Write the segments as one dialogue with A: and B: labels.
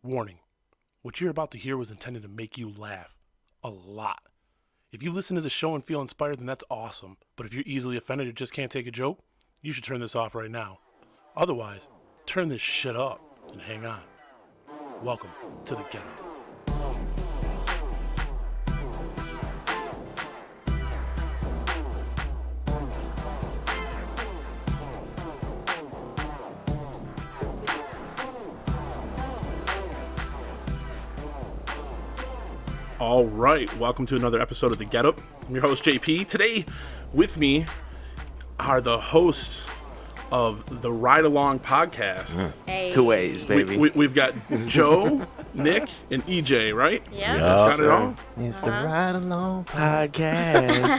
A: Warning, what you're about to hear was intended to make you laugh a lot. If you listen to the show and feel inspired, then that's awesome. But if you're easily offended or just can't take a joke, you should turn this off right now. Otherwise, turn this shit up and hang on. Welcome to the Ghetto. All right, welcome to another episode of The Get Up. I'm your host, JP. Today, with me are the hosts of the Ride Aalong Podcast.
B: Hey.
C: 2 ways, baby.
A: We've got Joe, Nick, and EJ, right?
B: Yeah.
A: Got it all?
C: It's the Ride Aalong Podcast.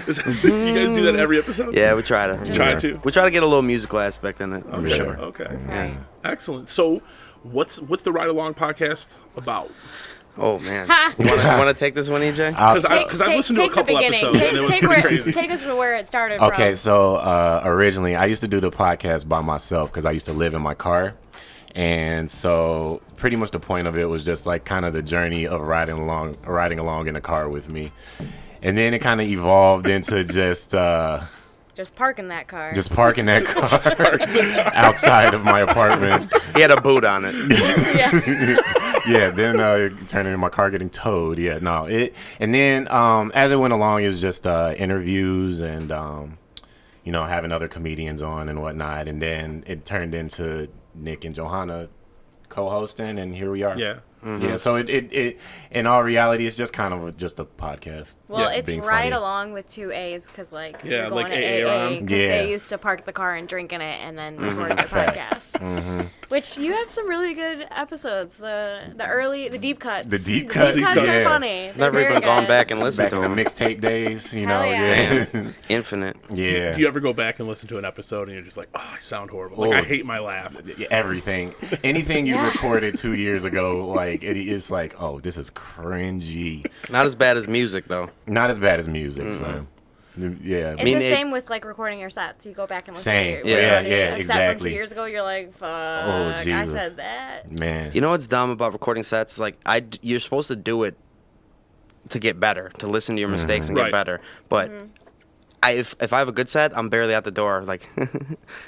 A: You guys do that every episode?
C: Yeah, we try to. We try to get a little musical aspect in it, for sure.
A: Okay.
B: Right.
A: Excellent. So, what's the Ride Aalong Podcast about?
C: Oh, man. You want to take this one, EJ?
A: Because I've listened to a couple episodes, and it was pretty crazy.
B: Take us from where it started
D: Okay,
B: from.
D: so originally I used to do the podcast by myself because I used to live in my car. And so pretty much the point of it was just like kind of the journey of riding along in a car with me. And then it kind of evolved into just
B: parking that car.
D: parking that car outside of my apartment.
C: He had a boot on it.
B: Yeah.
D: Yeah, then it turned into my car getting towed. Yeah, no. And then as it went along, it was just interviews and, having other comedians on and whatnot. And then it turned into Nick and Johanna co-hosting, and here we are.
A: Yeah.
D: Mm-hmm. Yeah, so it in all reality, it's just kind of just a podcast.
B: Well, it's
D: being
B: Ride
D: funny.
B: Along with 2 A's because, you're going
A: like
B: to
A: AA
B: AA because
D: Yeah.
B: they used to park the car and drink in it and then record their
D: Facts.
B: podcast.
D: Mm-hmm.
B: Which you have some really good episodes. The deep cuts.
D: The deep
B: cuts
D: cuts,
B: are
D: yeah.
B: funny. They're
C: Never
B: very
C: even gone
B: good.
C: back and listened
D: Back in
C: to
D: the
C: him.
D: mixtape days,
B: Hell
D: yeah.
C: Infinite.
D: Yeah.
A: Do you ever go back and listen to an episode and you're just like, oh, I sound horrible. Like, I hate my laugh.
D: Everything. Anything you
B: Yeah.
D: recorded 2 years ago, it's like, oh, this is cringy.
C: Not as bad as music, though.
D: Not as bad as music. So. Yeah.
B: It's the same with recording your sets. You go back and listen
D: Same.
B: to your
C: Yeah,
B: recording.
D: yeah,
B: A set
D: exactly.
B: from 2 years ago, you're like, fuck,
D: Oh,
B: I
D: Jesus.
B: said that.
D: Man.
C: You know what's dumb about recording sets? You're supposed to do it to get better, to listen to your mistakes and
A: Right.
C: get better. But if I have a good set, I'm barely at the door,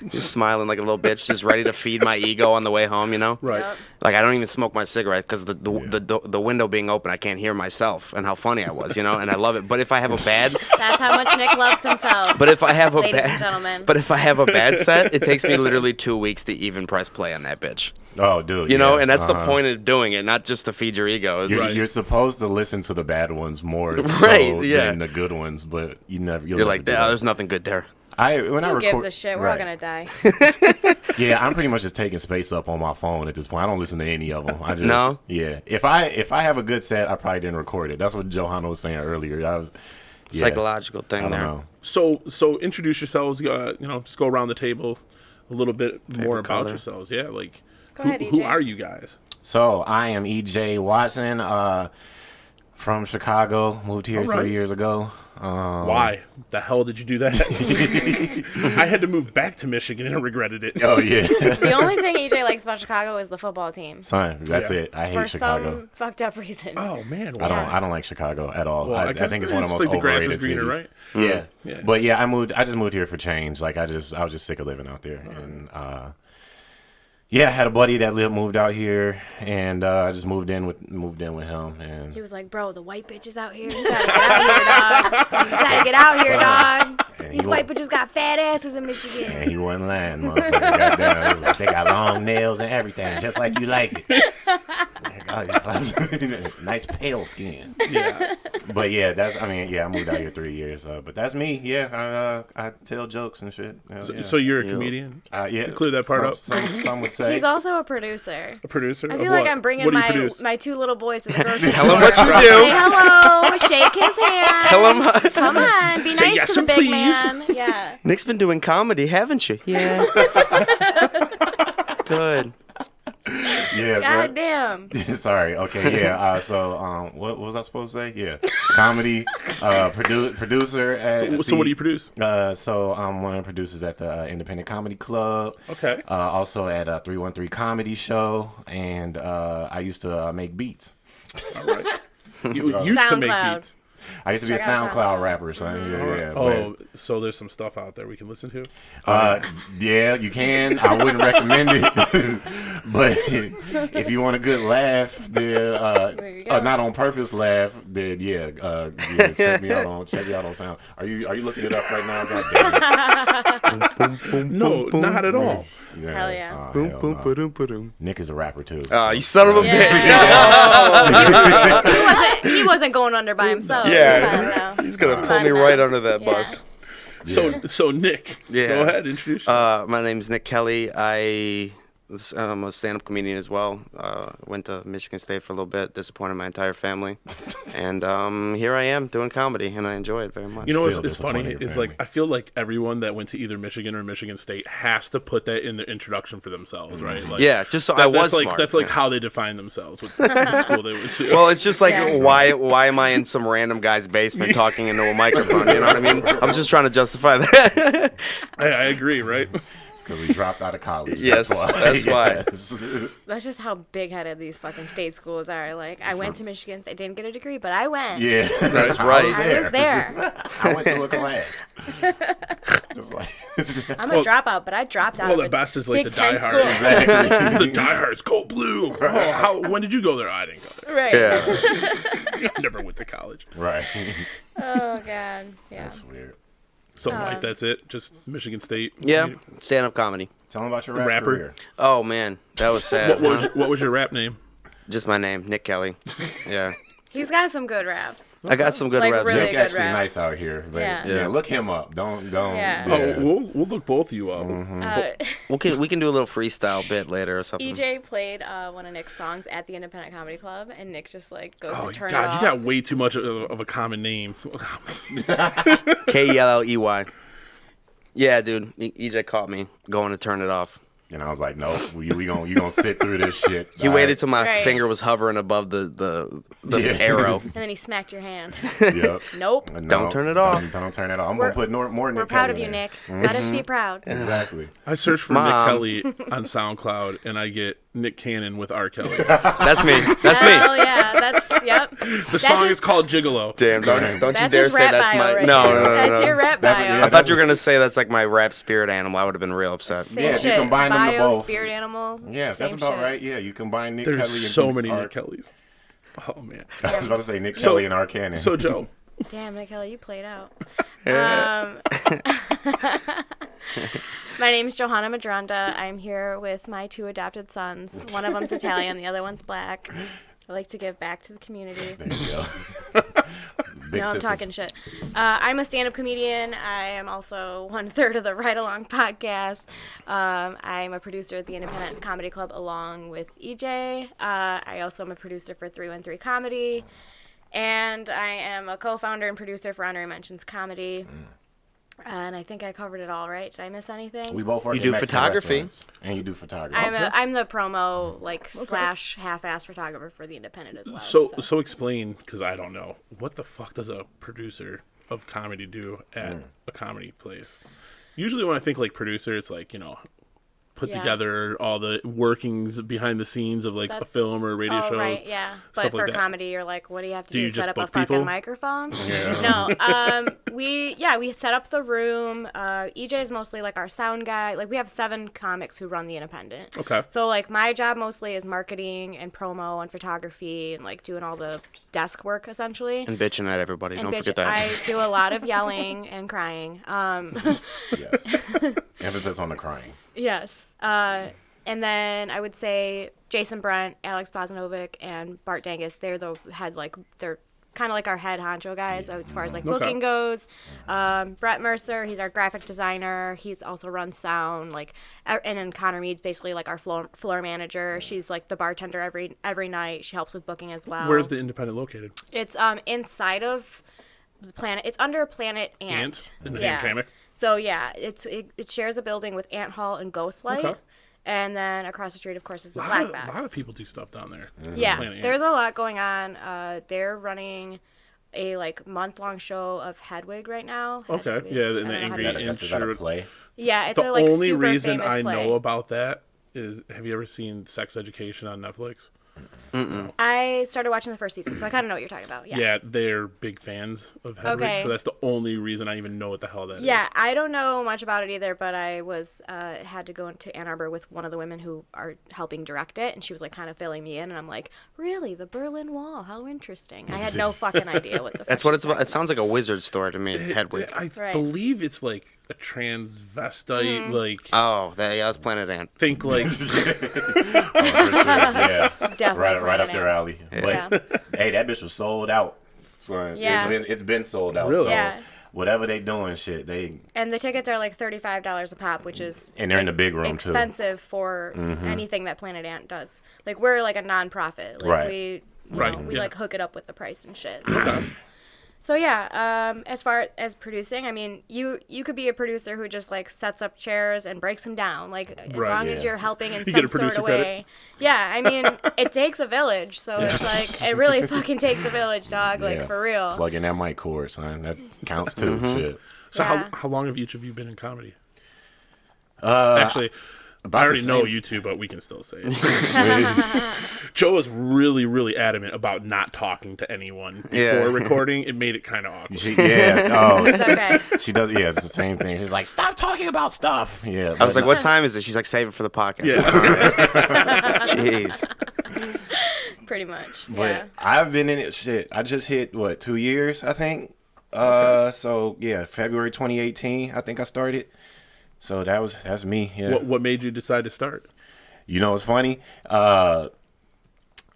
C: just smiling like a little bitch, just ready to feed my ego on the way home,
A: Right.
B: Yep.
C: Like, I don't even smoke my cigarette because the window being open, I can't hear myself and how funny I was, and I love it. But if I have a bad,
B: That's how much Nick loves himself.
C: but if I have a
B: Ladies and
C: bad,
B: gentlemen.
C: but if I have a bad set, it takes me literally 2 weeks to even press play on that bitch.
D: Oh, dude.
C: And that's the point of doing it, not just to feed your ego. It's,
D: You're supposed to listen to the bad ones more
C: Right, yeah.
D: than the good ones, but you'll
C: You're like,
D: never do
C: there's nothing good there.
B: Who gives a shit? We're all gonna die.
D: Yeah, I'm pretty much just taking space up on my phone at this point. I don't listen to any of them. I just
C: No?
D: Yeah. If I have a good set, I probably didn't record it. That's what Johanna was saying earlier.
C: Psychological thing
D: I don't
C: there.
D: know.
A: So introduce yourselves. Just go around the table a little bit more about
C: color.
A: yourselves. Yeah,
B: Go ahead,
A: who
B: EJ.
A: are you guys?
D: So I am EJ Watson, from Chicago. Moved here
A: All right.
D: 3 years ago.
A: Why the hell did you do that? I had to move back to Michigan and regretted it.
D: Oh yeah,
B: The only thing EJ likes about Chicago is the football team.
D: son. That's
A: Yeah.
D: it. I hate
B: For
D: Chicago.
B: some fucked up reason.
A: Oh man,
D: I don't like Chicago at all.
A: Well,
D: I
A: guess
D: think it's one of the most
A: like the grass
D: overrated
A: is greener,
D: cities.
A: right?
D: Yeah.
A: Yeah.
D: But yeah, I just moved here for change. I was just sick of living out there, and I had a buddy that moved out here, and I just moved in with him, and
B: He was like, bro, the white bitches out here. You gotta get out here, dog. You gotta get out here, dog.
D: And
B: These white bitches got fat asses in Michigan.
D: and he wasn't lying, motherfucker. Goddamn, it was like they got long nails and everything, just like you like it. Nice pale skin.
A: Yeah.
D: But yeah, I moved out here 3 years. But that's me. Yeah, I tell jokes and shit.
A: So you're a comedian?
D: Yeah,
A: clear that part up.
D: Some would say.
B: He's also a producer.
A: A producer?
B: I
A: Of
B: feel like
A: what?
B: I'm bringing
A: What do you produce?
B: my 2 little boys to the grocery
C: Tell
B: store.
C: him what you do.
B: Say hello, shake his hand.
C: Tell him.
B: Come on, be
A: Say
B: nice
A: yes
B: to the
A: and
B: big
A: please.
B: man. Yeah.
C: Nick's been doing comedy, haven't you? Yeah. Good.
D: Yeah.
B: God damn.
D: Sorry. Okay. Yeah. What was I supposed to say? Yeah. Comedy producer.
A: So what do you produce?
D: So I'm one of the producers at the Independent Comedy Club.
A: Okay.
D: Also at a 313 Comedy Show, and I used to make beats.
A: All right. You used to make
B: SoundCloud.
A: beats.
D: I used to be a
B: Check out
D: SoundCloud
B: SoundCloud.
D: rapper, son. Yeah.
A: Oh, so there's some stuff out there we can listen to?
D: Yeah, you can. I wouldn't recommend it. But if you want a good laugh, then
B: you go.
D: not on purpose laugh, then check me out on Sound. Are you looking it up right now? God damn it.
A: No, not at all.
D: Yeah.
B: Hell yeah.
D: Oh,
C: Boom,
D: hell
C: boom,
D: no.
C: ba-doom, ba-doom.
D: Nick is a rapper too.
C: You son of a
B: Yeah.
C: bitch.
B: He wasn't going under by himself.
C: Yeah. He's going to pull me right under that
B: Yeah.
C: bus.
A: So Nick,
C: Yeah.
A: go ahead, introduce yourself.
C: My name's Nick Kelley. I'm a stand-up comedian as well. Went to Michigan State for a little bit. Disappointed my entire family, and here I am doing comedy, and I enjoy it very much.
A: You know
D: Still
A: what's funny
D: disappointed your
A: is
D: family.
A: like I feel like everyone that went to either Michigan or Michigan State has to put that in their introduction for themselves, right? Like,
C: Yeah, just so I was
A: that's
C: smart.
A: That's like how they define themselves with the school they went to.
C: Well, it's just like
B: Yeah.
C: why am I in some random guy's basement talking into a microphone? You know what I mean? I'm just trying to justify that.
A: I agree, right?
D: It's because we dropped out of college.
C: Yes, that's why.
D: Yes.
B: That's just how big-headed these fucking state schools are. Like, I went to Michigan. I didn't get a degree, but I went.
D: Yeah, that's
C: right.
B: I was there.
D: I went to a class. Just like,
B: I'm a dropout, but I dropped out
A: Well,
B: of
A: the
B: a
A: best is like
B: Big
A: the
B: Ten
A: Die
B: school.
A: Hard. The Die Hard's cold blue. Oh, when did you go there? I didn't go there.
B: Right.
C: Yeah.
A: I never went to college.
D: right.
B: Oh, God. Yeah.
D: That's weird.
A: So Mike, that's it. Just Michigan State.
C: Yeah, stand-up comedy.
D: Tell them about your rap
A: Rapper.
D: career.
C: Oh man, that was sad.
A: What was your rap name?
C: Just my name, Nick Kelley. Yeah,
B: He's got some good raps.
C: I got some good
B: Like,
C: reps.
B: really
D: Nick
B: good
D: actually
B: raps.
D: nice out here. But
B: Yeah.
D: yeah, look him up. Don't.
B: Yeah.
D: Yeah.
A: Oh, we'll look both of you up.
C: We can do a little freestyle bit later or something.
B: EJ played one of Nick's songs at the Independent Comedy Club, and Nick just like goes
A: Oh
B: to turn
A: God,
B: it off.
A: you got way too much of a common name.
C: Kelley. Yeah, dude. EJ caught me going to turn it off.
D: And I was like, no, you gonna sit through this shit.
C: He waited till my
B: Right.
C: finger was hovering above the
D: Yeah.
C: arrow.
B: And then he smacked your hand.
D: Yep.
B: Nope.
D: No,
C: Don't turn it off.
D: Don't turn it off. I'm
B: We're-
D: gonna put more Nick
B: We're proud of
D: Kelley
B: you,
D: in.
B: Nick. Let us be proud.
D: Exactly.
A: I searched for
C: Mom.
A: Nick Kelley on SoundCloud, and I get Nick Cannon with R. Kelly.
C: That's me. That's
B: Hell
C: me.
B: yeah, that's yep.
A: The song is called Gigolo.
C: Damn, don't you
B: That's
C: dare
B: his
C: say
B: rap
C: that's
B: bio
C: my
B: right
C: no,
B: there.
C: no, no,
B: That's
C: no.
B: your rap
D: That's-
B: bio.
D: yeah,
C: I thought you were gonna say that's like my rap spirit animal. I would have been real upset.
B: Same
D: Yeah, if you
B: shit.
D: combine them to
B: Bio,
D: both.
B: spirit animal.
D: Yeah, that's
B: same
D: about
B: shit.
D: right. Yeah, you combine Nick Kelley and
A: There's so many
D: R-
A: Nick Kellys. Oh man.
D: I was about to say Nick
A: So-
D: Kelley and R. Cannon.
A: So Joe,
B: Damn, Nick Kelley, you played out.
C: Yeah.
B: My name's Johanna Medranda. I'm here with my 2 adopted sons. One of them's Italian, the other one's black. I like to give back to the community.
D: There you go. Big
B: No, I'm
D: sister.
B: talking shit. I'm a stand-up comedian. I am also 1/3 of the Ride Aalong Podcast. I'm a producer at the Independent Comedy Club along with EJ. I also am a producer for 313 Comedy. And I am a co-founder and producer for Honorary Mentions Comedy. And I think I covered it all, right? Did I miss anything?
D: We both work
C: You
D: in
C: do
D: Mexican
C: photography.
D: restaurants, and you do photography.
B: I'm the promo / half-ass photographer for the Independent as well.
A: so explain, because I don't know, what the fuck does a producer of comedy do at a comedy place? Usually when I think like producer, it's like, put
B: Yeah.
A: together all the workings behind the scenes of like a
B: That's-
A: film or a radio show.
B: Right, yeah. But
A: stuff
B: for
A: like that.
B: comedy, you're like, what do you have to
A: Do
B: do?
A: you
B: Set
A: just
B: up a
A: book
B: fucking
A: people?
B: microphone?
D: Yeah.
B: No. We set up the room. EJ is mostly like our sound guy. Like we have 7 comics who run the Independent.
A: Okay.
B: So like my job mostly is marketing and promo and photography and like doing all the desk work essentially.
C: And bitching at everybody.
B: And
C: Don't
B: bitch,
C: forget that.
B: I do a lot of yelling and crying.
D: Yes. Emphasis on the crying.
B: Yes. And then I would say Jason Brent, Alex Bosanovic, and Bart Dangus, they're kind of like our head honcho guys as far as like booking goes. Brett Mercer, he's our graphic designer. He's also runs sound, and then Connor Mead's basically like our floor manager. She's like the bartender every night. She helps with booking as well.
A: Where's the Independent located?
B: It's inside of the Planet. It's under Planet Ant.
A: In the
B: Yeah.
A: Hammock?
B: So yeah, it shares a building with Ant Hall and Ghostlight.
A: Okay.
B: And then across the street, of course, is the
A: A
B: Blackbacks.
A: lot of people do stuff down there.
B: Yeah,
A: Planet Ant.
B: there's a lot going on. They're running a month-long show of Hedwig right now.
A: Okay,
B: Hedwig.
A: yeah,
B: I
A: and
B: don't
A: the
B: know how
A: Angry
B: to-
A: Ant
D: Is that a play?
B: Yeah, it's
A: The
B: a
A: only
B: super
A: reason
B: famous
A: I
B: play.
A: know about that is, have you ever seen Sex Education on Netflix?
B: I started watching the first season, so I kind of know what you're talking about.
A: Yeah, they're big fans of Hedwig,
B: Okay.
A: so that's the only reason I even know what the hell that is.
B: Yeah, I don't know much about it either, but I was had to go into Ann Arbor with one of the women who are helping direct it, and she was kind of filling me in, and I'm like, really, the Berlin Wall? How interesting! I had no fucking idea what the.
C: That's what it's about. It sounds like a wizard story to me, Hedwig.
A: I
B: Right.
A: believe it's like a transvestite, like,
C: Oh, that's Planet Ant.
A: think like,
D: Yeah,
B: definitely
D: right up
B: Planet
D: their
B: Ant.
D: alley.
B: Yeah.
D: But hey, that bitch was sold out. So
B: Yeah.
D: it's been sold out.
A: Really?
D: So
B: Yeah.
D: whatever they doing, shit, they
B: And the tickets are like $35 a pop, which is
D: and they're in the big room too.
B: expensive for anything that Planet Ant does. Like we're like a nonprofit. Like
D: Right.
B: we
A: Right,
B: we
A: yeah.
B: like hook it up with the price and shit. So yeah, as far as producing, I mean, you could be a producer who just like sets up chairs and breaks them down. Like as
A: Right,
B: long as
D: yeah.
B: you're helping in
A: You get
B: some
A: a
B: sort of
A: producer credit.
B: way. Yeah, I mean, it takes a village. So it's like it really fucking takes a village, dog. Like
D: Yeah.
B: for real.
D: Plug in that mic cord, son. That counts too. Shit.
A: so
B: Yeah.
A: how long have each of you been in comedy?
D: Uh,
A: Actually, I
D: the
A: already
D: same.
A: know you two, but we can still say it. Joe was really, really adamant about not talking to anyone before
C: Yeah.
A: recording. It made it kind of awkward.
B: It's okay.
D: She does. Yeah, it's the same thing. She's like, stop talking about stuff. Yeah.
C: I was
D: but
C: like, what time is it? She's like, save it for the podcast.
A: Yeah.
C: All right. Jeez.
B: Pretty much.
D: But
B: Yeah.
D: I've been in it. Shit, I just hit 2 years, I think. So yeah, February 2018, I think I started. So that's me. Yeah.
A: What made you decide to start?
D: You know what's funny?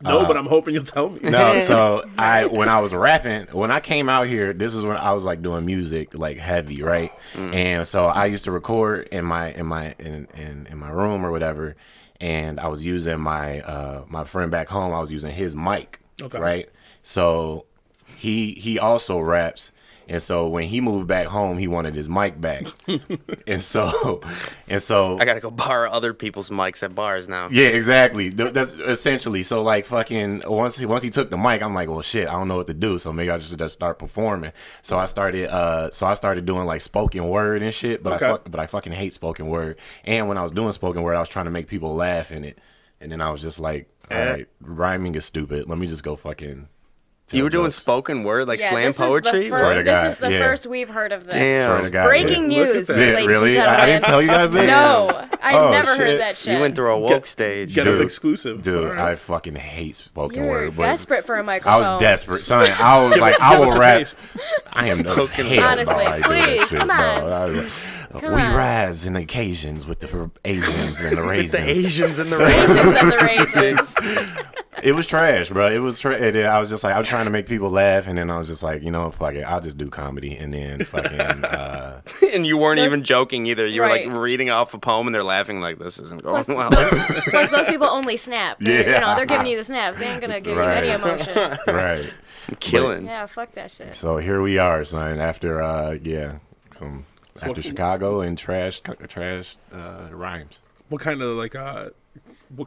A: No, but I'm hoping you'll tell me.
D: No, so when I was rapping, when I came out here, this is when I was like doing music like heavy, right? And so I used to record in my room or whatever, and I was using my friend back home. I was using his mic,
A: Okay.
D: right? So he also raps. And so when he moved back home, he wanted his mic back. and so
C: I gotta go borrow other people's mics at bars now.
D: yeah, exactly. That's essentially so. Like fucking once he took the mic, I'm like, well, shit, I don't know what to do. So maybe I just start performing. So I started doing like spoken word and shit. But
A: Okay.
D: I fucking hate spoken word. And when I was doing spoken word, I was trying to make people laugh in it. And then I was just like, all right, rhyming is stupid. Let me just go fucking.
C: You were doing
D: jokes.
C: spoken word, like
B: Yeah,
C: slam
B: this is the
C: poetry?
B: fir-
D: Swear to God,
B: This is the
D: yeah.
B: first we've heard of this.
C: Damn.
D: Swear to God,
B: Breaking
A: yeah. Look at
B: news,
A: that.
B: ladies
D: Really?
B: and gentlemen.
D: I didn't tell you guys this.
B: No, I
D: Oh,
B: never
D: shit.
B: heard that shit.
C: You went through a woke stage.
A: Get an
D: Dude.
A: exclusive.
D: Dude,
A: All right.
D: I fucking hate spoken
B: You were
D: word. but
B: desperate for a
D: I
B: microphone.
D: was desperate, son. I was like, I
A: Give us
D: will
A: a
D: rap.
A: taste.
D: I am
C: Spoken
D: hell,
B: Honestly,
D: bro. I do that
B: please,
D: shit,
B: come
D: bro.
B: on. Come
D: we
B: on.
D: rise in occasions with the Asians and the
C: With
D: raisins.
C: the Asians and the
B: Raisins
C: raisins.
B: and the raisins.
D: It was trash, bro. It was trash. I was just like, I was trying to make people laugh, and then I was just like, you know, fuck it, I'll just do comedy, and then fucking.
C: And you weren't even joking either. You were
B: Right.
C: like reading off a poem and they're laughing like this isn't going
B: Plus,
C: well.
B: plus, those people only snap. You
D: Yeah.
B: know, they're giving you the snaps. They ain't gonna give
D: Right.
B: you any emotion.
D: Right.
C: I'm killing.
B: Yeah, fuck that shit.
D: So here we are, son. After after Chicago and trash rhymes.
A: What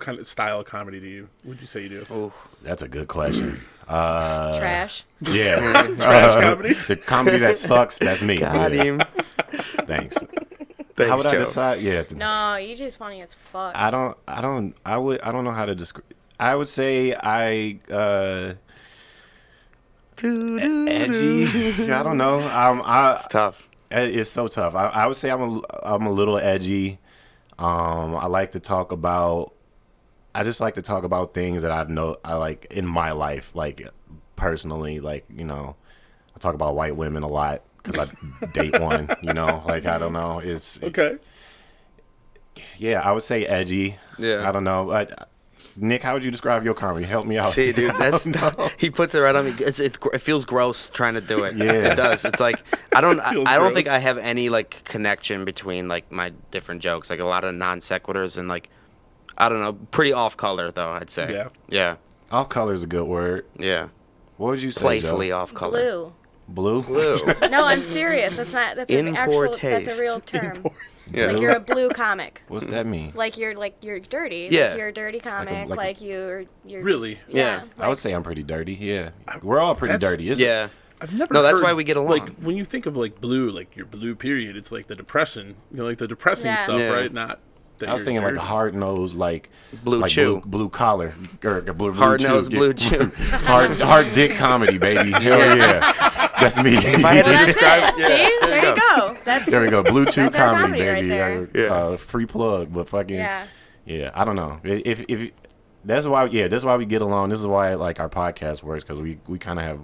A: kind of style of comedy would you say you do?
C: Ooh.
D: That's a good question.
B: Trash.
D: Yeah.
A: Trash comedy?
D: The comedy that sucks, that's me.
C: Got
D: Yeah.
C: him.
D: Thanks.
C: Thanks,
D: How would I
C: Joe.
D: decide? Yeah.
B: No, you just funny as fuck.
D: I don't know how to describe. I would say edgy. I don't know.
C: It's tough.
D: It's so tough. I would say I'm a little edgy. I like to talk about. I just like to talk about things that I like in my life, like personally. Like, you know, I talk about white women a lot because I date one. You know, like I don't know. It's
A: Okay.
D: yeah. I would say edgy.
C: Yeah.
D: I don't know. Nick, how would you describe your comedy? Help me out.
C: See, dude, that's he puts it right on me. It feels gross trying to do it.
D: Yeah.
C: It does. It's like I don't
A: Feels
C: think
A: gross.
C: I have any like connection between like my different jokes. Like a lot of non sequiturs and like I don't know, pretty off color though. I'd say.
A: Yeah.
C: Yeah.
D: Off color is a good word.
C: Yeah.
D: What would you say?
C: Playfully
D: Joe?
C: off color.
B: Blue.
D: Blue.
C: Blue.
B: No, I'm serious. That's not. That's
C: In
B: an
C: poor
B: actual. That's
C: taste.
B: a real term.
C: Yeah.
B: Like you're a blue comic.
D: What's that mean?
B: Like you're dirty.
C: Yeah.
B: Like you're a dirty comic. Like you're
A: Really?
B: just-
C: Yeah.
D: I would say I'm pretty dirty. Yeah, we're all pretty dirty. Isn't
C: Yeah.
A: I've never.
C: No, that's
A: heard,
C: why we get along.
A: Like when you think of like blue, like your blue period, it's like the depression, like the depressing
B: Yeah.
A: stuff,
C: Yeah.
A: right? Not. That
D: I was
A: you're
D: thinking like
A: dirty.
D: a hard nose, like
C: Blue
D: like
C: chew.
D: blue collar, or blue
C: Hard
D: chew.
C: nose,
D: Yeah.
C: blue chew.
D: hard dick comedy, baby. Hell yeah, that's me.
C: If I had to
B: Well, that's
C: describe,
B: it. See, there you go. That's
D: There we go, blue chew
B: That's our
D: comedy,
B: comedy right
D: baby.
B: there.
C: Yeah.
D: Free plug, but fucking
B: yeah.
D: I don't know if that's why we get along. This is why like our podcast works, because we kind of have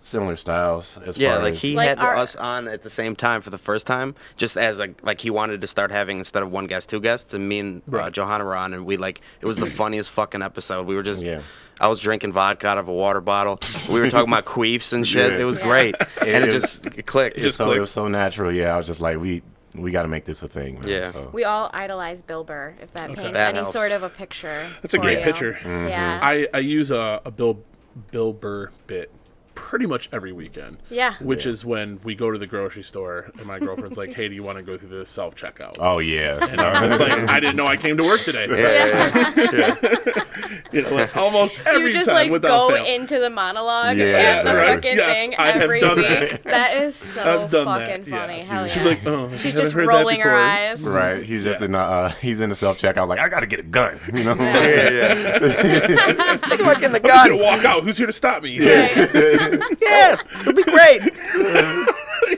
D: similar styles as
C: Yeah,
D: far
C: like
D: as
C: he
B: Like
C: had
B: our-
C: us on at the same time for the first time, just as like he wanted to start having, instead of one guest, two guests, and me and Johanna were on, and we like, it was the funniest fucking episode. We were just, I was drinking vodka out of a water bottle. We were talking about queefs and shit.
D: Yeah.
C: It was
B: Yeah.
C: great, and it
D: was-
C: just clicked.
D: it was so natural. Yeah, I was just like we got to make this a thing, man.
C: Yeah.
D: So.
B: We all idolize Bill Burr. If that paints
C: That
B: any
C: helps.
B: sort of a picture.
A: That's a
B: for
A: great
B: you.
A: picture.
B: Yeah.
A: I use a Bill Burr bit pretty much every weekend.
B: Yeah.
A: Which is when we go to the grocery store and my girlfriend's like, "Hey, do you want to go through the self checkout?"
D: Oh yeah.
A: And I was like, "I didn't know I came to work today." Like, almost every
B: You just
A: time
B: like
A: without
B: go
A: fail.
B: into the monologue
D: Yeah,
B: as a
A: right.
B: fucking
A: Yes,
B: thing
A: I have
B: every
A: done
B: week.
A: that.
B: That is so
A: I've done
B: fucking
A: that.
B: funny.
A: Yeah.
B: Hell yeah.
A: She's like, "Oh,
B: She's
A: haven't
B: just
A: heard that
B: rolling her
A: before."
B: eyes.
D: Right, he's just he's in the self checkout. Like I gotta get a gun, you know.
C: Yeah. Think about getting the
A: I'm just gonna
C: gun.
A: walk out. Who's here to stop me?
C: Yeah, it'll be great.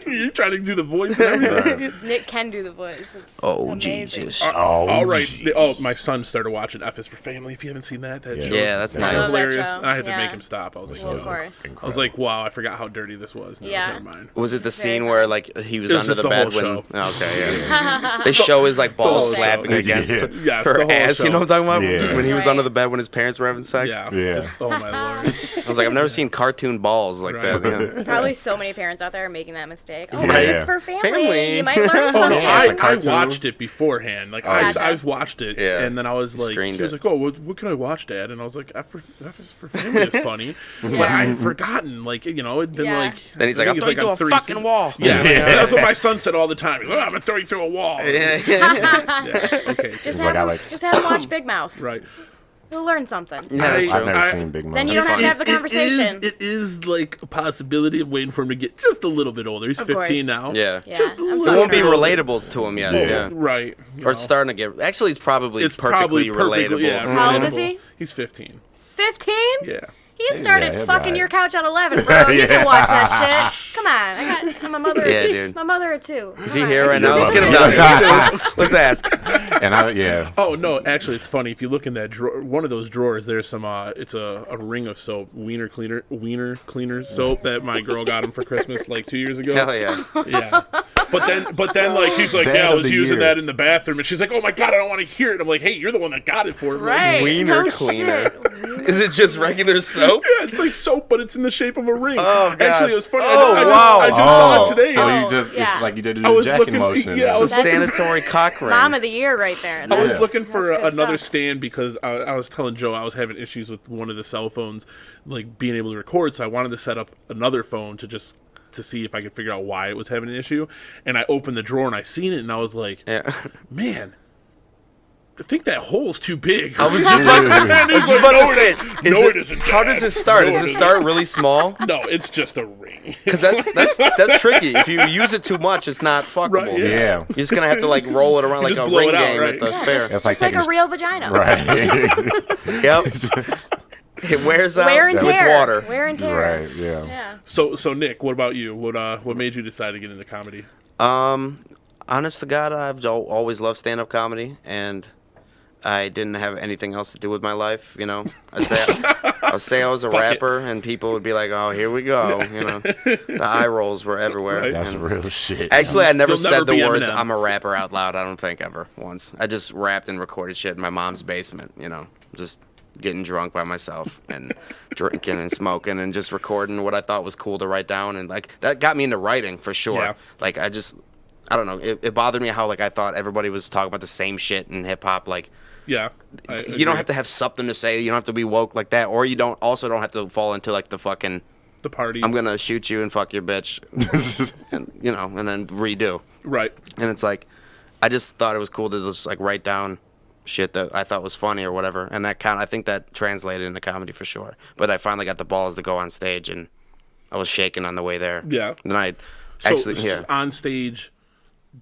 A: You're trying to do the voice and everything.
B: Nick can do the voice. It's
C: Oh
B: amazing.
C: Jesus.
A: All right. Oh, my son started watching F is for Family. If you haven't seen that, that show
C: Yeah, that's
A: is
C: nice.
B: I love that
A: hilarious.
B: show.
A: I had to
B: Yeah.
A: make him stop. I was like,
B: Well,
A: oh.
B: of course.
A: I was like, wow, I forgot how dirty this was. No,
B: Yeah.
A: never mind.
C: Was it the
B: Very
C: scene
B: funny.
C: where like he was
A: It was
C: under
A: just
C: the
A: the whole
C: bed when?
A: show.
C: Okay, yeah. They show his like balls
A: whole
C: slapping
D: show.
C: against
D: Yeah.
A: Yes, the
C: her
A: whole
C: ass. You
A: show.
C: know what I'm talking about?
D: Yeah.
C: When he was
B: Right.
C: under the bed when his parents were having sex.
A: Yeah.
D: Yeah.
A: Just, oh my lord.
C: I was like, I've never seen cartoon balls like
A: Right.
C: that. Yeah.
B: Probably so many parents out there are making that mistake. Oh,
D: Yeah.
B: but it's for family.
C: Family.
B: You might learn
A: Oh
B: something.
A: no,
D: Yeah, it's a
A: I
D: cartoon.
A: watched it beforehand. Like
B: Gotcha.
A: I watched it,
C: Yeah.
A: and then I was like,
C: Screened
A: she was
C: it.
A: like, "Oh, what can I watch, Dad?" And I was like, "F is for Family is funny," but I had forgotten. Like it'd been
B: Yeah.
A: like.
C: Then he's
A: I
C: like, I'll
A: think
C: throw
A: it's
C: you through
A: on
C: a
A: 3
C: fucking
A: seasons.
C: wall.
A: Yeah, that's what my son said all the time. He's like, I'm gonna throw you through a wall.
C: Yeah.
A: Yeah, okay,
B: Just
D: like,
B: have
D: I
B: him,
D: like-
B: just have him watch Big Mouth.
A: right.
B: You'll learn something.
C: Yeah, that's
A: I-
C: true.
D: I've never
A: I-
D: seen Big Mouth.
B: Then you don't have to have the
A: It
B: conversation.
A: is like a possibility of waiting for him to get just a little bit older. He's
B: Of
A: 15
B: course.
A: now.
C: Yeah.
B: Yeah,
A: Just a
B: I'm
A: little
C: It
B: fucking
C: won't be
B: around.
C: relatable to him yet. Yeah.
A: Right.
C: Or it's starting to get. Actually, it's probably
A: It's
C: perfectly
A: probably
C: relatable.
A: Yeah,
B: How old is
A: relatable.
B: he?
A: He's 15.
B: 15?
A: Yeah.
B: He started
D: he'll be
B: fucking
D: alright.
B: your couch at 11, bro. You can watch that shit. Come on. I'm a mother.
C: Yeah, dude.
B: My mother at 2.
C: Is he here right now?
D: Yeah.
C: Let's get him down here. Let's ask.
D: And
A: Oh no, actually, it's funny. If you look in that drawer, one of those drawers, there's some. It's a ring of soap, wiener cleaner soap that my girl got him for Christmas like 2 years ago.
C: Hell yeah.
A: Yeah. But then, like he's like,
D: Dad
A: yeah, I
D: of
A: was
D: the
A: using
D: year.
A: that in the bathroom, and she's like, oh my god, I don't want to hear it. I'm like, hey, you're the one that got it for me.
B: Right.
C: Wiener
B: No
C: cleaner.
B: shit.
C: Is it just regular soap?
A: Yeah, it's like soap, but it's in the shape of a ring.
C: Oh, God.
A: Actually, it was funny.
C: Oh, wow.
A: I just saw it today.
D: So
B: Oh,
D: you just,
B: yeah.
D: it's like you did
A: I
D: the
A: was
D: jacking
A: looking-
D: motion.
A: yeah, I
C: It's a
A: was-
C: sanitary cock ring.
B: Mom of the year right there.
A: I was
B: That's-
A: looking for
B: that's good
A: another
B: stuff.
A: stand because I was telling Joe I was having issues with one of the cell phones, like being able to record. So I wanted to set up another phone to see if I could figure out why it was having an issue. And I opened the drawer and I seen it and I was like,
C: Yeah.
A: man, I think that hole's too big.
C: I was just about, to say,
A: No, it isn't.
C: How does it start?
A: No,
C: Does
A: it
C: it
A: isn't.
C: start really small?
A: No, it's just a ring.
C: Because that's tricky. If you use it too much, it's not fuckable.
A: Right, yeah.
D: Yeah.
C: You're just gonna have to like roll it around
A: You
C: like
A: just
C: a
A: blow
C: ring
A: it out,
C: game
A: right?
C: at the
B: Yeah,
C: fair.
B: just-
D: It's like
B: It's like
D: taking
B: a real vagina.
D: right.
C: Yep. It wears out
B: Wear and
C: with
B: tear.
C: water.
B: Wear and tear.
D: Right. Yeah.
B: Yeah.
A: So Nick, what about you? What made you decide to get into comedy?
C: Honest to God, I've always loved stand-up comedy, and I didn't have anything else to do with my life. You know, I'd say I was a
A: Fuck it.
C: rapper, and people would be like, "Oh, here we go." You know, the eye rolls were everywhere.
A: Right.
D: That's
C: And
D: real shit.
C: actually, I never
A: You'll never
C: said the
A: be
C: words
A: Eminem.
C: "I'm a rapper" out loud. I don't think ever once. I just rapped and recorded shit in my mom's basement. You know, just getting drunk by myself and drinking and smoking and just recording what I thought was cool to write down, and like that got me into writing for sure.
A: Yeah.
C: Like I don't know. It bothered me how like I thought everybody was talking about the same shit in hip hop. Like
A: Yeah,
C: you don't have to have something to say. You don't have to be woke like that, or you don't have to fall into like the fucking
A: the party.
C: I'm gonna shoot you and fuck your bitch, and and then redo.
A: Right.
C: And it's like I just thought it was cool to just like write down shit that I thought was funny or whatever, and I think that translated into comedy for sure. But I finally got the balls to go on stage, and I was shaking on the way there.
A: Yeah.
C: And I
A: So
C: actually
A: on stage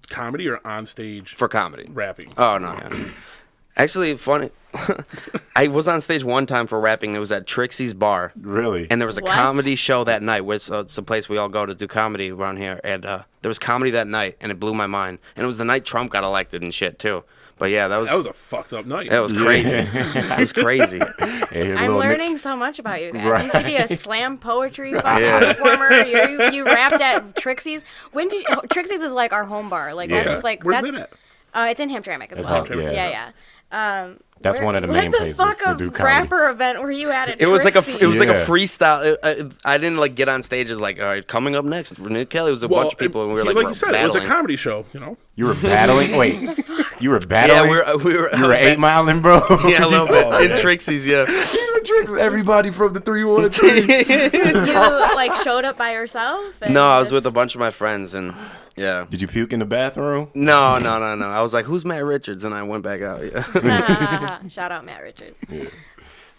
A: comedy or on stage
C: for comedy
A: rapping?
C: Oh no. Yeah. Actually, funny. I was on stage one time for rapping. It was at Trixie's Bar.
D: Really?
C: And there was a comedy show that night, which it's a place we all go to do comedy around here. And there was comedy that night, and it blew my mind. And it was the night Trump got elected and shit, too. But yeah, that was
A: a fucked up night.
C: That was crazy. It was crazy.
B: I'm learning so much about you guys. Right. You used to be a slam poetry performer. You rapped at Trixie's. Trixie's is like our home bar. Like that's like
A: Where's it at?
B: It's in Hamtramck as well. Yeah.
D: That's one of the main places to do comedy.
B: What rapper event were you at?
C: It was like a freestyle. I didn't like get on stage as like, all right, coming up next, Nick Kelley. It was a bunch of people, and we were like,
A: you said,
C: battling.
A: It was a comedy show, you know.
D: You were battling. Wait, you were battling.
C: Yeah, we were.
D: You were 8 Miling, bro.
C: Yeah, a little bit in Trixie's. Yeah.
D: Everybody from the 313.
B: You like showed up by yourself?
C: No, I was with a bunch of my friends, and yeah.
D: Did you puke in the bathroom?
C: No. I was like, "Who's Matt Richards?" And I went back out. Yeah.
B: Shout out Matt Richards.
D: Yeah.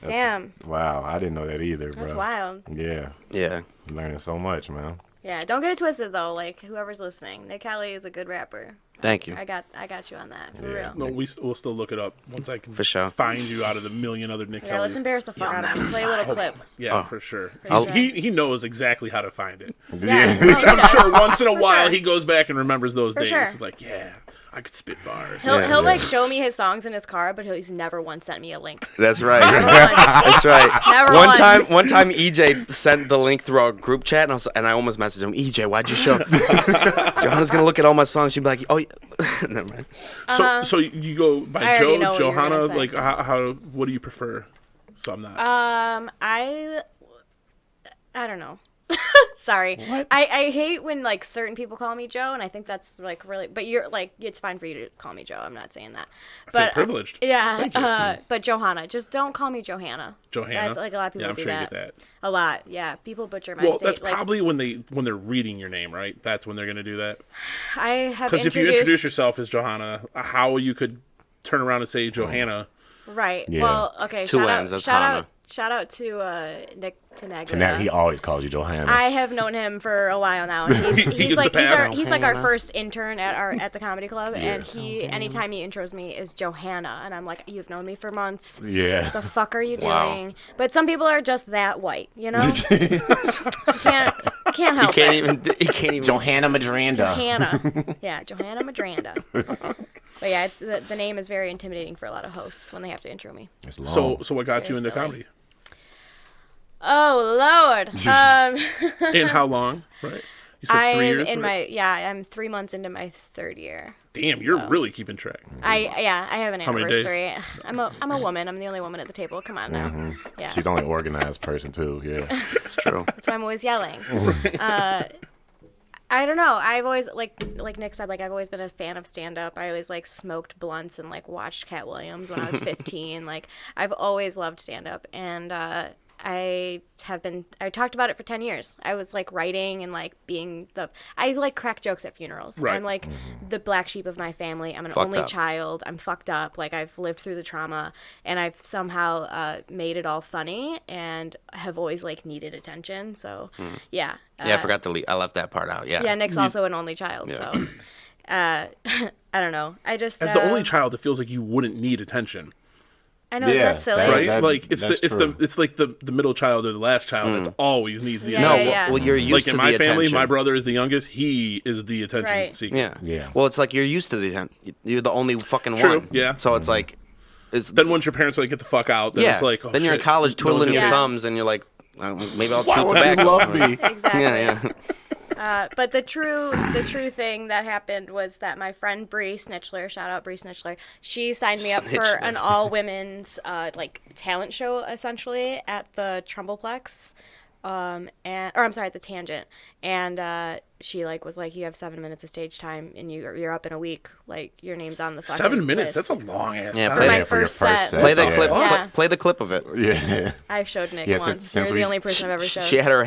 B: Damn.
D: Wow, I didn't know that either, bro.
B: That's wild.
D: Yeah.
C: Yeah.
D: Learning so much, man.
B: Yeah, don't get it twisted though. Like whoever's listening, Nick Kelley is a good rapper.
C: Thank you.
B: I got you on that for real.
A: No, we'll still look it up once I can
C: for sure
A: find you out of the million other Nick Kellys.
B: Yeah, let's embarrass the fuck out of him. Play a little clip.
A: Yeah, for sure.
B: Sure.
A: He knows exactly how to find it.
B: Yeah,
A: I'm sure once in a while he goes back and remembers those days.
B: Sure.
A: He's like, yeah, I could spit bars.
B: He'll like show me his songs in his car, but he's never once sent me a link.
C: That's right.
B: That's
C: right.
B: Never
C: one time EJ sent the link through our group chat, and I almost messaged him, EJ, why'd you show? Johanna's gonna look at all my songs. She'd be like, oh, yeah. Never mind.
A: So you go by Johanna. Like, how? What do you prefer? So I'm not.
B: I don't know. Sorry.
D: What?
B: I hate when like certain people call me Joe, and I think that's like really. But you're like, it's fine for you to call me Joe. I'm not saying that. But
A: I feel privileged.
B: Yeah. But Johanna, just don't call me Johanna.
A: Johanna.
B: That's like a lot of people do that.
A: I'm sure you get that.
B: A lot. Yeah. People butcher my
A: Well,
B: state.
A: that's
B: like,
A: probably when they're reading your name, right? That's when they're gonna do that.
B: I have
A: because if you introduce yourself as Johanna, how you could turn around and say Johanna.
B: Right.
D: Yeah.
B: Well, okay. Shout out to Nick Tenaglia.
D: He always calls you Johanna.
B: I have known him for a while now. And he's like our first intern at the comedy club, and anytime he intros me is Johanna, and I'm like, you've known me for months.
D: Yeah.
B: What the fuck are you doing? But some people are just that white, you know. You can't help it.
C: He can't even.
D: Johanna Medranda.
B: Johanna Medranda. But yeah, it's the name is very intimidating for a lot of hosts when they have to intro me.
D: It's long.
A: So what got you into comedy?
B: Oh Lord!
A: And how long? Right. You said 3 years.
B: I'm 3 months into my third year.
A: Damn, you're really keeping track.
B: I have an anniversary. I'm a woman. I'm the only woman at the table. Come on now.
D: Mm-hmm.
B: Yeah.
D: She's the only organized person too. Yeah.
C: It's true.
B: That's why I'm always yelling. I don't know. I've always like Nick said, like I've always been a fan of stand up. I always like smoked blunts and like watched Cat Williams when I was 15. Like I've always loved stand up, and I talked about it for 10 years. I was like writing and like I like crack jokes at funerals.
A: Right.
B: I'm like the black sheep of my family. I'm an only child. I'm fucked up. Like I've lived through the trauma, and I've somehow made it all funny, and have always like needed attention. So yeah.
C: I forgot to leave. I left that part out. Yeah.
B: Yeah, Nick's also an only child, so I don't know. I just
A: as the only child, it feels like you wouldn't need attention.
B: I know, that's silly.
A: Right? Like it's like the middle child or the last child that always needs the attention.
C: Well, you're used to the attention. Like in my family, my
A: brother is the youngest. He is the attention seeker.
C: Yeah. Well, it's like you're used to the attention. You're the only fucking
A: True.
C: one.
A: Yeah.
C: So it's like,
A: then once your parents like get the fuck out, then it's like,
C: then you're in college twiddling your thumbs, and you're like, maybe I'll chew tobacco.
D: Why would you love me?
B: Exactly.
C: Yeah.
B: But the true thing that happened was that my friend Bree Snitchler, shout out Bree Snitchler, she signed me up for an all women's like talent show essentially at the Trumbleplex, at the Tangent, and she like was like, you have 7 minutes of stage time and you're up in a week. Like your name's on the fucking
A: 7 minutes.
B: list.
A: That's a long ass
C: Yeah,
A: time.
B: For my
D: for your
B: first
D: first
B: set.
C: Play that
D: Yeah.
C: clip.
B: Yeah.
C: Play the clip of it.
D: Yeah.
B: I showed Nick
D: Yeah,
B: once.
D: since
B: You're
D: we-
B: the only person I've ever showed.
C: She had her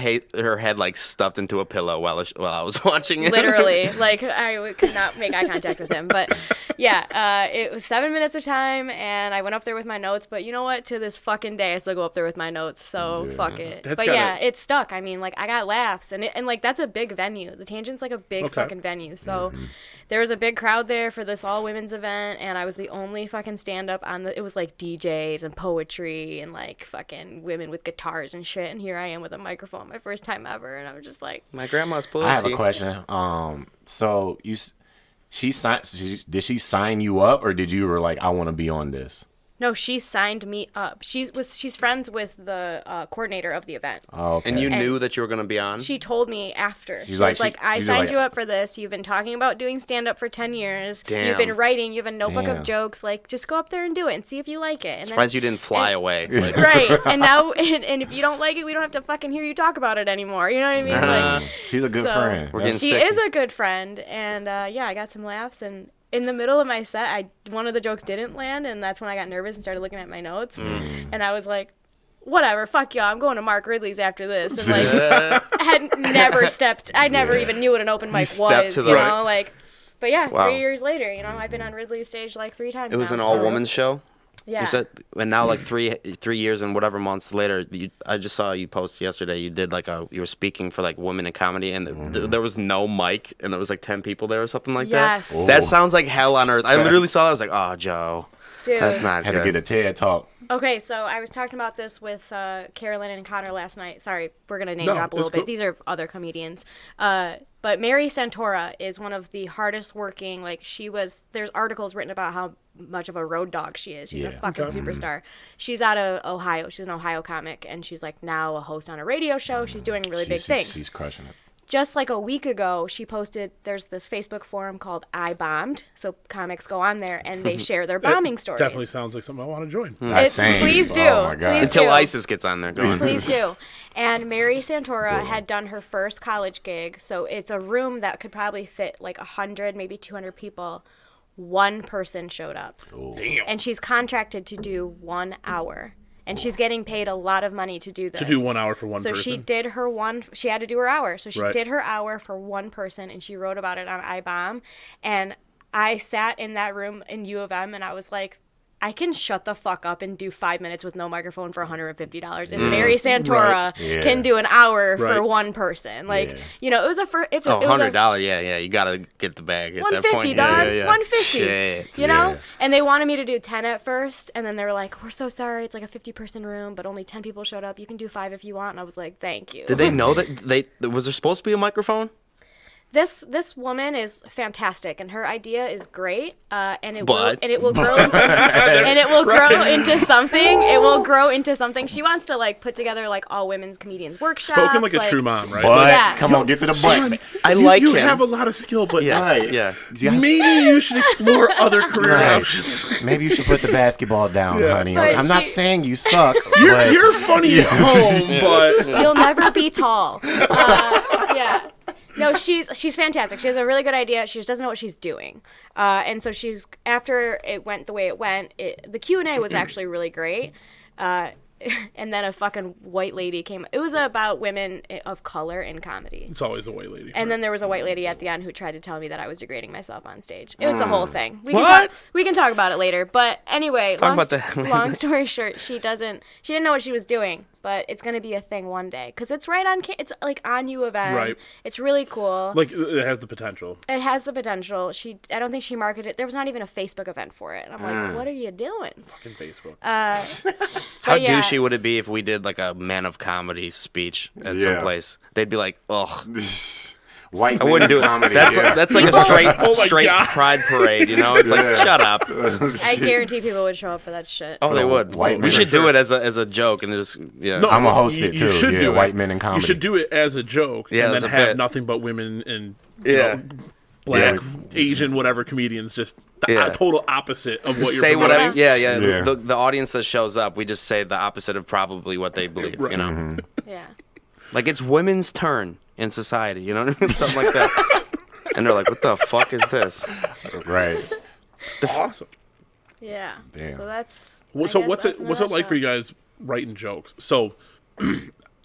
C: head like stuffed into a pillow while I was watching it.
B: Literally, like could not make eye contact with him. But yeah, it was 7 minutes of time, and I went up there with my notes. But you know what? To this fucking day, I still go up there with my notes. So fuck it.
A: That's
B: but
A: gotta-
B: yeah, it stuck. I mean, like I got laughs, and like that's a big venue. The Tangent's like a big fucking venue. So there was a big crowd there for this all women's event, and I was the only fucking stand up on the. It was like DJs and poetry and like fucking women with guitars and shit. And here I am with a microphone, my first time ever, and I was just like,
C: My grandma's pussy.
D: I have a question. So did she sign you up, or did you were like, I want to be on this?
B: no, she signed me up. She's friends with the coordinator of the event.
D: Oh, okay.
C: And you knew that you were gonna be on.
B: She told me after.
D: She's
B: She
D: like-
B: was like, I
D: she's
B: signed
D: like-
B: you up for this. You've been talking about doing stand-up for 10 years.
C: Damn.
B: You've been writing. You have a notebook
D: Damn.
B: of jokes. Like, just go up there and do it and see if you like it. And
C: Surprised you didn't fly away. Like,
B: Right. And now, and if you don't like it, we don't have to fucking hear you talk about it anymore. You know what I mean? Like,
D: She's a good
B: so-
D: friend.
C: We're getting
B: she
C: sick.
B: is a good friend. And yeah, I got some laughs. And in the middle of my set, one of the jokes didn't land. And that's when I got nervous and started looking at my notes. And I was like, whatever, fuck y'all, I'm going to Mark Ridley's after this. And like, I never even knew what an open mic
C: stepped
B: was,
C: to
B: you
C: the-
B: know, like, but yeah,
C: Wow.
B: 3 years later, you know, I've been on Ridley's stage like 3 times
C: it was
B: now,
C: an
B: so-
C: all-woman show.
B: Yeah.
C: You said, and now like three years and whatever months later, I just saw you post yesterday. You did like you were speaking for like women in comedy, and there was no mic, and there was like 10 people there or something like
B: Yes.
C: that.
B: Oh.
C: That sounds like hell on earth. I literally saw that. I was like, oh, Joe,
B: Dude.
C: that's not
D: Had
C: good.
D: to get a TED talk.
B: Okay, so I was talking about this with Carolyn and Connor last night. Sorry, we're going to name
A: No,
B: drop a little
A: it's
B: bit.
A: cool.
B: These are other comedians. But Mary Santora is one of the hardest working, like there's articles written about how much of a road dog she is. She's a fucking superstar. She's out of Ohio. She's an Ohio comic, and she's like now a host on a radio show. She's doing really big things.
D: She's crushing it.
B: Just like a week ago, she posted, there's this Facebook forum called I Bombed. So comics go on there and they share their bombing stories.
A: Definitely sounds like something I want to join.
B: Please do.
D: Oh my God.
B: Please
C: Until
B: do.
C: ISIS gets on there going.
B: Please do. And Mary Santora had done her first college gig. So it's a room that could probably fit like 100, maybe 200 people. One person showed up.
A: Damn.
B: And she's contracted to do 1 hour. And she's getting paid a lot of money to do this.
A: To do 1 hour for one
B: So
A: person.
B: she did she had to do her hour. So she
A: Right.
B: did her hour for one person, and she wrote about it on iBomb. And I sat in that room in U of M, and I was like, I can shut the fuck up and do 5 minutes with no microphone for $150. And Mary Santora
A: Right.
D: Yeah.
B: can do an hour
A: Right.
B: for one person. Like,
D: Yeah.
B: you know, it was a first.
C: Oh, $100, yeah, you gotta get the bag at that point.
B: $150, dog.
C: Yeah.
B: $150.
C: Shit.
B: You know?
D: Yeah.
B: And they wanted me to do 10 at first, and then they were like, we're so sorry, it's like a 50-person room, but only 10 people showed up. You can do 5 if you want. And I was like, thank you.
C: Did they know that was there supposed to be a microphone?
B: This woman is fantastic, and her idea is great, and it
C: But-
B: will grow grow into something. It will grow into something. She wants to like put together like all women's comedians workshops.
A: Spoken like a true mom, right?
D: But
B: Yeah.
D: come on, get to the butt.
C: I like
A: you
C: him.
A: have a lot of skill, but
C: Yes, yeah.
A: maybe you should explore other career
D: Right.
A: options.
D: Maybe you should put the basketball down, honey.
B: But
D: I'm not
B: she-
D: saying you suck,
A: You're,
D: but
A: you're funny at home, but
B: You'll never be tall. Yeah. No, she's fantastic. She has a really good idea. She just doesn't know what she's doing. And so after it went the way it went, the Q&A was actually really great. And then a fucking white lady came. It was about women of color in comedy.
A: it's always a white lady.
B: And then there was a white lady at the end who tried to tell me that I was degrading myself on stage. It was the whole thing.
C: What?
B: We can talk about it later. But anyway,
C: talk about that.
B: long story short, she didn't know what she was doing. But it's going to be a thing one day. Because it's right on, it's like on U of M.
A: Right.
B: It's really cool.
A: Like, it has the potential.
B: It has the potential. I don't think she marketed it. There was not even a Facebook event for it. And I'm like, what are you doing?
A: Fucking Facebook.
C: How
B: yeah.
C: douchey would it be if we did like a Man of Comedy speech at
D: Yeah.
C: some place? They'd be like, ugh.
D: white
C: I wouldn't do it.
D: comedy.
C: That's
D: yeah.
C: that's like a straight
A: God.
C: pride parade, you know? It's like, shut up.
B: I guarantee people would show up for that shit.
C: Oh, they would.
D: White
C: We
D: men
C: should
D: are
C: do
A: sure.
C: it as a joke and just yeah.
A: No,
D: I'm gonna host
A: you-
D: it
A: you
D: too.
A: should
D: Yeah,
A: do it.
D: white men in comedy.
A: You should do it as a joke,
C: Yeah,
A: and
C: as
A: then
C: a
A: have
C: bit.
A: nothing but women and
C: Yeah.
A: black,
C: Yeah.
A: Asian, whatever comedians, just the
C: Yeah.
A: total opposite of what
C: Just
A: you're
C: say
A: promoting.
C: whatever. Yeah, yeah.
D: Yeah.
C: The audience that shows up, we just say the opposite of probably what they believe.
A: Right.
C: You know.
B: Yeah.
C: Like, it's women's turn in society, you know what I mean? Something like that. And they're like, what the fuck is this?
D: Right.
A: Awesome.
B: Yeah.
D: Damn.
B: So that's.
A: What's it like for you guys writing jokes? So,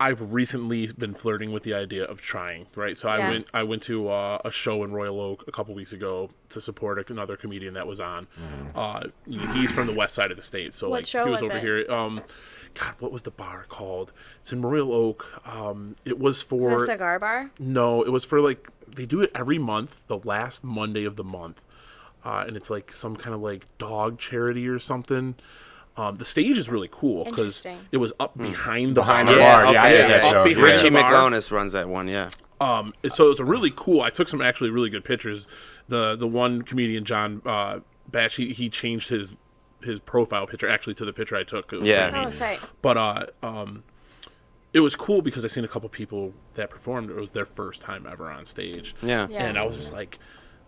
A: I've recently been flirting with the idea of trying, right? So I went to a show in Royal Oak a couple weeks ago to support another comedian that was on. He's from the west side of the state, so
B: What show
A: he was
B: was
A: over
B: it?
A: here. God, what was the bar called? It's in Royal Oak. It was
B: Is
A: for
B: it a cigar bar?
A: No, it was for like they do it every month, the last Monday of the month, and it's like some kind of like dog charity or something. The stage is really cool because
B: Interesting.
A: it was up behind the
D: Behind
A: bar.
D: the bar. Yeah, I
C: okay,
D: did that
A: up
D: show.
A: behind
C: Richie
A: the bar.
C: McLonis runs that one, yeah.
A: So it was a really cool. I took some actually really good pictures. The one comedian, John Batch, he changed his profile picture actually to the picture I took. It was
C: Yeah.
A: pretty
B: Oh,
A: neat.
B: tight.
A: But it was cool because I seen a couple people that performed. It was their first time ever on stage.
C: Yeah.
B: Yeah.
A: And I was just like,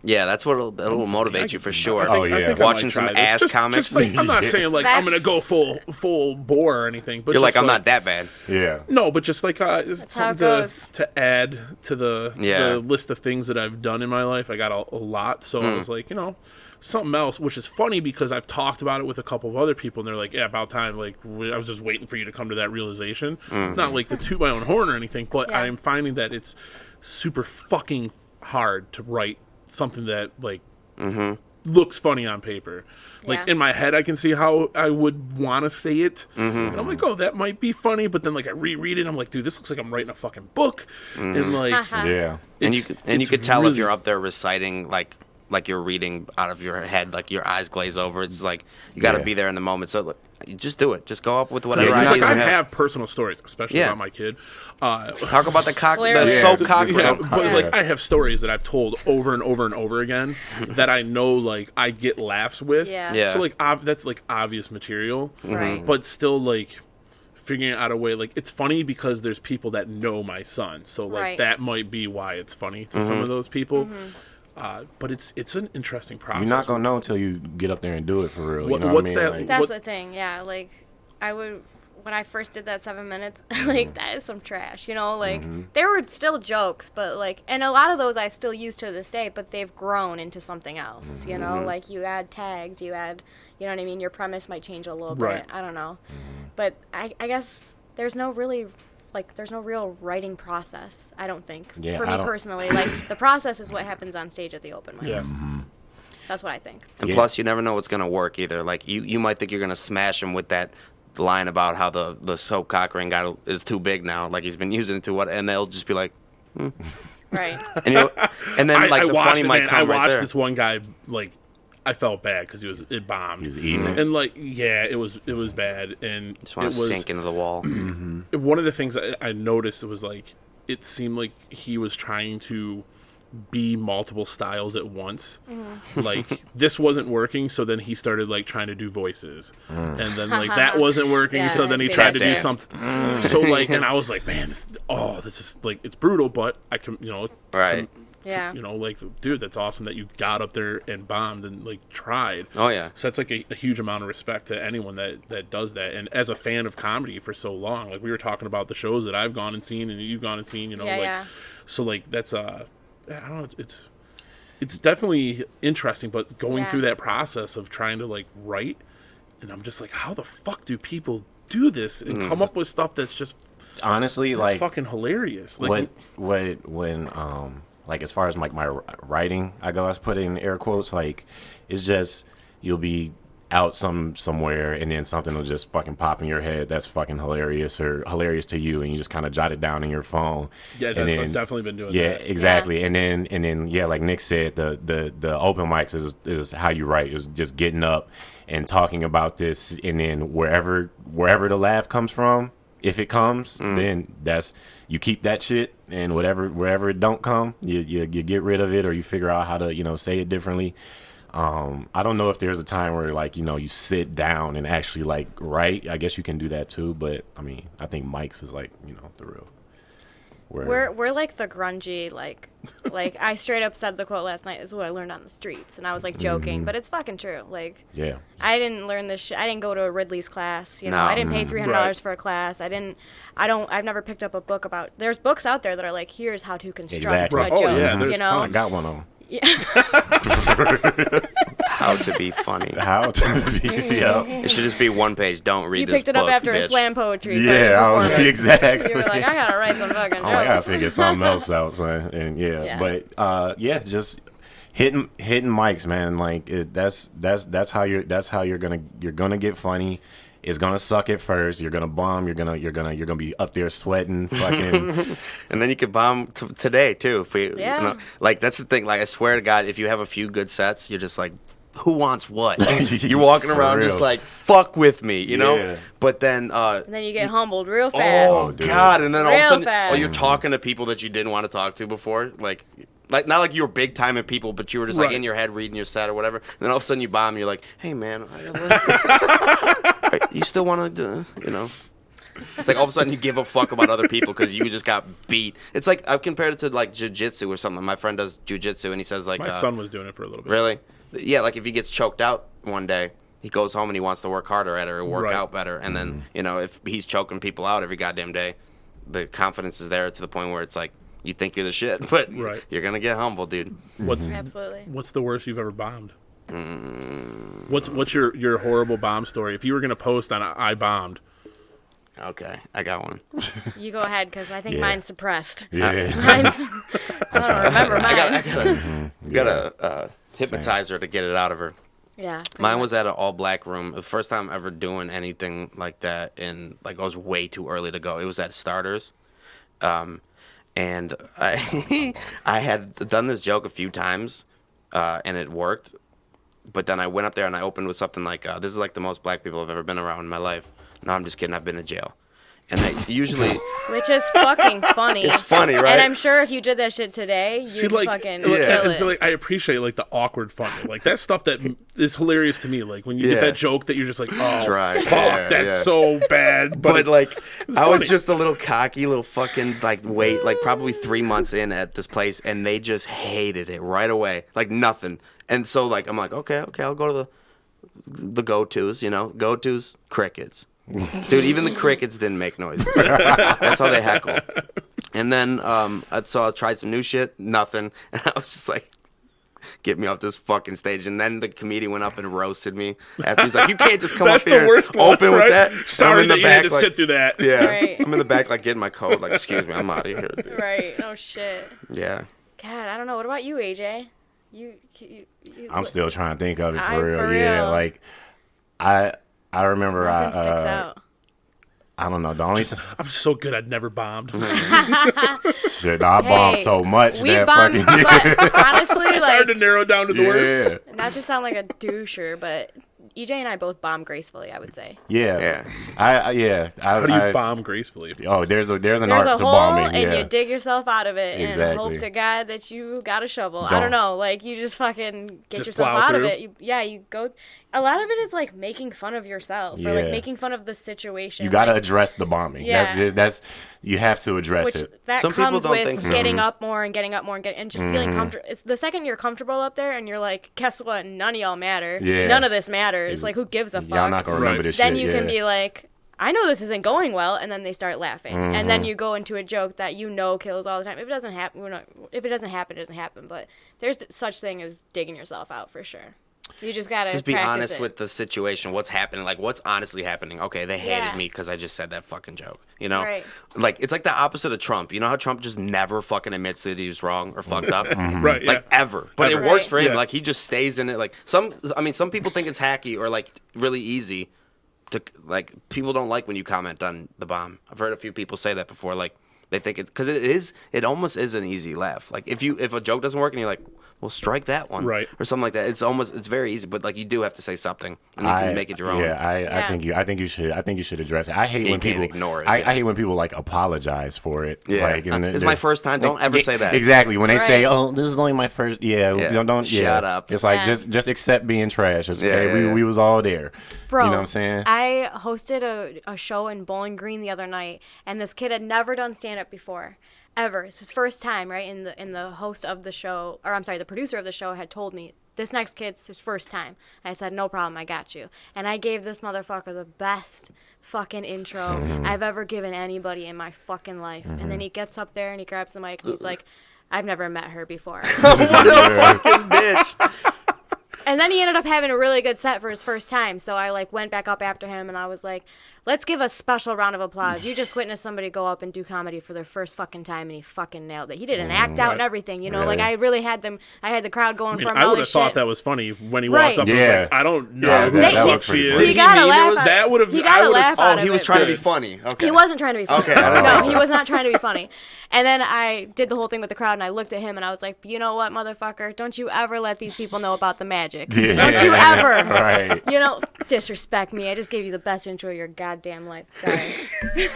C: Yeah, that's that'll motivate you for sure.
D: Oh, yeah.
A: I think I
C: Watching
A: might
C: some
A: try this.
C: ass
A: Just
C: comics.
A: like, I'm not saying like I'm gonna go
B: That's-
A: full bore or anything, but
C: You're like,
A: just
C: I'm not that bad.
D: Yeah.
A: No, but just like
B: how it
A: something
B: goes.
A: to add to the
C: Yeah.
A: list of things that I've done in my life. I got a lot, so I was like, something else, which is funny because I've talked about it with a couple of other people, and they're like, yeah, about time. Like, I was just waiting for you to come to that realization. Not like to toot my own horn or anything, but
B: Yeah.
A: I'm finding that it's super fucking hard to write something that, like, looks funny on paper. Like,
B: Yeah.
A: in my head, I can see how I would want to say it. And I'm like, oh, that might be funny. But then, like, I reread it, I'm like, dude, this looks like I'm writing a fucking book. And, like,
D: Yeah.
C: And you
A: it's
C: could tell if
A: really-
C: you're up there reciting like you're reading out of your head, like your eyes glaze over. It's like you got to
D: Yeah.
C: be there in the moment. So look, you just do it. Just go up with
A: Yeah,
C: whatever
A: 'cause,
C: ideas
A: like, I
C: you have.
A: have personal stories, especially
C: Yeah.
A: about my kid.
C: Talk about the
B: Clearly.
C: soap cock.
A: Yeah,
C: ring.
A: but
B: Yeah.
A: like I have stories that I've told over and over and over again that I know like I get laughs with.
B: Yeah.
C: Yeah.
A: So like that's like obvious material,
B: Right.
A: but still like figuring out a way. Like it's funny because there's people that know my son, so like
B: Right.
A: that might be why it's funny to some of those people. But it's an interesting process.
D: You're not gonna know until you get up there and do it for real.
A: What-
D: You know
A: what's
D: what I mean?
A: that-
D: Like,
B: That's
A: What-
B: the thing, yeah. Like, I would, when I first did that 7 minutes, like, that is some trash, you know? Like, there were still jokes, but, like, and a lot of those I still use to this day, but they've grown into something else, you know? Like, you add tags, you add, you know what I mean? Your premise might change a little
A: Right.
B: bit. I don't know. But I guess there's no really, like, there's no real writing process, I don't think.
D: Yeah,
B: for
D: I
B: me
D: don't-
B: personally. Like, the process is what happens on stage at the open mics.
A: Yeah.
B: That's what I think.
C: And
D: Yeah.
C: plus, you never know what's gonna work either. Like you might think you're gonna smash him with that line about how the soap cock ring is too big now. Like he's been using it to what, and they'll just be like,
B: Right.
C: and then like the
A: watched
C: funny
A: it,
C: might
A: man.
C: come
A: I
C: right
A: watched
C: there.
A: this one guy like. I felt bad because it bombed.
D: He was eating it.
A: And like, yeah, it was bad, and
C: Just
A: it
C: want to
A: was
C: sink into the wall.
A: one of the things I noticed was like it seemed like he was trying to be multiple styles at once. Like this wasn't working, so then he started like trying to do voices, and then like that wasn't working,
B: Yeah,
A: so then he
B: I've
A: tried to
B: seen
A: do
B: that
A: something. So like, and I was like, man, this is like it's brutal, but I can
C: Right.
B: Yeah.
A: like, dude, that's awesome that you got up there and bombed and like tried.
C: Oh yeah.
A: So that's like a huge amount of respect to anyone that does that. And as a fan of comedy for so long, like we were talking about the shows that I've gone and seen and you've gone and seen,
B: Yeah,
A: like
B: yeah.
A: so like that's I don't know, it's definitely interesting, but going
B: Yeah.
A: through that process of trying to like write, and I'm just like, how the fuck do people do this and come up with stuff that's just
D: honestly, like
A: fucking hilarious? Like
D: when like as far as like my writing, I was put in air quotes, like it's just you'll be out somewhere and then something will just fucking pop in your head that's fucking hilarious or hilarious to you, and you just kind of jot it down in your phone.
A: yeah,
D: and
A: that's,
D: then,
A: I've definitely been doing
D: yeah,
A: that.
D: exactly. And then yeah, like Nick said, the open mics is how you write, is just getting up and talking about this, and then wherever the laugh comes from, if it comes, then that's, you keep that shit, and wherever it don't come, you get rid of it, or you figure out how to say it differently. I don't know if there's a time where like you sit down and actually like write. I guess you can do that too, but I mean I think Mike's is like the real.
B: We're like the grungy, like I straight up said the quote last night, "This is what I learned on the streets," and I was like joking, but it's fucking true. Like,
D: yeah,
B: I didn't learn this shit. I didn't go to a Ridley's class. You know, I didn't pay $300 for a class. I've never picked up a book about. There's books out there that are like, here's how to construct a joke. You know,
D: I got one of them.
B: Yeah.
C: How to be funny.
D: How to be. Yeah.
C: It should just be one page. Don't read
B: you
C: this book.
B: You picked it up after
C: bitch.
B: a slam poetry.
D: Yeah, exactly.
B: You were like, I gotta write some fucking jokes.
D: I gotta figure something else out, son. And but just hitting mics, man. Like that's how you're gonna get funny. It's gonna suck at first. You're gonna bomb. You're gonna be up there sweating, fucking.
C: And then you could bomb today too. If we, like that's the thing. Like I swear to God, if you have a few good sets, you're just like, who wants what? You're walking around just like, fuck with me, you know. But then,
B: and then you get humbled real fast.
C: Oh God! And then all of a sudden, you're talking to people that you didn't want to talk to before, like not like you were big time at people, but you were just like in your head reading your set or whatever. And then all of a sudden you bomb. You're like, hey man, you still want to do, you know? It's like all of a sudden you give a fuck about other people because you just got beat. It's like I've compared it to like jiu-jitsu or something. My friend does jiu-jitsu and he says like
A: my son was doing it for a little bit.
C: Really? Yeah, like if he gets choked out one day, he goes home and he wants to work harder at it or work out better. And then, you know, if he's choking people out every goddamn day, the confidence is there to the point where it's like you think you're the shit, but you're gonna get humbled, dude.
B: Absolutely.
A: What's the worst you've ever bombed? What's your horrible bomb story? If you were gonna post on I bombed.
C: Okay, I got one.
B: You go ahead because I think mine's suppressed.
D: Yeah,
B: I don't remember mine.
C: I got a hypnotizer to get it out of her.
B: Yeah.
C: Mine was at an all-black room. The first time ever doing anything like that, and like I was way too early to go. It was at Starters, and I I had done this joke a few times, and it worked. But then I went up there and I opened with something like, "This is like the most black people I've ever been around in my life." No, I'm just kidding. I've been to jail. And they usually...
B: Which is fucking funny.
C: It's funny, right?
B: And I'm sure if you did that shit today, you'd fucking kill it.
A: So, like, I appreciate, like, the awkward funny. Like, that stuff that is hilarious to me. Like, when you get that joke that you're just like, oh, fuck, that's so bad. But
C: like, I was just a little cocky, little fucking, like, probably 3 months in at this place, and they just hated it right away. Like, nothing. And so, like, I'm like, okay, I'll go to the go-tos, you know? Go-tos, crickets. Dude, even the crickets didn't make noises. That's how they heckle. And then so I tried some new shit, nothing. And I was just like, get me off this fucking stage. And then the comedian went up and roasted me. After he's like, you can't just come up here and open with that.
A: Sorry that you had to sit through that.
C: Yeah.
B: Right.
C: I'm in the back like getting my coat. Like, excuse me, I'm out of here. Dude.
B: Right. Oh, shit.
C: Yeah.
B: God, I don't know. What about you, AJ? You
D: I'm still trying to think of it
B: For real.
D: Yeah, like I remember
B: Nothing sticks out.
D: I don't know. The only
A: I'm so good. I'd never bombed.
D: shit, I bombed so much.
B: We
D: that
B: bombed,
D: fucking
B: but honestly,
A: it's hard to narrow down to the worst.
B: Not to sound like a doucher, but EJ and I both bomb gracefully, I would say.
D: Yeah.
C: Yeah.
A: How do you bomb gracefully?
D: Oh, there's an art to
B: hole,
D: bombing.
B: And you dig yourself out of it
D: Exactly.
B: and hope to God that you got a shovel.
D: So,
B: I don't know. Like, you just fucking get
A: just
B: yourself
A: plow
B: out
A: through.
B: of it. You go. A lot of it is like making fun of yourself or like making fun of the situation.
D: You got to address the bombing.
B: Yeah.
D: That's you have to address it.
B: That
C: Some people
B: comes
C: don't
B: with
C: think so.
B: getting up more and getting up more and just feeling comfortable. It's the second you're comfortable up there and you're like, guess what? None of y'all matter.
D: Yeah.
B: None of this matters. Like, who gives a fuck?
D: Y'all not gonna remember this shit.
B: Then you can be like, I know this isn't going well, and then they start laughing, and then you go into a joke that you know kills all the time. If it doesn't happen, it doesn't happen. But there's such thing as digging yourself out for sure. You just gotta
C: just be honest
B: it.
C: with the situation. What's happening? Like, what's honestly happening? Okay, they hated me because I just said that fucking joke. You know,
B: Right.
C: Like it's like the opposite of Trump. You know how Trump just never fucking admits that he was wrong or fucked up,
A: Right?
C: like ever. But
A: Ever.
C: it works
B: Right.
C: for him.
A: Yeah.
C: Like he just stays in it. Like some people think it's hacky or like really easy. To like people don't like when you comment on the bomb. I've heard a few people say that before. Like they think it's because it almost is an easy laugh. Like if a joke doesn't work and you're like, well, strike that one,
A: Right.
C: or something like that. It's very easy, but like you do have to say something and you can make it your own.
D: I think you should address it. I hate
C: You
D: when
C: can't
D: people
C: ignore it,
D: I
C: yeah.
D: hate when people like apologize for it.
C: Yeah,
D: like,
C: it's my first time. Don't ever say that.
D: Exactly. When they say,
B: Right.
D: "Oh, this is only my first," don't
C: Shut up.
D: It's like
B: Yeah.
D: just accept being trash. It's okay.
C: Yeah.
D: We was all there.
B: Bro,
D: you know what I'm saying?
B: I hosted a show in Bowling Green the other night, and this kid had never done stand-up before. ever. It's his first time, right? And the host of the show, or I'm sorry, the producer of the show had told me, this next kid's his first time. I said, no problem, I got you. And I gave this motherfucker the best fucking intro I've ever given anybody in my fucking life. And then he gets up there and he grabs the mic and he's like, I've never met her before.
C: What a fucking bitch.
B: And then he ended up having a really good set for his first time. So I like went back up after him and I was like, let's give a special round of applause. You just witnessed somebody go up and do comedy for their first fucking time and he fucking nailed it. He did an act out and everything, you know,
D: Really?
B: like I really had the crowd going from
A: I
B: all
A: would have
B: this
A: thought
B: shit.
A: that was funny when he
B: Right.
A: walked up.
D: Yeah.
A: And was like, I don't know
D: Yeah,
A: who
D: that
A: the
D: was
A: fuck
D: pretty
A: she
D: funny.
A: is.
B: You gotta laugh.
A: That would have.
B: You gotta laugh out
C: Oh,
B: of
C: he was
B: it.
C: trying to be funny. Okay.
B: He wasn't trying to be funny.
C: Okay.
B: No,
C: Okay.
B: he was not trying to be funny. And then I did the whole thing with the crowd, and I looked at him, and I was like, you know what, motherfucker? Don't you ever let these people know about the magic.
D: Yeah.
B: Don't you ever.
D: Right.
B: You know, disrespect me. I just gave you the best intro of your goddamn life. Sorry.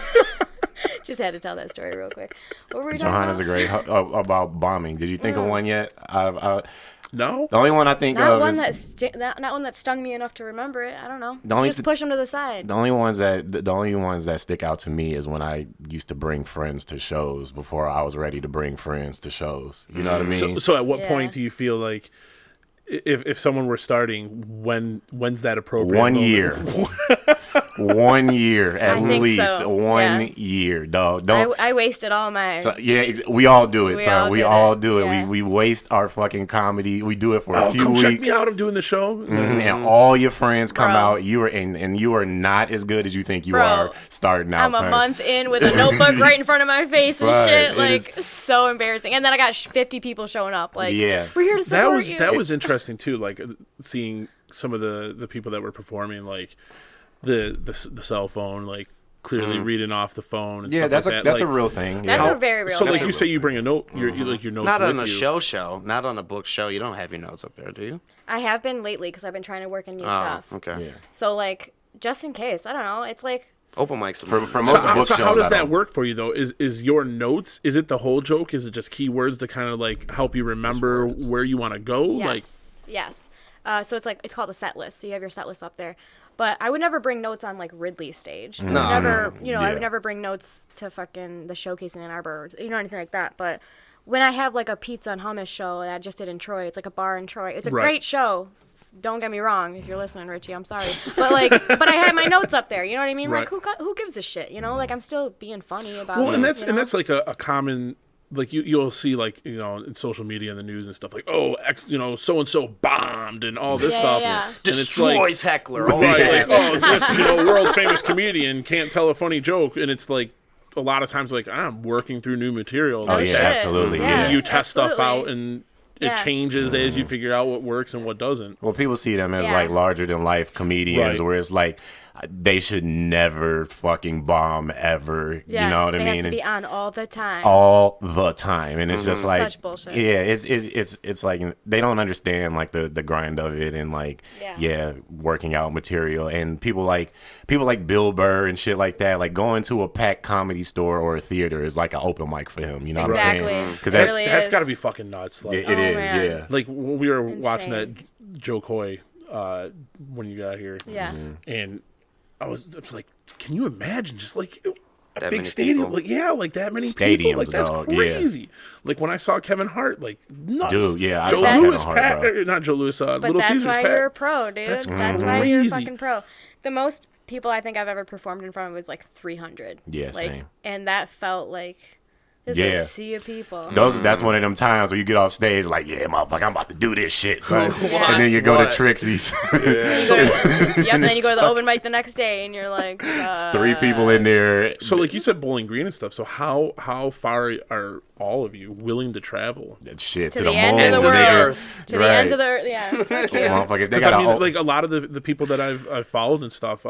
B: Just had to tell that story real quick. What were we talking
D: Johanna's
B: about?
D: a great about bombing. Did you think of one yet?
A: No.
D: The only one I think
B: Not
D: of
B: one
D: is
B: not one that stung me enough to remember it. I don't know.
D: The only
B: Just
D: th-
B: push them to the side.
D: the only ones that stick out to me is when I used to bring friends to shows before I was ready to bring friends to shows. You know what I mean?
A: So at what
B: Yeah.
A: point do you feel like if someone were starting, when's that appropriate?
D: 1
A: moment?
D: year. 1 year at
B: I think
D: least.
B: so.
D: 1
B: Yeah.
D: year, dog. Don't.
B: I wasted all my.
D: So, yeah, we all do it,
B: We
D: son.
B: all
D: We
B: did
D: all
B: it.
D: do it.
B: Yeah.
D: We waste our fucking comedy. We do it for a
A: Oh,
D: few
A: come
D: weeks.
A: check me out. I'm doing the show.
D: And all your friends come
B: Bro.
D: out. You are and you are not as good as you think you
B: Bro,
D: are starting out.
B: I'm a
D: son.
B: month in with a notebook right in front of my face and
D: Son,
B: shit.
D: it
B: Like,
D: is-
B: so embarrassing. And then I got 50 people showing up. Like,
D: Yeah.
B: we're here to support you.
A: That was interesting too. Like seeing some of the people that were performing, like the cell phone, like clearly reading off the phone. And
D: Yeah,
A: stuff
D: that's
A: like
D: a
A: that.
D: that's a
A: Like,
D: real thing.
B: That's
D: yeah.
B: a very real
A: So
B: thing.
A: like you say, you bring a note. Your like your notes.
C: Not on
A: with
C: a
A: you.
C: show. Not on a book show. You don't have your notes up there, do you?
B: I have been lately because I've been trying to work in new
C: Oh,
B: stuff.
C: okay.
D: Yeah.
B: So, like, just in case. I don't know. It's like,
C: Open mics.
D: For
A: So,
D: most book
A: so
D: shows,
A: how does
D: I
A: that
D: don't.
A: work for you though? Is your notes? Is it the whole joke? Is it just keywords to kind of like help you remember where you want to go? Like
B: yes. Yes. So it's like, it's called a set list. So you have your set list up there. But I would never bring notes on like Ridley's stage.
C: No,
B: never, you know, I
D: Yeah.
B: would never bring notes to fucking the showcase in Ann Arbor, or, you know, anything like that. But when I have like a pizza and hummus show that I just did in Troy, it's like a bar in Troy. It's a
A: Right.
B: great show. Don't get me wrong, if you're listening, Richie, I'm sorry. But like, but I had my notes up there. You know what I mean?
A: Right.
B: Like, who gives a shit? You know, like I'm still being funny about.
A: well,
B: it,
A: and that's
B: you know?
A: like a common. Like you'll see like in social media and the news and stuff like so and so bombed and all this
B: Yeah,
A: stuff.
B: yeah.
A: And it's
C: Destroys heckler. Oh,
A: right,
C: yeah.
A: like this world famous comedian can't tell a funny joke, and it's like a lot of times like I'm working through new material.
D: Oh
A: Like,
D: yeah,
B: shit.
D: absolutely.
B: Yeah.
D: Yeah.
A: you test stuff
B: absolutely.
A: out and
B: Yeah.
A: it changes as you figure out what works and what doesn't.
D: Well, people see them as
B: Yeah.
D: like larger than life comedians,
A: Right.
D: where it's like they should never fucking bomb ever.
B: Yeah,
D: you know what
B: they
D: I mean?
B: have to
D: And
B: be on all the time.
D: all the time, and it's just like
B: Such bullshit.
D: Yeah, it's like they don't understand like the grind of it and like
B: Yeah.
D: working out material, and people like Bill Burr and shit like that. Like going to a packed comedy store or a theater is like an open mic for him. You know
B: Exactly.
D: what I'm saying? Because
B: It
D: that's
B: really
A: That's
B: is.
A: got to be fucking nuts. Like,
D: it is,
B: man.
D: yeah.
A: like when we were watching that
B: Insane.
A: Joe Coy when you got here.
B: Yeah.
A: And I was like, can you imagine just like a
C: That
A: big
C: many
A: stadium?
C: people.
A: Like, yeah, like that many people.
D: Stadiums,
A: Like, that's
D: dog, yeah.
A: crazy. Like when I saw Kevin Hart, like nuts.
D: Dude, yeah, I
A: Joe
D: saw Kevin
A: Lewis,
D: Hart,
A: Pat,
D: bro.
A: not Joe Lewis,
B: But
A: Little
B: that's
A: Caesars,
B: why
A: Pat.
B: you're a pro, dude.
A: That's
B: That's why you're a
A: crazy.
B: fucking pro. The most people I think I've ever performed in front of was like 300.
D: Yeah,
B: like,
D: same.
B: And that felt like this
D: Yeah.
B: is a sea of people.
D: That's one of them times where you get off stage like, yeah, motherfucker, I'm about to do this shit, son.
B: Yeah.
D: And then you go to
C: What?
D: Trixie's.
B: You go to, yep, then you go to the open mic the next day, and you're like,
D: 3 people in there.
A: So like you said, Bowling Green and stuff. So how far are all of you willing to travel?
D: Shit,
B: to
D: to
B: the
D: the
B: end
D: moon.
B: of the
C: Ends of the
B: world,
C: earth.
B: to the
D: Right.
B: ends of the earth. Yeah, fuck you.
D: Motherfucker, if they
A: 'Cause
D: got
A: I mean,
D: a
A: like a lot of the people that I've followed and stuff,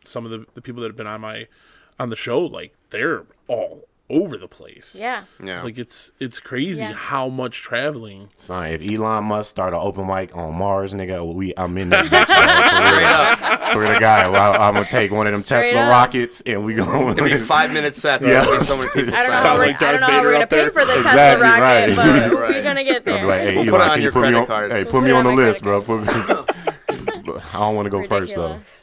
A: some of the people that have been on the show, like they're all over the place.
B: Yeah.
C: Yeah.
A: Like it's crazy
B: Yeah.
A: how much traveling.
D: Son, if Elon Musk start an open mic on Mars, nigga, I'm in that bitch. Man. Swear to God, well, I'm gonna take one of them
B: Straight
D: Tesla
B: up.
D: rockets and we go.
C: It'll be 5-minute sets.
D: Yeah.
C: There'll be so many people
B: I don't know.
A: Sound
B: How
A: like
B: I don't know
A: Darth
B: how we're
A: Vader
B: gonna
A: up
B: pay
A: there.
B: for the
D: Exactly,
B: Tesla rocket,
D: right.
B: but
C: Right.
B: we're gonna get
D: I'll be like,
B: there.
D: hey,
C: We'll
D: Elon,
C: put it on
D: can you
C: your
D: put me
C: credit
D: on,
C: card.
D: hey,
B: We'll
D: put me
B: put it
D: on the
B: on my
D: list,
B: credit
D: bro. I don't want to go first though.
B: Ridiculous.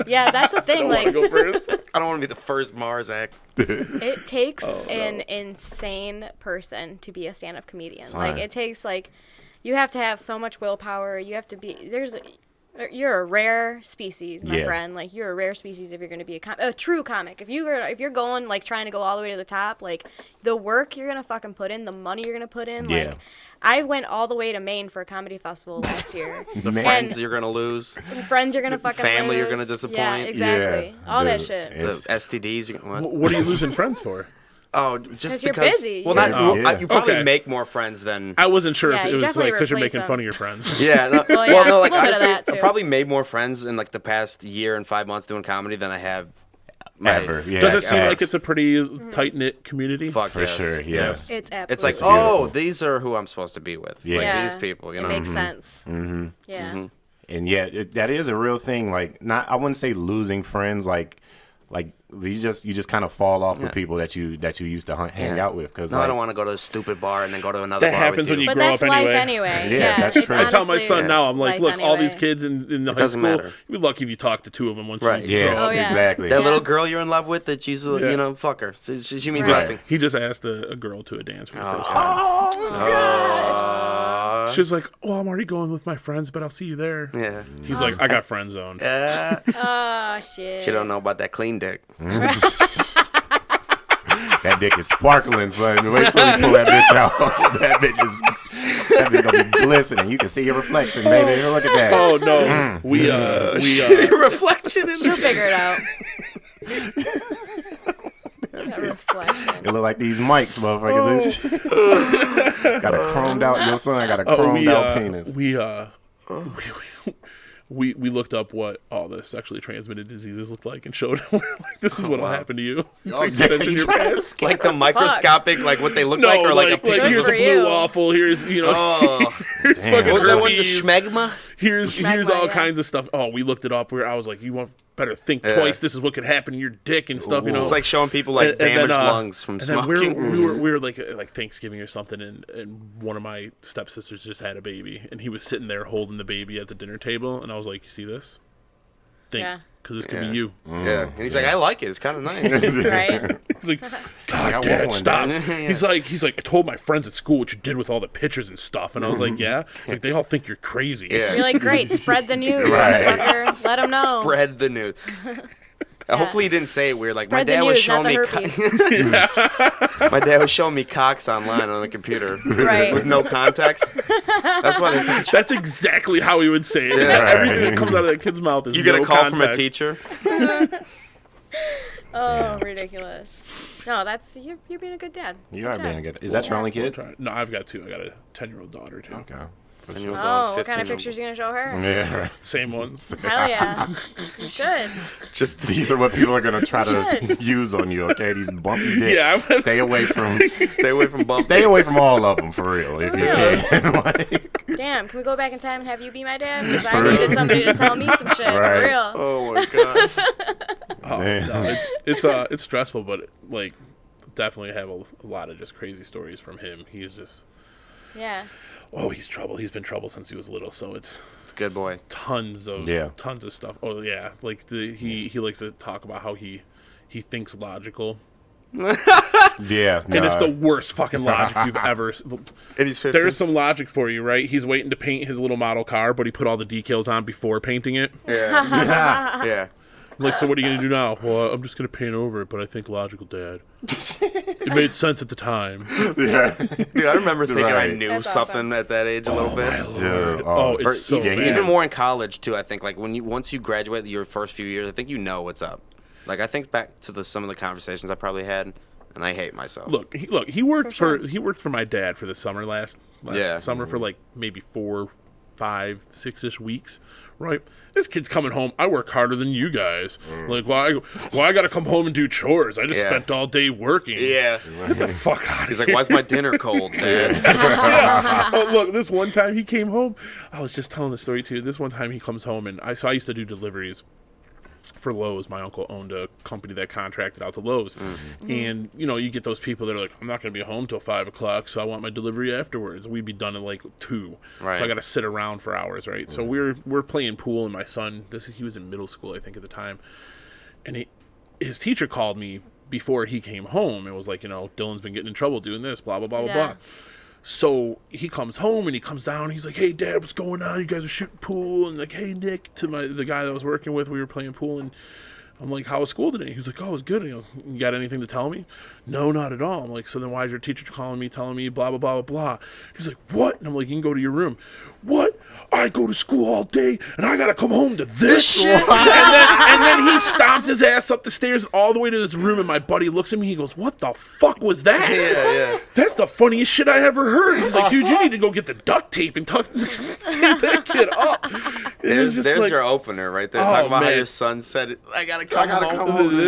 B: Yeah, that's the thing. Like,
C: Go first. I don't want to be the first Mars act.
B: it takes an insane person to be a stand-up comedian. Like, it takes, like, you have to have so much willpower. You have to be, you're a rare species, my friend. Like, you're a rare species if you're going to be a true comic. If you're going, like, trying to go all the way to the top, like, the work you're going to fucking put in, the money you're going to put in, like, I went all the way to Maine for a comedy festival last year.
C: The friends you're going to lose.
B: The friends you're going to fucking
C: family
B: lose.
C: you're going to disappoint.
B: Yeah, exactly. All that shit.
C: The STDs.
A: What are you losing friends for?
C: Oh, just because
B: you're busy.
C: Well, you probably make more friends than.
A: I wasn't sure
B: Yeah,
A: if it
B: you
A: was like because you're
B: definitely
A: making
B: replace
A: fun of your friends.
C: Yeah. No,
B: Well, yeah,
C: well, no, like
B: a little bit of
C: honestly,
B: that,
C: I
B: too.
C: probably made more friends in like the past year and 5 months doing comedy than I have
D: Ever. Yeah.
A: Does it seem like it's a pretty tight-knit community?
C: Fuck
D: For
C: yes.
D: sure, yes.
B: It's absolutely.
C: It's like,
D: beautiful.
C: these are who I'm supposed to be with.
D: Yeah.
C: Like, these people, you know.
B: It makes sense. Mm-hmm. Yeah.
D: And that is a real thing. Like, I wouldn't say losing friends. Like you just kind of fall off with people that you used to hang out with. Because
C: I don't want to go to a stupid bar and then go to another
A: That
C: bar
A: happens
C: with
A: when you
B: But
A: grow
B: that's
A: up
B: life
A: anyway.
B: anyway.
D: Yeah, that's
B: it's
D: true.
A: I tell my
B: honestly
A: son now, I'm like,
B: life
A: look, all these
B: anyway.
A: kids in the high
C: doesn't
A: school,
C: matter.
A: you'd be lucky if you talk to two of them once
C: Right.
A: you
D: Yeah,
A: grow up.
B: yeah.
D: exactly.
C: that little girl you're in love with that she's,
A: Yeah.
C: you know, fuck her. She means
B: Right.
C: nothing.
A: He just asked a girl to a dance for the first time. She's like, "Oh, I'm already going with my friends, but I'll see you there."
C: Yeah.
A: He's like, "I got friend zoned."
B: Oh shit.
C: She don't know about that clean dick.
D: That dick is sparkling, son. Wait till you pull that bitch out. that bitch gonna be glistening. You can see your reflection, baby. Look at that.
A: Oh no, we
C: reflection in
B: She'll
C: the
B: figure it out. That reflection.
D: It look like these mics, motherfucker. Got a chromed out, your son got a chromed out penis.
A: We looked up what all the sexually transmitted diseases look like and showed him like this is what'll happen to you. Like, extension your past.
C: like the microscopic, like what they look like, or like a picture.
A: here's
B: for
A: a
B: you.
A: blue waffle. Here's
C: Oh,
A: here's fucking
C: what was that one? The
A: herpes.
C: schmegma?
A: Here's
B: Schmegma,
A: all
B: yeah.
A: kinds of stuff. Oh, we looked it up. I was like, you better think twice. This is what could happen to your dick and stuff. You know,
C: It's like showing people like damaged lungs from
A: and then
C: smoking.
A: we were like Thanksgiving or something, and one of my stepsisters just had a baby, and he was sitting there holding the baby at the dinner table, and I was like, "You see this? Think,
B: Yeah.
A: because this could be you."
C: Yeah, and he's like, I like it. It's kind of nice.
B: Right?
A: He's like,
D: I
A: "God,
D: want
A: Dad,
D: one,
A: stop!"
C: Dad.
A: He's like, "I told my friends at school what you did with all the pictures and stuff," and I was like, "Yeah." He's like, "They all think you're crazy."
C: Yeah.
B: You're like, great, spread the news,
D: Right.
B: motherfucker. Let them know.
C: Spread the news. Hopefully he didn't say it weird. Like
B: Spread
C: my dad
B: the
C: was
B: news,
C: showing
B: not
C: me,
B: the herpes.
C: my dad was showing me cocks online on the computer
B: Right.
C: with no context. That's why they think
A: That's exactly how he would say it.
C: Yeah.
A: Everything that comes out of that kid's mouth is
C: you get
A: no
C: a call from a
A: context.
C: teacher.
B: Oh, ridiculous. No, you're being a good dad.
D: You are being good. Is that your only kid?
A: No, I've got two. I got a 10-year-old daughter too.
D: Okay.
C: And you'll go
B: Oh, what
C: 15
B: kind of pictures are you going to show her?
D: Yeah, right.
A: Same ones.
B: Hell yeah. You should.
D: Just these are what people are gonna try to
B: Should.
D: use on you. Okay, these bumpy dicks.
A: Yeah,
D: Stay away from
C: Stay away from
D: all of them for real if you can. Like,
B: Damn, can we go back in time and have you be my dad? Because I needed somebody to tell me some shit.
D: Right.
B: For real.
C: Oh my god.
A: Oh,
D: Man.
A: no, it's stressful, but like definitely have a lot of just crazy stories from him. He's just
B: Yeah.
A: he's trouble. He's been trouble since he was little, so it's
C: Good boy.
A: tons of stuff. Oh yeah, like he likes to talk about how he thinks logical.
D: yeah,
A: And it's the worst fucking logic you've ever.
C: And he's 15.
A: There's some logic for you, right? He's waiting to paint his little model car, but he put all the decals on before painting it.
C: Yeah. Yeah.
A: I'm like, so what are you gonna do now? Well, I'm just gonna paint over it, but I think logical, Dad. It made sense at the time.
C: Dude, I remember thinking I
D: Right.
C: knew
B: That's
C: something at that age a little bit.
A: My
D: Dude,
A: Lord.
D: oh,
A: It's so
D: yeah,
A: bad.
C: Even more in college too. I think like once you graduate your first few years, I think you know what's up. Like I think back to some of the conversations I probably had, and I hate myself.
A: Look, he worked
B: For sure.
A: he worked for my dad for the summer last summer for like maybe 4, 5, 6-ish weeks. Right, this kid's coming home. I work harder than you guys. Like, why I gotta come home and do chores? I just
C: Yeah.
A: spent all day working.
C: Yeah.
A: Get the fuck out of
C: He's
A: here.
C: like, why's my dinner cold, Dad?
A: Oh, look, this one time he came home. I was just telling the story too. This one time he comes home and I used to do deliveries, for Lowe's. My uncle owned a company that contracted out to Lowe's. And, you know, you get those people that are like, I'm not going to be home till 5 o'clock, so I want my delivery afterwards. We'd be done at like 2.
C: Right.
A: So I got to sit around for hours, right? So we're playing pool, and my son, he was in middle school, I think, at the time. And his teacher called me before he came home and was like, you know, Dylan's been getting in trouble doing this, blah, blah, blah, blah, blah. So he comes home and he comes down. He's like, "Hey, Dad, what's going on? You guys are shooting pool." And like, "Hey, Nick," to the guy that I was working with, we were playing pool. And I'm like, "How was school today?" He's like, "Oh, it was good." And he goes, "You got anything to tell me?" "No, not at all." I'm like, "So then why is your teacher calling me, telling me blah, blah, blah, blah, blah?" He's like, "What?" And I'm like, "You can go to your room." "What? I go to school all day and I gotta come home to this shit?" and then he stomped his ass up the stairs all the way to his room, and my buddy looks at me, he goes, "What the fuck was that?"
C: Yeah.
A: "That's the funniest shit I ever heard." He's like, "Dude, you need to go get the duct tape and tape that kid up."
C: There's
A: like,
C: your opener right there.
A: Oh,
C: Talking about how
A: man.
C: your son said, "I gotta come home."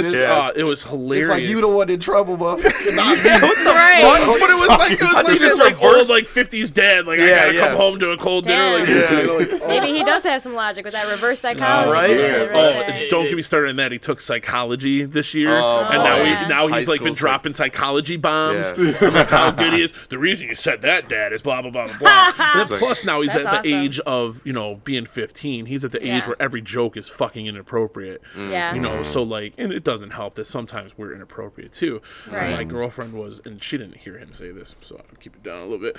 A: It was hilarious.
E: It's like you the one in trouble, but not me.
C: What the
B: Right.
C: fuck?
A: But it was like this like old like 50s dad, like, I gotta come home to a cold dinner. Like,
B: Damn. Maybe he does have some logic with that reverse psychology.
C: Right?
B: shit there.
A: Don't get me started on that. He took psychology this year,
C: Oh,
A: and
B: yeah.
A: now
C: High
A: he's like been
C: school
A: dropping psychology bombs.
C: Yeah.
A: I'm like, how good he is. The reason you said that, Dad, is blah blah blah blah blah. And then plus now he's
B: That's
A: at the
B: awesome.
A: age of, you know, being 15. He's at the age
B: Yeah.
A: where every joke is fucking inappropriate.
B: Yeah.
A: You know, so like, and it doesn't help that sometimes we're inappropriate too.
B: Right.
A: My girlfriend was, and she didn't hear him say this, so I'll keep it down a little bit.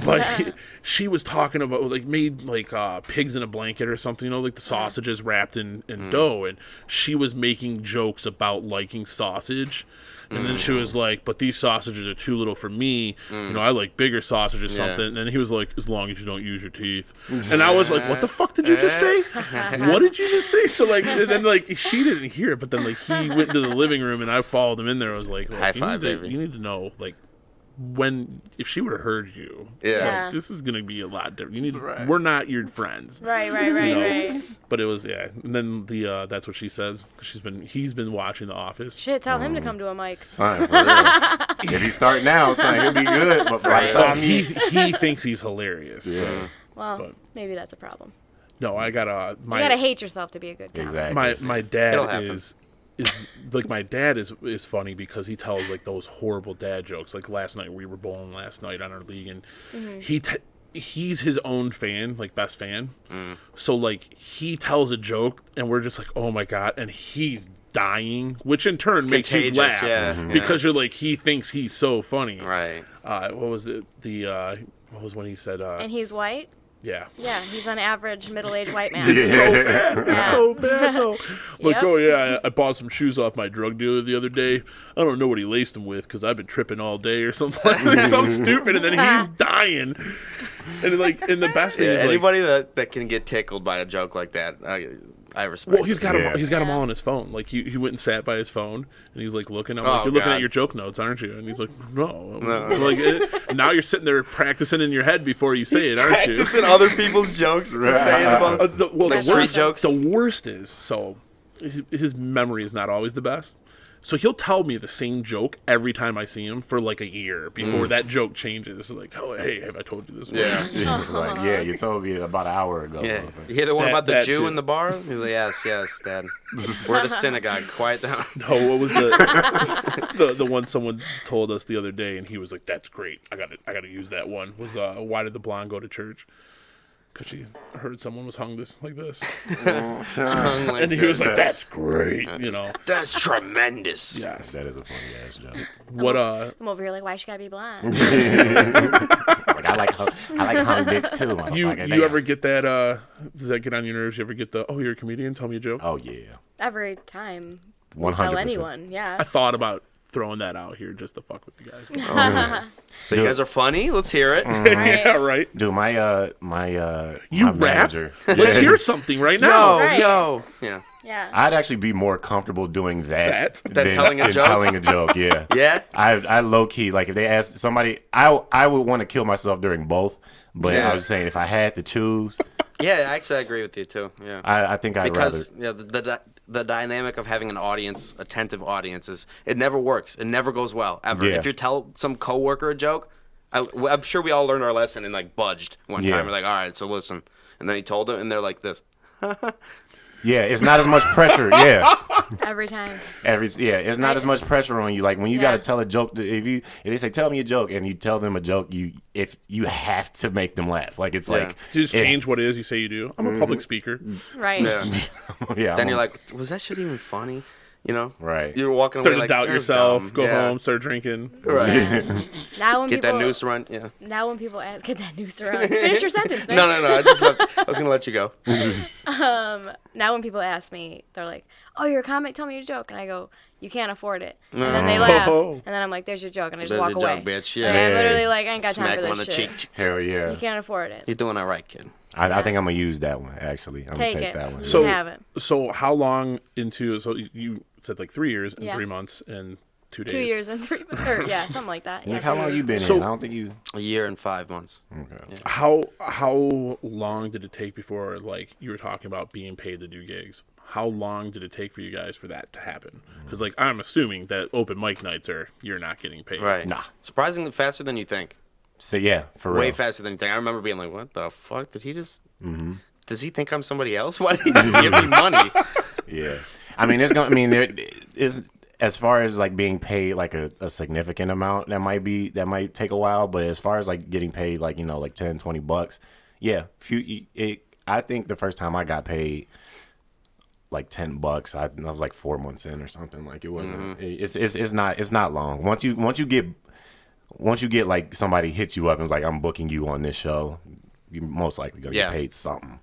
A: But she was talking about like made like pigs in a blanket or something, you know, like the sausages wrapped in dough, and she was making jokes about liking sausage. And then she was like, "But these sausages are too little for me. You know, I like bigger sausage or something." And then he was like, "As long as you don't use your teeth." And I was like, "What the fuck did you just say? What did you just say?" So like, and then like she didn't hear it, but then like he went into the living room and I followed him in there. I was like,
C: High five, baby.
A: You need to know, like, if she would have heard you,
C: Yeah.
A: like, this is gonna be a lot different. You need. We're not your friends.
B: Right.
A: But it was And then that's what she says. He's been watching The Office.
B: Shit, tell him to come to a mic.
D: Son, for real. If he start now, son, he'll be good. But by the time
A: he thinks he's hilarious.
D: Yeah.
B: Well,
A: But-
B: maybe that's a problem.
A: No, I got
B: You gotta hate yourself to be a good comic.
D: Exactly.
A: my
C: It'll
A: dad
C: happen.
A: is like, my dad is funny because he tells like those horrible dad jokes. Like last night, we were bowling last night on our league, and he's his own fan, like best fan. So like he tells a joke and we're just like, "Oh my god," and he's dying, which in turn makes you laugh, because you're like, he thinks he's so funny.
C: Right.
A: What was it? What was when he said?
B: And he's white?
A: Yeah.
B: Yeah, he's an average middle-aged white man.
A: It's so bad.
B: Yeah.
A: So bad, though. Like,
B: Yep.
A: "Oh, yeah, I bought some shoes off my drug dealer the other day. I don't know what he laced them with because I've been tripping all day or something." Like, something stupid, and then he's dying. And, like, and the best thing is, like,
C: anybody that can get tickled by a joke like that, I respect.
A: well, he's got
D: Yeah.
A: he's got them all on his phone. Like, he went and sat by his phone, and he's, like, looking. I'm
C: Oh,
A: like, "You're looking
C: God.
A: at your joke notes, aren't you?" And he's like, "No." So, like, now you're sitting there practicing in your head before you say it, aren't you?
C: practicing other people's jokes to say it about.
B: That's
C: street
B: awesome.
C: jokes.
A: The worst is, so his memory is not always the best. So he'll tell me the same joke every time I see him for like a year before that joke changes. Like, "Oh, hey, have I told you this one?"
C: Yeah.
D: Like, yeah, you told me about an hour ago.
C: Yeah. You hear the one
A: That-
C: about the
A: that
C: Jew
A: too.
C: in the bar? He's like, yes, Dad. We're at a synagogue. Quiet down.
A: No, what was the one someone told us the other day, and he was like, "That's great. I got to use that one." Was why did the blonde go to church? Because she heard someone was hung like this, and he was like, "That's great," you know.
C: That's tremendous.
A: Yes.
D: That is a funny ass joke.
A: What
B: I'm over here like, why she gotta be blind?
D: Like, I like hung dicks too.
A: you
D: motherfucker. Damn.
A: ever get that? Does that get on your nerves? You ever get the, "Oh, you're a comedian, tell me a joke"?
D: Oh yeah.
B: Every time.
D: 100%.
B: Tell anyone, yeah.
A: I thought about throwing that out here just to fuck with you guys.
C: So you guys are funny? Let's hear it.
A: Yeah, right.
D: Dude, my
A: You
D: my
A: rap?
D: manager.
A: Let's hear something right now.
B: Right.
C: Yo. Yeah.
B: Yeah.
D: I'd actually be more comfortable doing that
C: Than telling a joke?
D: telling a joke, yeah.
C: Yeah?
D: I low key, like, if they asked somebody, I would want to kill myself during both. But
C: Yeah.
D: I was saying, if I had to choose,
C: Yeah, actually, I agree with you, too. Yeah.
D: I think I'd
C: Because
D: rather.
C: the dynamic of having an audience, attentive audiences, it never works. It never goes well, ever.
D: Yeah.
C: If you tell some coworker a joke, I'm sure we all learned our lesson and, like, budged one
D: Yeah.
C: time. We're like, all right, so listen. And then he told it, and they're like this.
D: Yeah, it's not as much pressure. Yeah.
B: Every time.
D: It's not as much pressure on you. Like when you got to tell a joke, if they say tell me a joke and you tell them a joke, if you have to make them laugh. Like it's like
A: you just change what it is you say you do. I'm a public speaker.
B: Right.
C: Yeah. Then you're like, was that shit even funny? You know,
D: right?
C: You're walking
A: away
C: like,
A: doubt yourself. Go home, start drinking.
C: Right.
B: Now when
C: get that noose run. Yeah.
B: Now when people ask, get that noose run. Finish your sentence, man.
C: No. I was gonna let you go.
B: Now when people ask me, they're like, "Oh, you're a comic. Tell me your joke," and I go, "You can't afford it." And then they laugh, and then I'm like, "There's your joke," and I just walk away.
C: Joke, bitch. Yeah.
B: Like, I'm literally like, I ain't got
C: Smack
B: time for
C: him on
B: this
C: the
B: shit.
C: cheek.
D: Hell yeah.
B: You can't afford it.
C: You're doing all right, kid.
D: I think I'm gonna use that one. Actually, I'm gonna take that one.
A: So,
B: you have it.
A: So how long into? So you said like 3 years and 3 months and 2 days.
B: 2 years and 3 months, or something like that. Yeah,
D: how long you been in? I don't think you.
C: A year and 5 months.
D: Okay.
C: Yeah.
A: How long did it take before like you were talking about being paid to do gigs? How long did it take for you guys for that to happen? Because like I'm assuming that open mic nights you're not getting paid.
C: Right.
D: Nah.
C: Surprisingly faster than you think.
D: So yeah, for real.
C: Way faster than you think. I remember being like, "What the fuck? Did he just? Does he think I'm somebody else? Why did he just give me money?"
D: Yeah. I mean, there is as far as like being paid like a significant amount that might take a while, but as far as like getting paid like like $10-$20, yeah. I think the first time I got paid like $10, I was like 4 months in or something. Like it wasn't. It's not long. Once you get like somebody hits you up and is like, I'm booking you on this show, you're most likely gonna get paid something.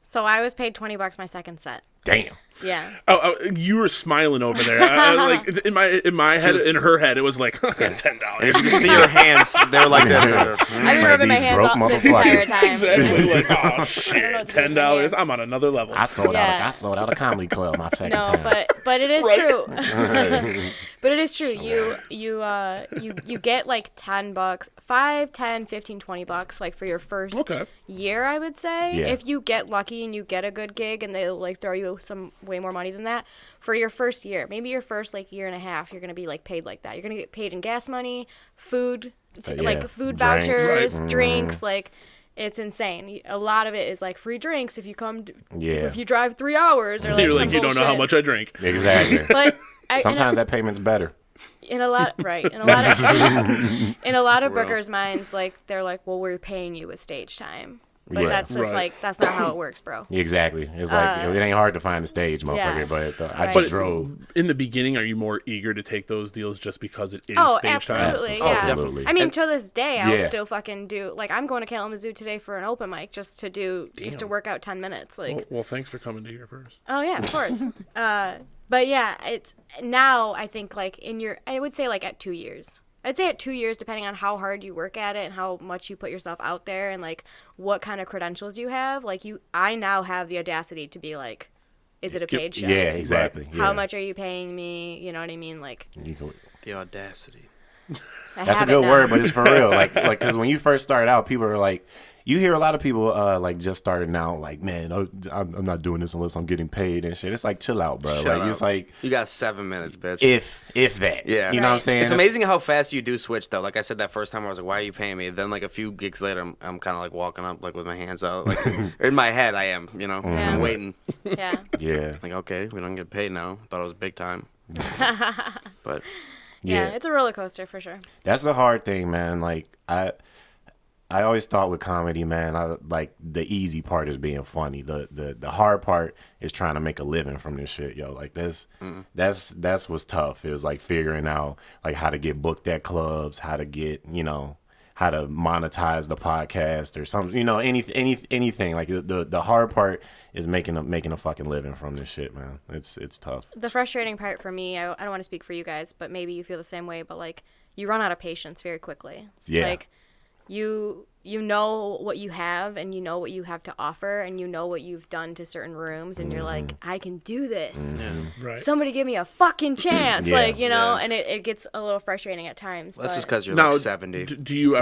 B: So I was paid $20 my second set.
D: Damn.
B: Yeah.
A: Oh, you were smiling over there. Like in my head, in her head, it was like $10.
C: If you can see your hands, they were like this.
B: I've been rubbing my hands off this entire time.
A: Exactly. Like, oh shit, $10. I'm on another level.
D: I sold out a comedy club my second time.
B: but it is true. But it is true. You get like $10, $5, $10, $15, $20 like for your first year, I would say.
D: Yeah.
B: If you get lucky and you get a good gig and they like throw you some way more money than that for your first year, maybe your first like year and a half, you're gonna be like paid like that. You're gonna get paid in gas money, food, like food vouchers, drinks, like. It's insane. A lot of it is like free drinks if you come. If you drive 3 hours or like
A: you're
B: some
A: like you don't know how much I drink.
D: Exactly.
B: But
D: sometimes that payment's better.
B: In a lot of bookers' minds, like they're like, well, we're paying you with stage time. But that's just like that's not how it works, bro.
D: Exactly. It's like it ain't hard to find a stage, motherfucker. But I just drove.
A: In the beginning, are you more eager to take those deals just because it is stage time?
B: Absolutely. Yeah.
D: Absolutely.
B: I mean, to this day, I'll still fucking do. Like, I'm going to Kalamazoo today for an open mic just to work out 10 minutes. Like,
A: well, thanks for coming to here first.
B: Oh yeah, of course. But yeah, it's now I think like I would say like at 2 years. I'd say at 2 years, depending on how hard you work at it and how much you put yourself out there and like what kind of credentials you have. Like I now have the audacity to be like, is it a paid show?
D: Yeah, exactly.
B: How much are you paying me? You know what I mean? Like
C: the audacity.
D: That's a good word, but it's for real. Like, because when you first start out, people are like, you hear a lot of people like just starting out, like, man, I'm not doing this unless I'm getting paid and shit. It's like, chill out, bro. It's like
C: you got 7 minutes, bitch.
D: If that,
C: yeah,
D: you know what I'm saying.
C: It's amazing how fast you do switch though. Like I said that first time, I was like, why are you paying me? Then like a few gigs later, I'm kind of like walking up like with my hands out, like in my head, I am, I'm waiting.
B: Yeah.
D: Yeah.
C: Like okay, we don't get paid now. Thought it was big time, but.
B: Yeah, it's a roller coaster for sure.
D: That's the hard thing, man. Like I always thought with comedy, man, like the easy part is being funny. The hard part is trying to make a living from this shit, yo. Like that's what's tough. It was like figuring out like how to get booked at clubs, how to get, how to monetize the podcast or something, anything. Like the hard part is making a fucking living from this shit, man. It's tough.
B: The frustrating part for me, I don't want to speak for you guys, but maybe you feel the same way, but like you run out of patience very quickly.
D: Yeah.
B: Like you know what you have and you know what you have to offer and you know what you've done to certain rooms and you're like, I can do this.
A: Right.
B: Somebody give me a fucking chance. And it gets a little frustrating at times.
C: That's just because you're like 70.
A: Do you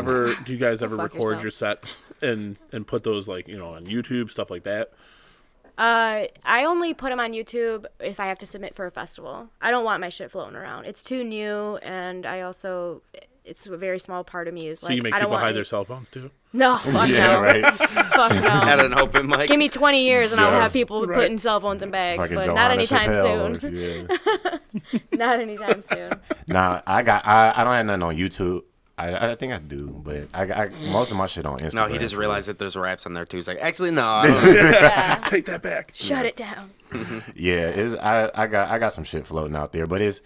A: guys ever record your sets and put those like, on YouTube, stuff like that?
B: I only put them on YouTube if I have to submit for a festival. I don't want my shit floating around. It's too new, and I also it's a very small part of me is
A: So
B: like,
A: you make
B: I don't
A: people
B: want
A: hide their cell phones too?
B: No, fuck
D: Yeah,
B: no.
D: right.
B: Fuck
C: At
B: no.
C: an open mic.
B: Give me 20 years and I'll
D: Yeah.
B: have people putting cell phones in bags,
D: Fucking
B: but
D: Johanna
B: not anytime
D: Chappelle,
B: soon.
D: yeah.
B: Not anytime soon.
D: Nah, I don't have nothing on YouTube. I think I do, but I got most of my shit on Instagram.
C: No, he just realized that there's raps on there too. He's like, actually, no. I don't
B: Yeah.
A: Take that back.
B: Shut it down.
D: Yeah, I got some shit floating out there, but it's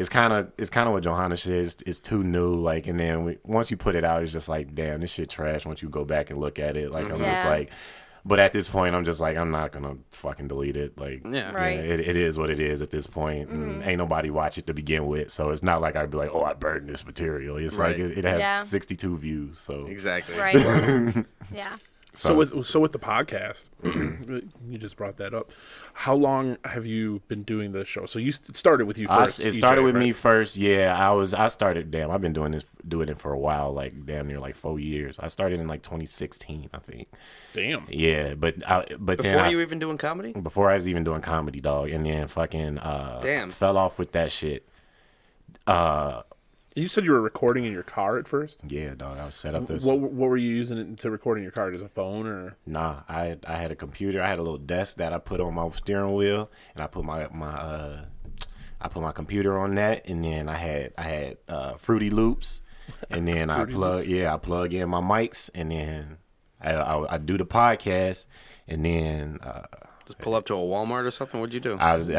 D: kind of what Johanna said. It's too new, like, and then once you put it out, it's just like, damn, this shit trash. Once you go back and look at it, like, I'm just
B: Yeah.
D: like, but at this point, I'm just like, I'm not gonna fucking delete it. Like,
C: Yeah.
B: Right.
D: it is what it is at this point, and ain't nobody watch it to begin with, so it's not like I'd be like, oh, I burned this material. It's
C: Right.
D: like it has
B: Yeah.
D: 62 views, so
C: Exactly.
B: Right. Yeah.
A: So with the podcast, you just brought that up. How long have you been doing this show? So it started with you first.
D: It started
A: EJ,
D: with
A: right?
D: me first. Yeah, I started. Damn, I've been doing it for a while. Like damn near like 4 years. I started in like 2016, I think.
A: Damn.
D: Yeah, but
C: Before
D: then
C: you even doing comedy?
D: before I was even doing comedy, dog, and then fucking
C: Damn.
D: fell off with that shit.
A: You said you were recording in your car at first.
D: Yeah, dog. I was set up this.
A: What were you using it to record in your car? Just a phone or?
D: Nah, I had a computer. I had a little desk that I put on my steering wheel, and I put my computer on that, and then I had Fruity Loops, and then I plug in my mics, and then I do the podcast, and then
C: Just pull up to a Walmart or something? What'd you do?
D: I used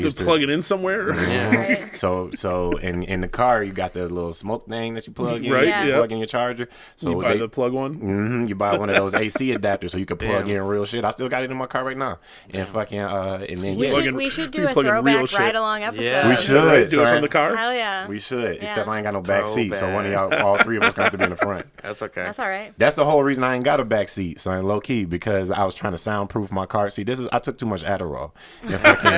A: Just
D: to
A: plug it in somewhere.
B: Right.
D: So in the car you got the little smoke thing that you plug in,
A: Right,
B: Yeah.
D: you
A: yeah.
D: plug in your charger. So
A: You buy the plug one.
D: you buy one of those AC adapters so you can plug
C: Damn.
D: in real shit. I still got it in my car right now, and fucking and then
B: We
D: yeah,
B: should,
A: in-
B: we should
A: you
B: do a
A: plug in real
B: throwback
A: shit.
B: ride along episode.
C: Yeah.
D: we should
A: Do it
D: son.
A: from the car.
B: Hell yeah.
D: We should, except
B: Yeah.
D: I ain't got no back seat, so one of
C: Throwback.
D: y'all, all three of us, got to be in the front.
C: That's okay.
B: That's all right.
D: That's the whole reason I ain't got a back seat, son, low key, because I was trying to soundproof my car. See, I took too much Adderall. And fucking,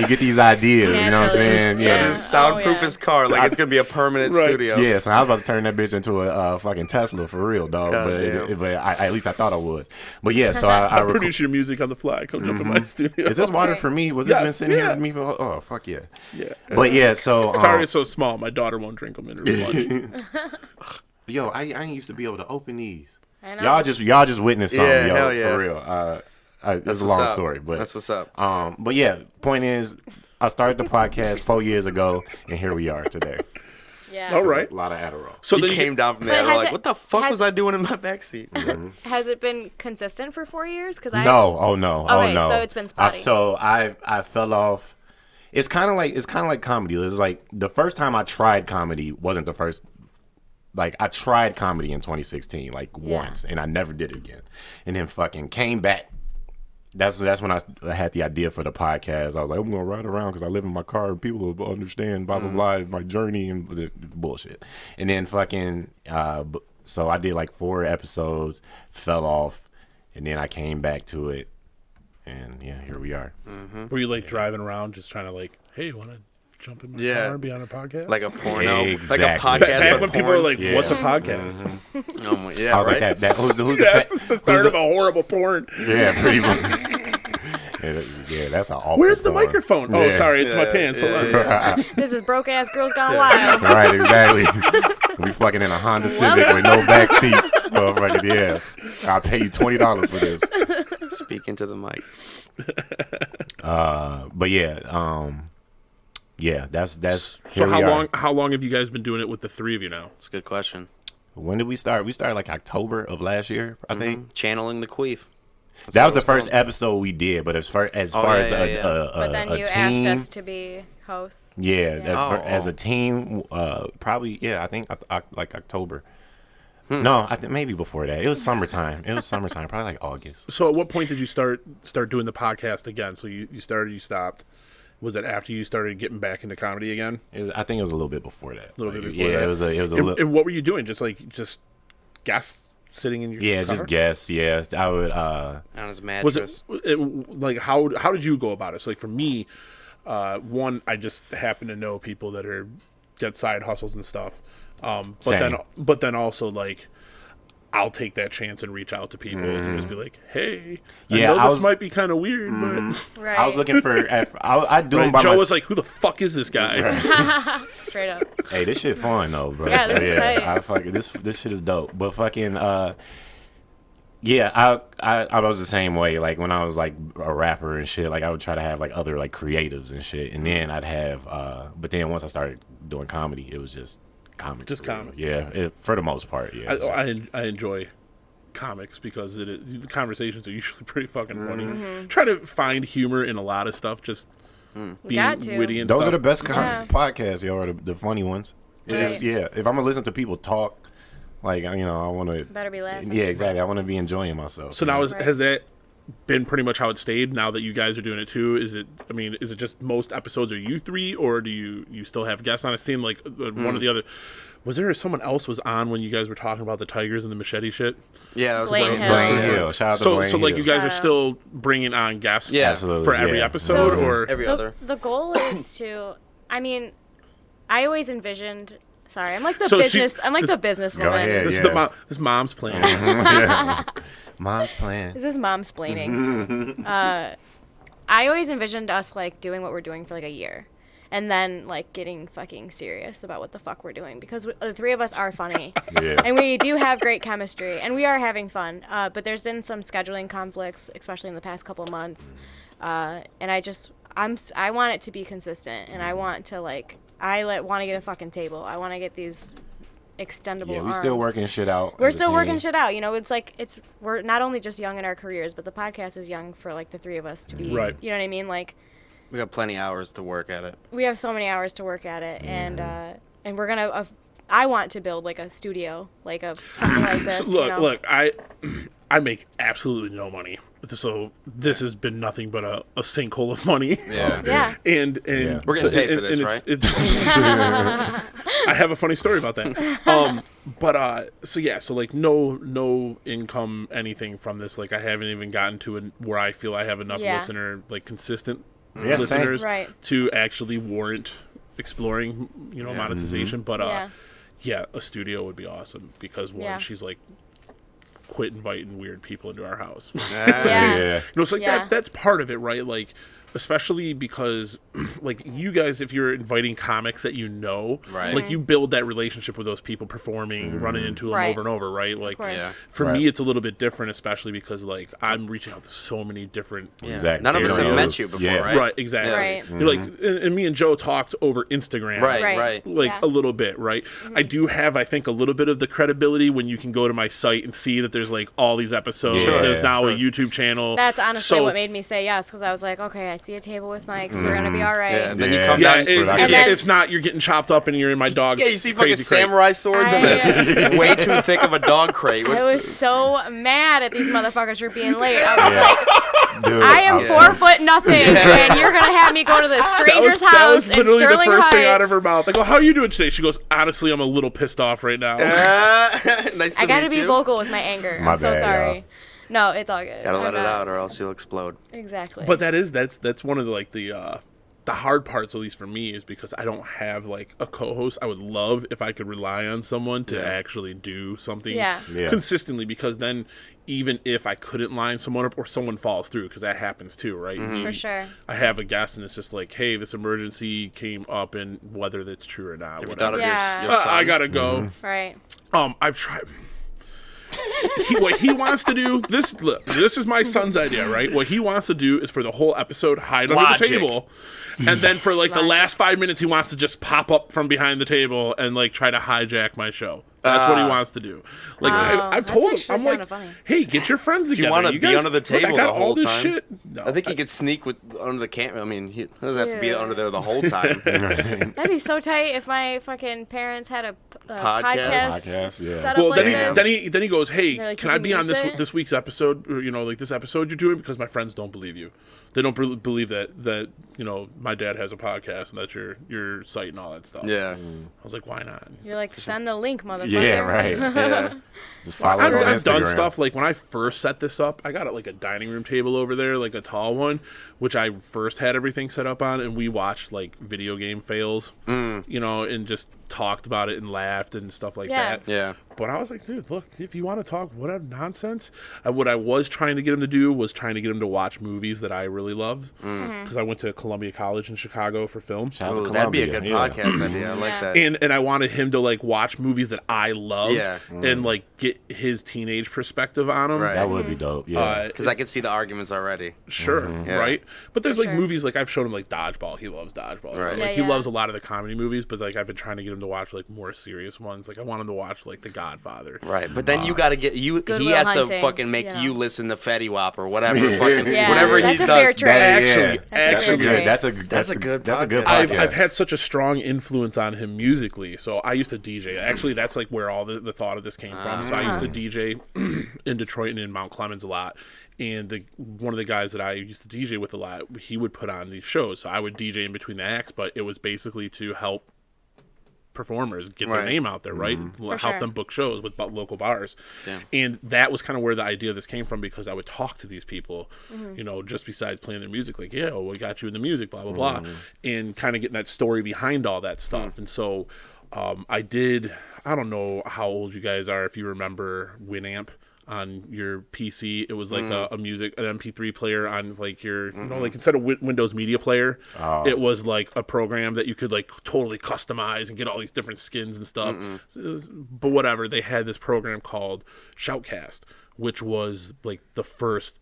D: you get these ideas, you know what I'm
B: Naturally.
D: saying?
B: Yeah.
C: Just soundproof
B: Oh, yeah.
C: his car like it's gonna be a permanent
A: Right.
C: studio.
D: Yeah, so I was about to turn that bitch into a fucking Tesla for real, dog.
C: Goddamn.
D: But at least I thought I was. But yeah, so I
A: Produce your music on the fly. Come jump in my studio.
D: Is this water
B: Okay.
D: for me? Was this
A: Yes,
D: been sitting here
A: yeah.
D: with me for? Oh fuck yeah.
A: Yeah.
D: But yeah, so
A: Sorry, it's so small. My daughter won't drink them in her blood.
D: yo, I ain't used to be able to open these.
B: I know.
D: Y'all just witnessed something,
C: Yeah,
D: yo,
C: hell yeah.
D: for real. It's a
C: what's
D: long
C: up.
D: story, but
C: That's what's up.
D: But yeah, point is, I started the podcast 4 years ago, and here we are today.
B: Yeah.
A: All right.
D: A lot of Adderall.
A: So
C: You
A: then
C: came down from
B: But
C: there
B: has
C: like,
B: it-
C: what the fuck
B: has-
C: was I doing in my backseat?
B: Has it been consistent for 4 years? Because I
D: No, oh no,
B: Okay,
D: oh no.
B: so it's been spotty.
D: I fell off. It's kind of like comedy. It's like the first time I tried comedy wasn't the first. Like I tried comedy in 2016, like once, and I never did it again. And then fucking came back. That's when I had the idea for the podcast. I was like, I'm gonna ride around because I live in my car and people will understand blah blah blah my journey and the bullshit. And then fucking so I did like 4 episodes, fell off, and then I came back to it, and yeah, here we are.
A: were you like driving around just trying to like, hey, want to jump in my
C: Yeah.
A: car and be on a podcast?
C: Like a porno.
D: Exactly.
C: Like a podcast.
A: Back
C: but
A: when people were
C: porn.
A: like,
D: Yeah.
A: what's a podcast?
C: Oh my, yeah,
D: I was
C: right?
D: like that who's the
A: That's
D: fa-
A: the
D: who's
A: start
D: the-
A: of a horrible porn.
D: Yeah, pretty much. Yeah, that's an awful
A: Where's the
D: porn.
A: microphone? Oh,
D: Yeah.
A: sorry, it's my
C: Yeah,
A: pants. Hold
C: yeah,
A: on.
B: This is broke ass girls gone wild.
D: Right, exactly. We fucking in a Honda Civic with no back seat. Motherfucker, yeah. I'll pay you $20 for this.
C: Speaking to the mic.
D: But yeah, yeah, that's
A: So
D: here we are.
A: how long have you guys been doing it with the three of you now?
C: It's a good question.
D: When did we start? We started like October of last year, I think.
C: Channeling the queef.
D: That was the
C: what
D: first
C: it's called.
D: episode we did, but as far
C: yeah,
D: as
C: yeah.
B: But then
D: a
B: you
D: team,
B: asked us to be hosts.
D: yeah,
B: Yeah.
D: as a team, probably I think like October. No, I think maybe before that. It was summertime. Probably like August.
A: So at what point did you start doing the podcast again? So you started, you stopped. Was it after you started getting back into comedy again?
D: I think it was a little bit before that.
A: A little bit
D: Like,
A: before
D: yeah,
A: that.
D: it was a
A: And,
D: little.
A: and what were you doing? Just guests sitting in your
D: Yeah,
A: car?
D: just guess. Yeah, I would.
C: On his
A: Was
C: mattress.
A: it like how did you go about it? So like for me, one, I just happen to know people that get side hustles and stuff.
D: Same.
A: But then also like I'll take that chance and reach out to people and just be like, hey,
D: Yeah,
A: I know this might be kind of weird, but
B: Right.
D: I was looking for. I do them by
A: Joe was like, who the fuck is this guy?
B: Straight up.
D: Hey, this shit fun though, bro.
B: Yeah, this is tight.
D: This shit is dope. But fucking yeah, I was the same way. Like when I was like a rapper and shit, like I would try to have like other like creatives and shit, and then I'd have. But then once I started doing comedy, it was just comics.
A: Just comics.
D: Yeah, for the most part. Yeah.
A: I enjoy comics because the conversations are usually pretty fucking funny. Try to find humor in a lot of stuff, just being witty and
E: Those
A: stuff.
E: are the best podcasts, yo, are the funny ones. It's
B: Right.
E: just, yeah, if I'm gonna listen to people talk, like, I want to.
B: Better be laughing.
D: Yeah, exactly. I want to be enjoying myself.
A: So now
B: Right.
A: has that been pretty much how it stayed? Now that you guys are doing it too, is it just most episodes are you three, or do you still have guests on? It seemed like one or the other. Was there someone else was on when you guys were talking about the tigers and the machete shit?
C: Yeah, that was
B: Blaine
C: Blaine
B: Hill.
D: Blaine
C: Hill.
D: Hill. Shout out to
A: So
D: Blaine
A: like
D: Hill.
A: you guys are
B: Shout out.
A: still bringing on guests,
C: Yeah.
D: Absolutely,
A: for every
D: yeah.
A: episode,
B: So-
A: or
C: Every other.
B: The goal is to. I mean, I always envisioned. Sorry, I'm like the
A: So
B: business.
A: she-
B: I'm like
A: this-
B: the businesswoman.
D: Go ahead.
A: this
D: Yeah.
A: is this mom's plan.
D: Mom's plan.
B: This is mom's splaining. I always envisioned us like doing what we're doing for like a year, and then like getting fucking serious about what the fuck we're doing, because the three of us are funny,
D: Yeah.
B: and we do have great chemistry, and we are having fun. But there's been some scheduling conflicts, especially in the past couple months, and I want it to be consistent, and I want to want to get a fucking table. I want to get these extendable
D: Yeah, we
B: arms.
D: still working shit out.
B: We're
D: as a
B: still working
D: team.
B: shit out. You know, it's like we're not only just young in our careers, but the podcast is young for like the three of us to be.
A: Right.
B: You know what I mean? Like
C: We got plenty of hours to work at it.
B: we have so many hours to work at it, and we're gonna. I want to build like a studio, like something like this.
A: Look,
B: you know?
A: look, I make absolutely no money, so this has been nothing but a sinkhole of money.
C: Yeah.
B: Yeah.
A: And
D: Yeah.
C: We're getting paid for this,
A: and
C: right?
A: It's I have a funny story about that. So like no income, anything from this. Like I haven't even gotten to where I feel I have enough
B: Yeah.
A: consistent
D: Yeah, same.
A: listeners
B: Right.
A: to actually warrant exploring, monetization. But
B: Yeah.
A: a studio would be awesome because one,
B: Yeah.
A: she's like, quit inviting weird people into our house.
B: Yeah.
A: It's like
B: Yeah.
A: that's part of it, right? Like, especially because, like, you guys, if you're inviting comics that
C: Right.
A: like, you build that relationship with those people performing, running into them
B: Right.
A: over and over, right? Like,
B: course.
C: Yeah.
A: for
D: Right.
A: me, it's a little bit different, especially because, like, I'm reaching out to so many different...
C: Yeah.
D: Exactly.
C: None of
D: So
C: us
D: you
C: have
D: don't
C: met
D: use-
C: you before,
D: yeah.
C: right?
A: Right, exactly.
B: Right.
A: You're like, and me and Joe talked over Instagram.
C: Right,
B: Right.
C: right.
A: Like,
B: Yeah.
A: a little bit, right? I do have, I think, a little bit of the credibility when you can go to my site and see that there's, like, all these episodes.
D: Sure.
A: There's now a
C: Sure.
A: YouTube channel.
B: That's honestly
A: So-
B: what made me say yes, because I was like, okay, I see a table with mics. We're gonna be all right.
C: Yeah, and then
D: Yeah.
C: you come
A: Yeah,
C: down.
A: it's not you're getting chopped up and you're in my dog's
C: Yeah, you see fucking
A: crazy crate.
C: samurai swords in the way too thick of a dog crate.
B: I was so mad at these motherfuckers for being late. I was like,
D: Dude,
B: I am
D: was
B: 4 foot nothing, and you're gonna have me go to the stranger's
A: that
B: house
A: was
B: in
A: literally
B: Sterling
A: the first
B: Heights.
A: thing out of her mouth. I go, how are you doing today? She goes, honestly, I'm a little pissed off right now.
C: Nice to
B: I gotta
C: meet
B: be
C: you.
B: vocal with my anger.
D: My
B: I'm so
D: bad,
B: sorry.
D: y'all.
B: No, it's all good.
C: Gotta let
B: I'm
C: it
B: not-
C: out, or else you'll explode.
B: Exactly.
A: But that's one of the, like, the hard parts, at least for me, is because I don't have, like, a co-host. I would love if I could rely on someone to actually do something
B: Yeah.
D: Yeah.
A: consistently, because then even if I couldn't line someone up or someone falls through, because that happens too, right?
B: For sure.
A: I have a guest and it's just like, hey, this emergency came up, and whether that's true or not,
C: Have you
A: whatever.
C: thought of
B: Yeah.
C: your son?
A: I gotta go.
B: Right.
A: I've tried. What he wants to do, this is my son's idea, right? What he wants to do is for the whole episode hide under
C: Logic.
A: the table, and then for like the
B: Logic.
A: last 5 minutes, he wants to just pop up from behind the table and like try to hijack my show. That's what he wants to do. Like I've
B: that's
A: told him,
B: actually
A: I'm like,
B: kinda funny.
A: hey, get your friends together.
C: you wanna
A: You
C: be
A: guys-
C: under the
A: look, I
C: table
A: got
C: the
A: all
C: whole
A: this
C: time?
A: shit. No,
C: I think he could sneak under the camera. I mean, he doesn't have to be
B: Dude.
C: under there the whole time.
B: That'd be so tight if my fucking parents had a
C: Podcast?
D: Podcast, yeah.
B: set up
A: Well,
B: like
A: then
B: this.
A: he goes, hey,
B: They're like,
A: can
B: "You
A: I
B: can
A: be on
B: use it?"
A: this week's episode? Or, like this episode you're doing, because my friends don't believe you. They don't believe that my dad has a podcast and that's your site and all that stuff.
C: Yeah.
A: I was like, why not?
B: You're like, send the link, motherfucker.
D: Yeah, right.
C: Yeah.
D: Just follow it on
A: I've done
D: Instagram.
A: stuff like when I first set this up, I got like a dining room table over there, like a tall one, which I first had everything set up on, and we watched like video game fails, and just talked about it and laughed and stuff like that.
C: Yeah.
A: But I was like, dude, look, if you want to talk whatever nonsense, what I was trying to get him to do was trying to get him to watch movies that I really loved, because I went to Columbia College in Chicago for film.
C: Oh, that'd be a good podcast idea. I like that.
A: And I wanted him to like watch movies that I love,
C: Yeah.
A: and like get his teenage perspective on them.
C: Right.
D: That would be dope. Yeah.
C: Because I could see the arguments already.
A: Sure,
C: Yeah.
A: right? But there's like
B: sure.
A: movies like I've shown him like Dodgeball. He loves Dodgeball.
C: Right.
A: Like
B: Yeah,
A: he loves a lot of the comedy movies, but like I've been trying to get him to watch like more serious ones. Like I want him to watch like The Godfather.
C: Right, but then you got to get you.
B: Good
C: He
B: Will
C: has to
B: Hunting,
C: fucking make
B: you know.
C: you listen to Fetty Wap or whatever. Fucking,
B: Yeah,
C: whatever he
B: that's
C: does.
B: a fair trade.
D: That's
B: That's a
D: good.
B: good.
D: That's a
C: good
D: podcast.
A: I've had such a strong influence on him musically. So I used to DJ. Actually, that's like where all the thought of this came from. So I used to DJ in Detroit and in Mount Clemens a lot. And one of the guys that I used to DJ with a lot, he would put on these shows. So I would DJ in between the acts, but it was basically to help performers get their
C: Right.
A: name out there, right? Help
B: sure.
A: them book shows with local bars.
C: Yeah.
A: And that was kind of where the idea of this came from, because I would talk to these people, just besides playing their music, like, yeah, well, we got you in the music, blah, blah, blah, and kind of getting that story behind all that stuff. And so I don't know how old you guys are, if you remember Winamp on your PC. It was like an MP3 player on like your, like instead of Windows Media Player, it was like a program that you could like totally customize and get all these different skins and stuff. But whatever, they had this program called Shoutcast, which was like the first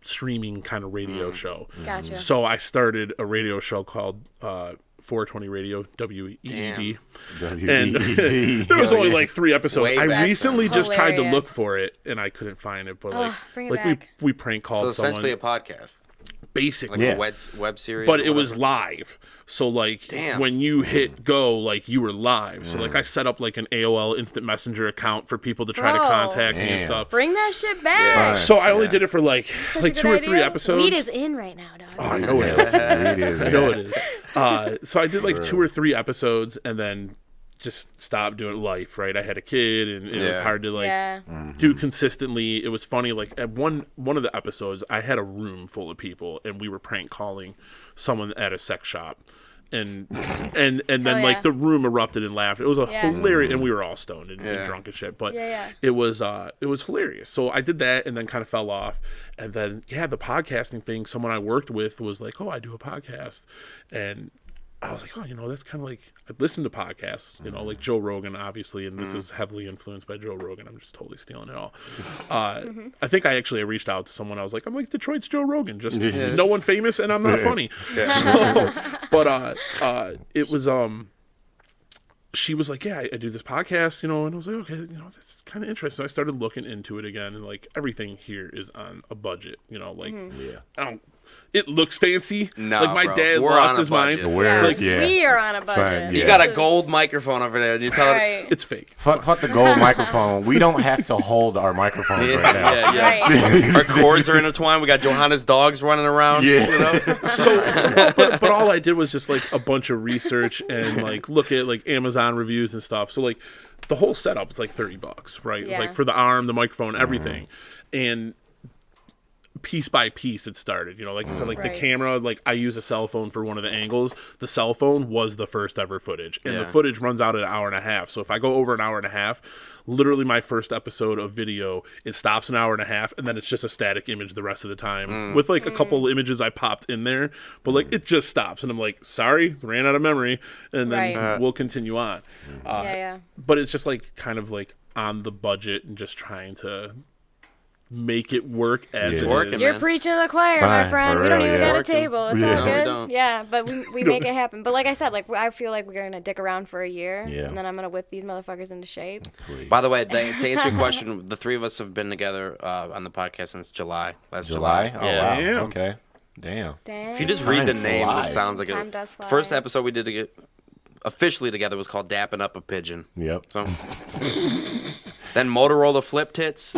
A: streaming kind of radio show.
B: Gotcha.
A: So I started a radio show called 420 Radio, WEED. And there was only like 3 episodes.
C: Way
A: I
C: back
A: recently
B: then.
A: just tried to look
B: Hilarious.
A: for it and I couldn't find it. But like,
B: bring it
A: like
B: back.
A: we prank called
C: So essentially
A: someone,
C: a podcast,
A: basically.
C: like a web series.
A: But
C: or
A: it was
C: whatever.
A: live. So like
C: Damn.
A: when you hit go, like you were live. So like I set up like an AOL Instant Messenger account for people to try to
B: Bro.
A: contact me and
D: Damn.
A: stuff.
B: Bring that shit back.
A: So I only did it for like
B: Such
A: like
B: a good
A: 2 or
B: idea.
A: 3 episodes.
B: Weed is in right now, dog.
A: Oh, I know it is. I know
D: it
A: it is. So I did like 2 or 3 episodes and then just stopped doing life, right? I had a kid and it was
C: Yeah.
A: hard to like
B: Yeah.
A: do consistently. It was funny, like at one of the episodes I had a room full of people and we were prank calling someone at a sex shop. And then
B: Hell yeah.
A: like the room erupted in laughter. It was a
B: Yeah.
A: hilarious, and we were all stoned and
C: Yeah.
A: drunk and shit. But
B: Yeah.
A: it was hilarious. So I did that and then kind of fell off. And then the podcasting thing. Someone I worked with was like, "Oh, I do a podcast," and I was like, "Oh, that's kind of like I listen to podcasts, like Joe Rogan, obviously, and this is heavily influenced by Joe Rogan. I'm just totally stealing it all. I think I actually reached out to someone. I was like, I'm like Detroit's Joe Rogan, just no one famous, and I'm not funny. So, but it was she was like, yeah, I do this podcast, and I was like, okay, that's kind of interesting. So I started looking into it again, and like everything here is on a budget, like I don't. It looks fancy.
C: No,
A: like my
C: bro.
A: dad
C: We're
A: lost
C: on a
A: his mind.
C: budget.
D: We're,
A: Like,
B: We are on a budget.
D: Son,
C: You
D: yeah.
C: got a
B: This is-
C: gold microphone over there, and you tell it.
B: Right.
A: It's fake.
D: Fuck the gold microphone. We don't have to hold our microphones right now.
B: Right.
C: Our cords are intertwined. We got Johanna's dogs running around.
D: Yeah.
A: But all I did was just like a bunch of research and like look at like Amazon reviews and stuff. So like the whole setup is like $30, right?
B: Yeah.
A: Like for the arm, the microphone, everything. And piece by piece it started, like I said, like
B: Right.
A: the camera, like I use a cell phone for one of the angles. The cell phone was the first ever footage, and the
C: Yeah.
A: footage runs out at an hour and a half. So if I go over an hour and a half, literally my first episode of video, it stops an hour and a half, and then it's just a static image the rest of the time with like a couple images I popped in there, but like it just stops, and I'm like, sorry, ran out of memory, and then
B: Right.
A: we'll continue on.
B: Yeah.
A: But it's just like kind of like on the budget and just trying to make it work as
D: Yeah.
A: it
C: Working,
A: is.
B: You're
C: man.
B: preaching to the choir,
D: Son,
B: my friend.
D: for
B: We don't
D: real,
B: even
D: yeah.
B: got a
C: Working.
B: table. It's
D: Yeah.
B: all
D: No,
C: we
B: good.
C: don't.
B: Yeah, but we make it happen. But like I said, like I feel like we're gonna dick around for a year,
D: Yeah.
B: and then I'm gonna whip these motherfuckers into shape.
C: By the way, to answer your question, the 3 of us have been together on the podcast since last July.
D: July? Oh,
C: Yeah.
D: wow.
A: Damn.
D: Okay. Damn.
B: Damn.
C: If you just read the
D: Time
C: names, it
D: flies.
C: sounds like
B: Time does fly.
C: First episode we did to get officially together was called Dapping Up a Pigeon.
D: Yep.
C: So Then Motorola flip tits.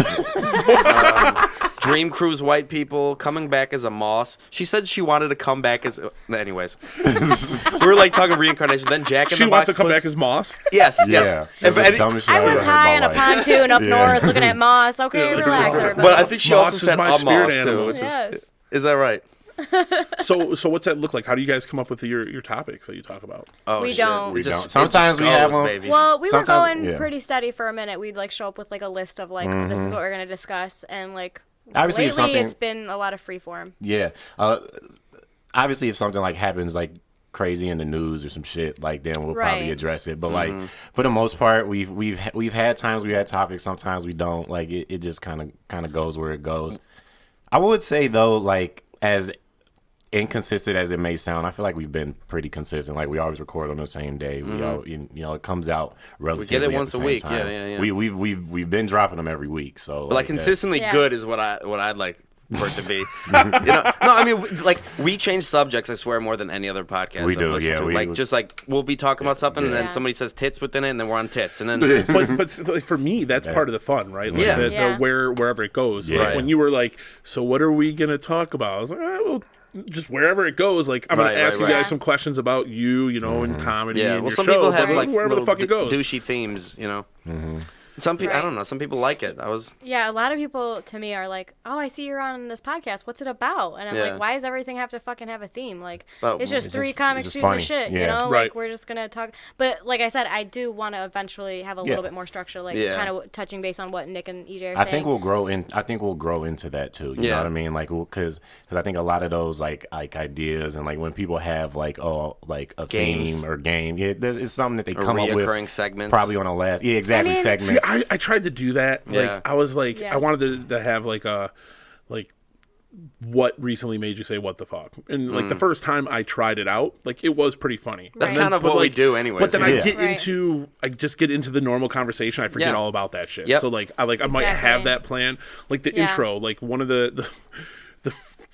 C: Dream Cruise white people, coming back as a moss. She said she wanted to come back as... Anyways. We were like talking reincarnation. Then Jack in the Box.
F: She wants to come back as Moss?
C: Yes, yes.
D: Yeah. That's the dumbest shit
B: I
D: I've
B: was
D: ever heard
B: high
D: in
B: on
D: my
B: a
D: life.
B: pontoon up north looking at moss. Okay, relax, everybody.
C: But I think she
F: Moss
C: also
F: is
C: said
F: my
C: a
F: spirit
C: moss, too.
F: animal.
C: Which
B: Yes.
C: is that right?
F: So what's that look like? How do you guys come up with your topics that you talk about?
C: Oh,
B: We
C: shit.
B: don't.
D: We
C: It just-
D: don't. Sometimes
C: it just
D: we have
C: goes,
D: them.
C: baby.
B: Well, we were
D: Sometimes-
B: going
D: yeah.
B: pretty steady for a minute. We'd like show up with like a list of like this is what we're gonna discuss, and like
D: Obviously, if
B: lately
D: something-
B: it's been a lot of freeform.
D: Yeah. Obviously, if something like happens like crazy in the news or some shit, like then we'll probably
B: Right.
D: address it. But like for the most part, we've had times we had topics. Sometimes we don't. Like it just kind of goes where it goes. I would say though, like as inconsistent as it may sound, I feel like we've been pretty consistent. Like we always record on the same day. We all, you know, it comes out relatively.
C: it once
D: at
C: a
D: the same
C: week.
D: time.
C: Yeah.
D: We've been dropping them every week. So
C: But like consistently
B: Yeah.
C: good is what I'd like for it to be. You know? No, I mean like we change subjects. I swear more than any other podcast.
D: We
C: I've
D: do,
C: listened
D: yeah,
C: to.
D: we-
C: Like just like we'll be talking about something and then
B: Yeah.
C: somebody says tits within it and then we're on tits and then
F: But like, for me, that's part of the fun, right? Like
C: Yeah.
F: the wherever it goes.
D: Yeah.
F: Like
C: Right.
F: when you were like, so what are we gonna talk about? I was like, well, just wherever it goes. Like I'm
C: Right,
F: gonna ask
C: right,
F: you
C: right.
F: guys some questions about you, you know, and comedy.
C: yeah.
F: And
C: Well,
F: your
C: some
F: show,
C: people have
F: but
C: like
F: wherever the
C: little
F: fuck it goes.
C: douchey themes, you know. Some people I
B: Right.
C: don't know. Some people like it.
B: Yeah, a lot of people to me are like, "Oh, I see you're on this podcast. What's it about?" And I'm
C: Yeah.
B: like, "Why does everything have to fucking have a theme? Like,
C: But
B: it's just
D: it's
B: three
D: just-
B: comics
D: it's just
B: shooting the
D: funny.
B: shit, you
D: Yeah.
B: know?
F: Right.
B: Like, we're just gonna talk." But like I said, I do want to eventually have a little bit more structure, like
C: Yeah.
B: kind of touching base on what Nick and EJ are
D: I
B: saying.
D: think we'll grow in. I think we'll grow into that too. You know
C: Yeah.
D: what I mean? Like, because I think a lot of those like ideas and like when people have like a
C: Games.
D: theme or game, yeah, it's something that they
C: Or
D: come up with.
C: reoccurring segments.
D: Probably on a last, yeah, exactly
B: I mean-
F: See,
D: segments.
F: I tried to do that. Like
C: Yeah.
F: I was like,
B: Yeah.
F: I wanted to have like a what recently made you say what the fuck? And like the first time I tried it out, like it was pretty funny.
C: That's
B: Right.
C: kind of
F: But,
C: what we
F: like,
C: do anyways.
F: But then
D: Yeah.
F: I just get into the normal conversation. I forget
C: Yeah.
F: all about that shit.
C: Yep.
F: So like I might have
B: Exactly.
F: that plan. Like the
B: Yeah.
F: intro, like one of the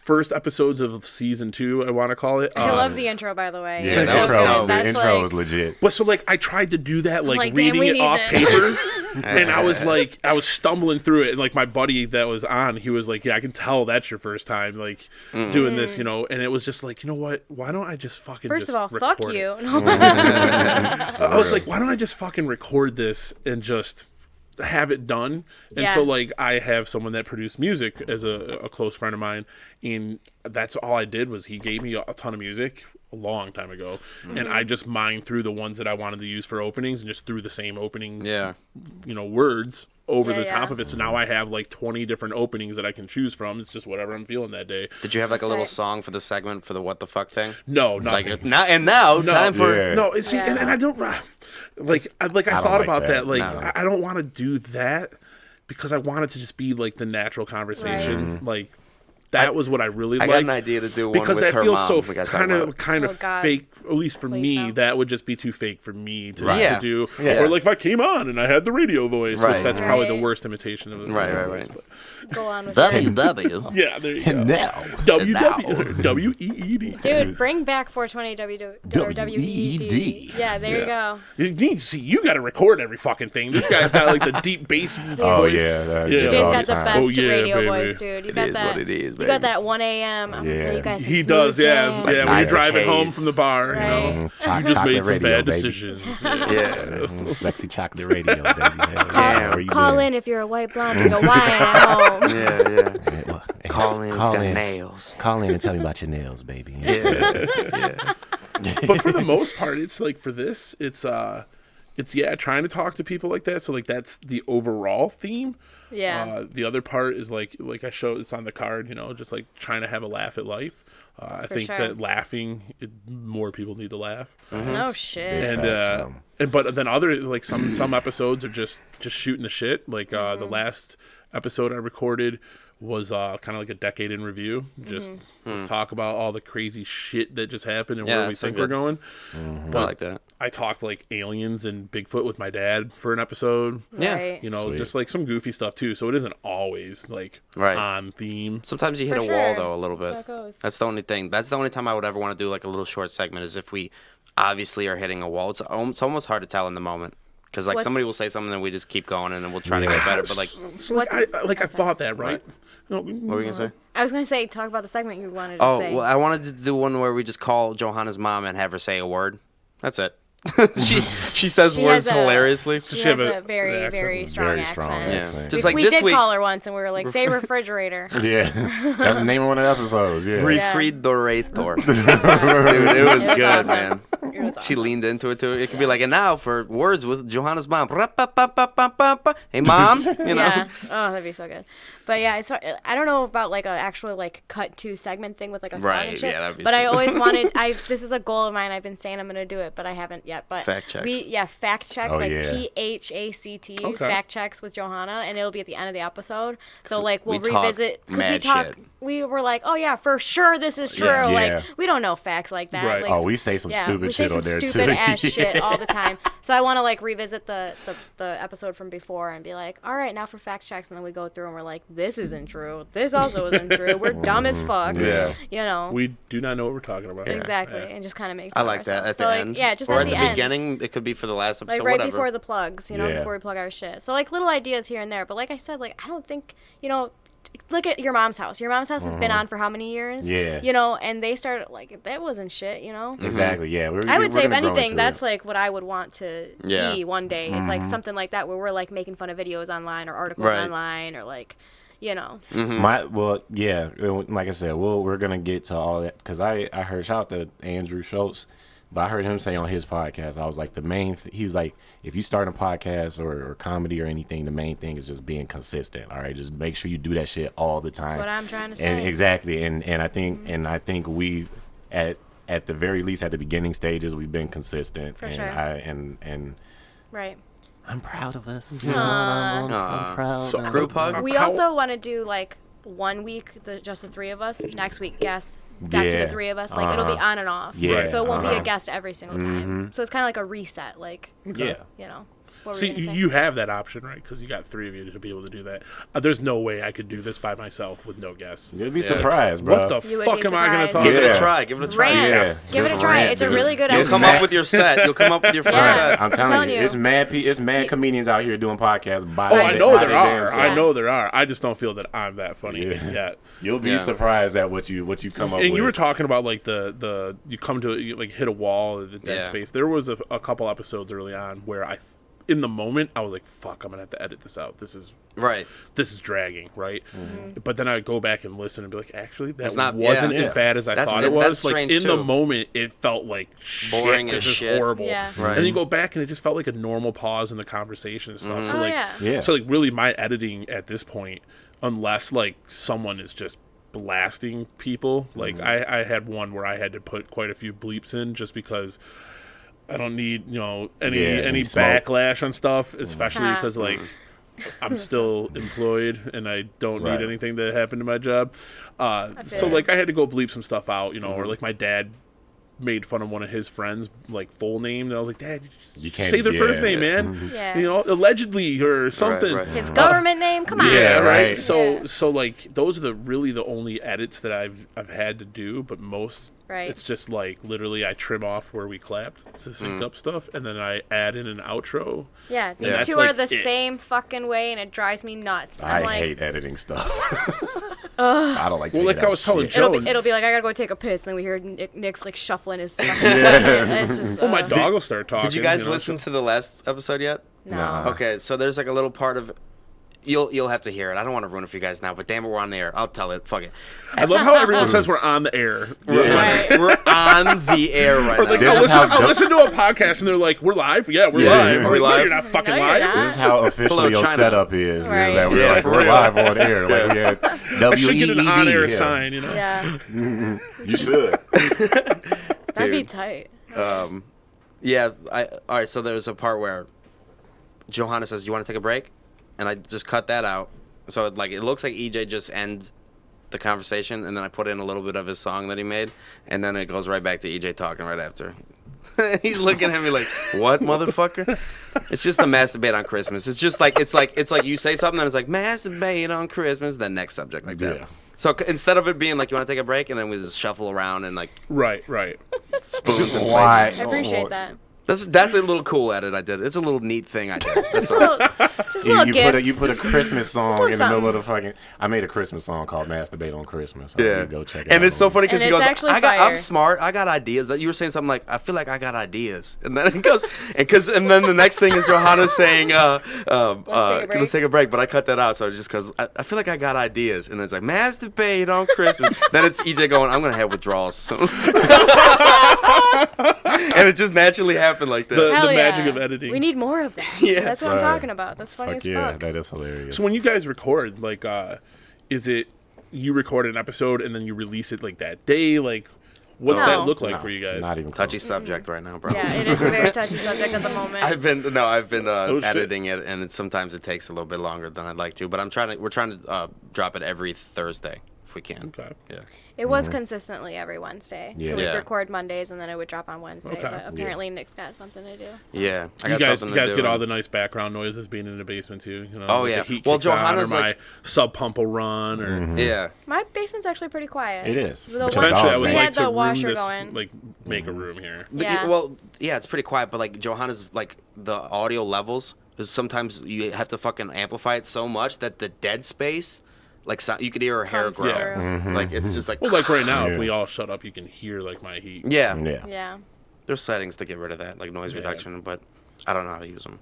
F: first episodes of season 2, I want to call it.
B: I love the intro, by the way.
D: Yeah,
B: It's
C: that
B: so
C: was
B: good.
C: dope.
D: the
B: That's
D: intro
B: like,
D: was legit.
F: But so like I tried to do that, like
B: like, damn,
F: reading
B: we
F: it
B: need
F: off
B: this.
F: paper, and I was stumbling through it, and like my buddy that was on, he was like, "Yeah, I can tell that's your first time like doing this, you know." And it was just like, you know what? Why don't I just fucking
B: First
F: just
B: of all, fuck
F: record it?
B: you. No.
F: I was like, why don't I just fucking record this and just have it done? And
B: Yeah.
F: so like I have someone that produced music as a close friend of mine, and that's all I did was he gave me a ton of music a long time ago, and I just mined through the ones that I wanted to use for openings and just threw the same opening
C: yeah.
F: words over
B: Yeah,
F: the top
B: yeah.
F: of it. So now I have like 20 different openings that I can choose from. It's just whatever I'm feeling that day.
C: Did you have like a
B: That's
C: little
B: right.
C: song for the segment for the what the fuck thing?
F: No, nothing.
C: Like now time for
D: Yeah.
F: No, see,
B: Yeah.
F: and I don't I
D: don't
F: thought
D: like
F: about
D: that.
F: that. Like
C: No.
F: I don't want to do that because I want it to just be like the natural conversation. Like that was what I really
C: I
F: liked.
C: got an idea to do one
F: because
C: with
F: that
C: her
F: feels
C: mom.
F: so
C: We gotta talk
F: kind
C: about
F: of
C: it.
B: Oh, God.
F: fake. At least for
B: Please
F: me,
B: don't.
F: that would just be too fake for me to,
C: Yeah.
F: to do.
C: Yeah.
F: Or like if I came on and I had the radio voice,
C: Right.
F: which that's probably the
B: Right.
F: worst imitation of the
C: Right,
F: radio
C: right,
F: voice,
C: right.
F: but-
B: Go on with it.
C: WW.
F: Yeah, there you go.
D: Now,
F: WWEED.
B: Dude, bring back 420 WED.
D: WED.
B: Yeah, there you go.
F: You need to see. You got to record every fucking thing. This guy's got like the deep bass voice.
D: oh yeah,
F: Yeah.
B: Jay's
F: all
B: got the
D: time.
B: best
F: Oh, yeah,
B: radio
F: baby.
B: voice, dude. You
C: It
B: got
C: is
B: that.
C: what it is,
B: You
C: baby.
B: got that 1 a.m.
D: Yeah.
B: You guys some
F: He
B: smooth
F: does, yeah,
B: jams.
F: yeah. When you're
C: Isaac
F: driving home
C: Hayes.
F: from the bar,
B: Right.
F: you know, you
D: Chocolate
F: just made some
D: radio,
F: bad
D: baby.
F: decisions.
C: Yeah.
D: Sexy chocolate radio, baby.
C: Damn.
D: Where you
B: Call
D: been?
B: in if you're a white blonde and Hawaiian at home.
C: Yeah, yeah.
D: Yeah, well,
C: Call in,
D: Call
C: got
D: in.
C: nails.
D: Call in and tell me about your nails, baby.
C: Yeah, yeah.
F: But for the most part, it's like for this, it's trying to talk to people like that. So like that's the overall theme.
B: Yeah.
F: The other part is like I showed, it's on the card, you know, just like trying to have a laugh at life. I think
B: sure.
F: that laughing, more people need to laugh.
B: No shit.
F: And but then other like some episodes are just shooting the shit. Like the
B: Mm-hmm.
F: last episode I recorded was kind of like a decade in review. Just talk about all the crazy shit that just happened and
C: Yeah,
F: where we
C: that's so
F: think we're
C: good.
F: going.
C: I
F: But
C: like that.
F: I talked like aliens and Bigfoot with my dad for an episode.
C: Yeah.
B: Right.
F: You know,
D: Sweet.
F: just like some goofy stuff too. So it isn't always like
C: Right.
F: on theme.
C: Sometimes you hit
B: For
C: a wall
B: sure.
C: though a little
B: That's
C: bit.
B: how it goes.
C: That's the only thing. That's the only time I would ever want to do like a little short segment is if we obviously are hitting a wall. It's almost hard to tell in the moment Because like somebody will say something and we just keep going and then we'll try to get better. But like,
F: so I thought that, right?
C: What were you gonna say?
B: I was gonna say talk about the segment you wanted to say.
C: Well, I wanted to do one where we just call Johanna's mom and have her say a word. That's it. she says words hilariously.
B: She has a very strong accent.
C: Yeah. Just like
B: we
C: this
B: did
C: week,
B: call her once and we were like, say refrigerator.
D: Yeah, that's the name of one of the episodes. Yeah,
C: refrigerator. Dude, it was good,
B: awesome.
C: man.
B: It was
C: She
B: awesome.
C: leaned into it too. It could be like, and now for words with Johanna's mom. Hey, mom. You know.
B: Yeah. Oh, that'd be so good. But yeah, I don't know about like an actual like cut to segment thing with like a song and shit.
C: Yeah, that'd be
B: but I
C: sick.
B: always wanted. This is a goal of mine. I've been saying I'm gonna do it, but I haven't yet. But
C: fact checks.
B: Fact checks,
D: Oh,
B: like
D: yeah.
B: PHACT,
F: Okay.
B: fact checks with Johanna, and it'll be at the end of the episode. So like
C: we
B: we'll
C: talk
B: revisit
C: mad shit.
B: We were like, oh yeah, for sure this is true.
C: Yeah.
B: Like
D: Yeah.
B: we don't know facts like that.
F: Right.
B: Like,
D: Oh, we say some stupid shit on there
B: we say
D: too.
B: some stupid ass
D: Yeah.
B: shit all the time. So I want to like revisit the episode from before and be like, all right, now for fact checks, and then we go through and we're like, this isn't true. This also isn't true. We're dumb as fuck.
D: Yeah.
B: You know.
F: We do not know what we're talking about.
B: Exactly,
F: Yeah.
B: and just kind of make.
C: I
B: fun
C: like
B: of
C: that
B: ourselves.
C: at
B: So,
C: the
B: like,
C: end.
B: Yeah, just
C: or
B: at the end.
C: beginning. It could be for the last episode.
B: Like right
C: whatever.
B: before the plugs, you know,
D: Yeah.
B: before we plug our shit. So like little ideas here and there. But like I said, like I don't think, you know, look at Your Mom's House. Your Mom's House has been on for how many years?
D: Yeah.
B: You know, and they started like that wasn't shit, you know.
D: Exactly. Yeah.
B: I would say if
D: gonna grow
B: anything,
D: into
B: that's
D: it.
B: like what I would want to be one day. Is like something like that where we're like making fun of videos online or articles
C: Right.
B: online or like, you know.
D: Like I said, we're gonna get to all that because I heard shout out to Andrew Schultz, but I heard him say on his podcast, I was like he was like, if you start a podcast or comedy or anything, the main thing is just being consistent. All right, just make sure you do that shit all the time.
B: That's what I'm trying to say.
D: And exactly, and I think we at the very least at the beginning stages we've been consistent.
B: For
D: and
B: sure.
D: And
B: Right.
D: I'm proud of us.
C: I'm
D: proud.
C: So group hug.
B: We also want to do like 1 week, just the three of us. Next week, guests. Back to
D: Yeah.
B: the three of us. Like it'll be on and off.
D: Yeah.
B: So it won't be a guest every single time. So it's kind of like a reset. Like,
D: Yeah.
B: you know. What were
F: See,
B: you gonna say?
F: you have that option, right? Because you got three of you to be able to do that. There's no way I could do this by myself with no guests.
D: You'll be surprised, bro.
F: What the
B: You would
F: fuck
B: be
F: am I going to
B: surprised.
F: talk
C: Give it
F: about?
C: a try. Give it a try.
B: Rant.
D: Yeah,
B: Give it a
D: just
B: try.
D: rant,
B: It's a
D: dude.
B: really good
C: You'll
B: episode.
C: come up with your set. You'll come up with your first
B: Yeah.
C: set.
D: I'm telling you,
B: you.
D: it's mad comedians out here doing podcasts by
F: Oh, I know there
D: by
F: are.
D: themselves.
F: I know there are. I just don't feel that I'm that funny
D: Yeah.
F: yet.
D: You'll be
C: Yeah.
D: surprised at what you come up with.
F: And you were talking about like the you come to you like hit a wall, the dead
C: Yeah.
F: space. There was a couple episodes early on where in the moment I was like, "Fuck, I'm gonna have to edit this out. This is
C: Right.
F: dragging, right?" But then I would go back and listen and be like, "Actually, that
C: It's not-
F: wasn't
C: yeah.
F: as bad as I
C: That's-
F: thought it
C: that's
F: was." Like
C: strange,
F: in the
C: too.
F: moment, it felt like
C: Boring
F: shit.
C: as
F: This is
C: shit.
F: horrible.
B: Yeah.
C: Right.
F: And then you go back and it just felt like a normal pause in the conversation and stuff. So
B: Oh,
F: like,
B: yeah.
D: Yeah.
F: so like really, my editing at this point, unless like someone is just blasting people, like I had one where I had to put quite a few bleeps in just because I don't need any
D: any smoke.
F: backlash on stuff, especially
B: Uh-huh.
F: because like I'm still employed and I don't
D: Right.
F: need anything to happen to my job. So
B: it.
F: like I had to go bleep some stuff out, or like my dad made fun of one of his friends like full name, and I was like, Dad,
D: You can't
F: say their
D: yeah.
F: first name, man.
B: Yeah.
F: Allegedly or something.
C: right.
B: His government name? Come on.
F: Yeah, right.
D: right.
F: So
B: Yeah.
F: so like those are the only edits that I've had to do, but most
B: Right.
F: it's just like literally I trim off where we clapped to sync up stuff, and then I add in an outro.
B: Yeah, these
F: That's
B: two
F: like
B: are the
F: it.
B: same fucking way, and it drives me nuts. I'm
D: I
B: like,
D: hate editing stuff. I don't like.
F: Well, like
D: taking
F: I
D: out
F: was telling
D: shit.
F: Joe,
B: it'll be like I gotta go take a piss, and then we hear Nick's like shuffling his. Fucking It's just.
F: my dog will start talking.
C: Did you guys
F: know,
C: listen to the last episode yet?
B: No.
D: Nah.
C: Okay, so there's like a little part of you'll have to hear it. I don't want to ruin it for you guys now, but damn it, we're on the air. I'll tell it. Fuck it.
F: I love how everyone says we're on the air.
B: Right.
C: We're on the air right
F: Or like,
C: now.
D: This is how
F: I'll listen to a podcast and they're like, "We're live." Yeah, we're
D: Yeah,
F: live.
D: yeah.
F: Are we live? You're not
B: No,
F: fucking
B: you're
F: live.
B: not.
D: This is how official
C: Hello,
D: your
C: China.
D: setup is.
B: Right.
D: Is that we're
C: Yeah,
D: like
C: for
D: we're
C: real.
D: live on air. Like we had
F: I should get an
D: WEED
F: on-air
D: here.
F: sign.
B: Yeah,
D: You should.
B: that'd be
C: Dude.
B: tight.
C: Yeah, all right, so there's a part where Johanna says, "You want to take a break?" And I just cut that out. So it looks like EJ just end the conversation, and then I put in a little bit of his song that he made, and then it goes right back to EJ talking right after. He's looking at me like, "What, motherfucker?" It's just a masturbate on Christmas. It's just like it's like you say something, and it's like masturbate on Christmas, then next subject like that.
D: Yeah.
C: So instead of it being like, "You want to take a break?" and then we just shuffle around and like
F: Right.
C: spoons and
D: Why?
B: I appreciate that.
C: That's a little cool edit I did. It's a little neat thing I did. That's all.
B: Just a little gift.
D: You put a Christmas song in the
B: something.
D: middle of the fucking. I made a Christmas song called "Masturbate on Christmas." So
C: Yeah,
D: go check it out.
C: And it's so funny because he goes,
B: actually
C: I'm smart. I got ideas. That you were saying something like, I feel like I got ideas, and then it goes, and then the next thing is Johanna saying, let's take a break. But I cut that out, so just because I feel like I got ideas, and then it's like masturbate on Christmas. Then it's EJ going, I'm gonna have withdrawals soon, and it just naturally happened like that.
F: The magic of editing.
B: We need more of that.
C: Yes.
B: That's what I'm talking about. That's funny as
D: Yeah,
B: fuck.
D: that is hilarious.
F: So when you guys record, like, is it you record an episode and then you release it like that day? Like, what's
B: No.
F: that look like for you guys?
D: Not even
C: Touchy
D: close.
C: subject right now, bro.
B: Yeah, it is a very touchy subject at the moment.
C: I've been
F: shit.
C: editing it, and sometimes it takes a little bit longer than I'd like to. But we're trying to drop it every Thursday if we can.
F: Okay.
C: Yeah.
B: It was consistently every Wednesday.
D: Yeah.
B: So we'd
C: Yeah.
B: record Mondays and then it would drop on Wednesday.
F: Okay.
B: But apparently Nick's got something to do. So.
C: Yeah. I
F: You
C: got
F: guys,
C: something
F: you guys
C: to do.
F: get all the nice background noises being in the basement too. You know,
C: Oh,
F: like
C: yeah.
F: the heat
C: Well,
F: kicks on,
C: Johanna's
F: or my
C: like-
F: sub pump will run, or
C: Yeah.
B: My basement's actually pretty quiet.
D: It is.
B: The
D: But
B: wa-
D: your
F: eventually I
D: dogs
F: would
B: we
D: ain't.
F: like
B: had
F: to
B: the
F: room
B: washer
F: this,
B: going.
F: like make a room here.
C: But
B: Yeah.
C: well, yeah, it's pretty quiet, but like Johanna's, like the audio levels, is sometimes you have to fucking amplify it so much that the dead space, like you could hear her hair
B: Comes
C: grow.
B: through.
C: Like it's just like
F: Well, like right now,
D: Yeah.
F: if we all shut up, you can hear like my heat.
C: yeah.
D: Yeah.
B: Yeah.
C: There's settings to get rid of that, like noise
F: Yeah.
C: reduction, but I don't know how to use them.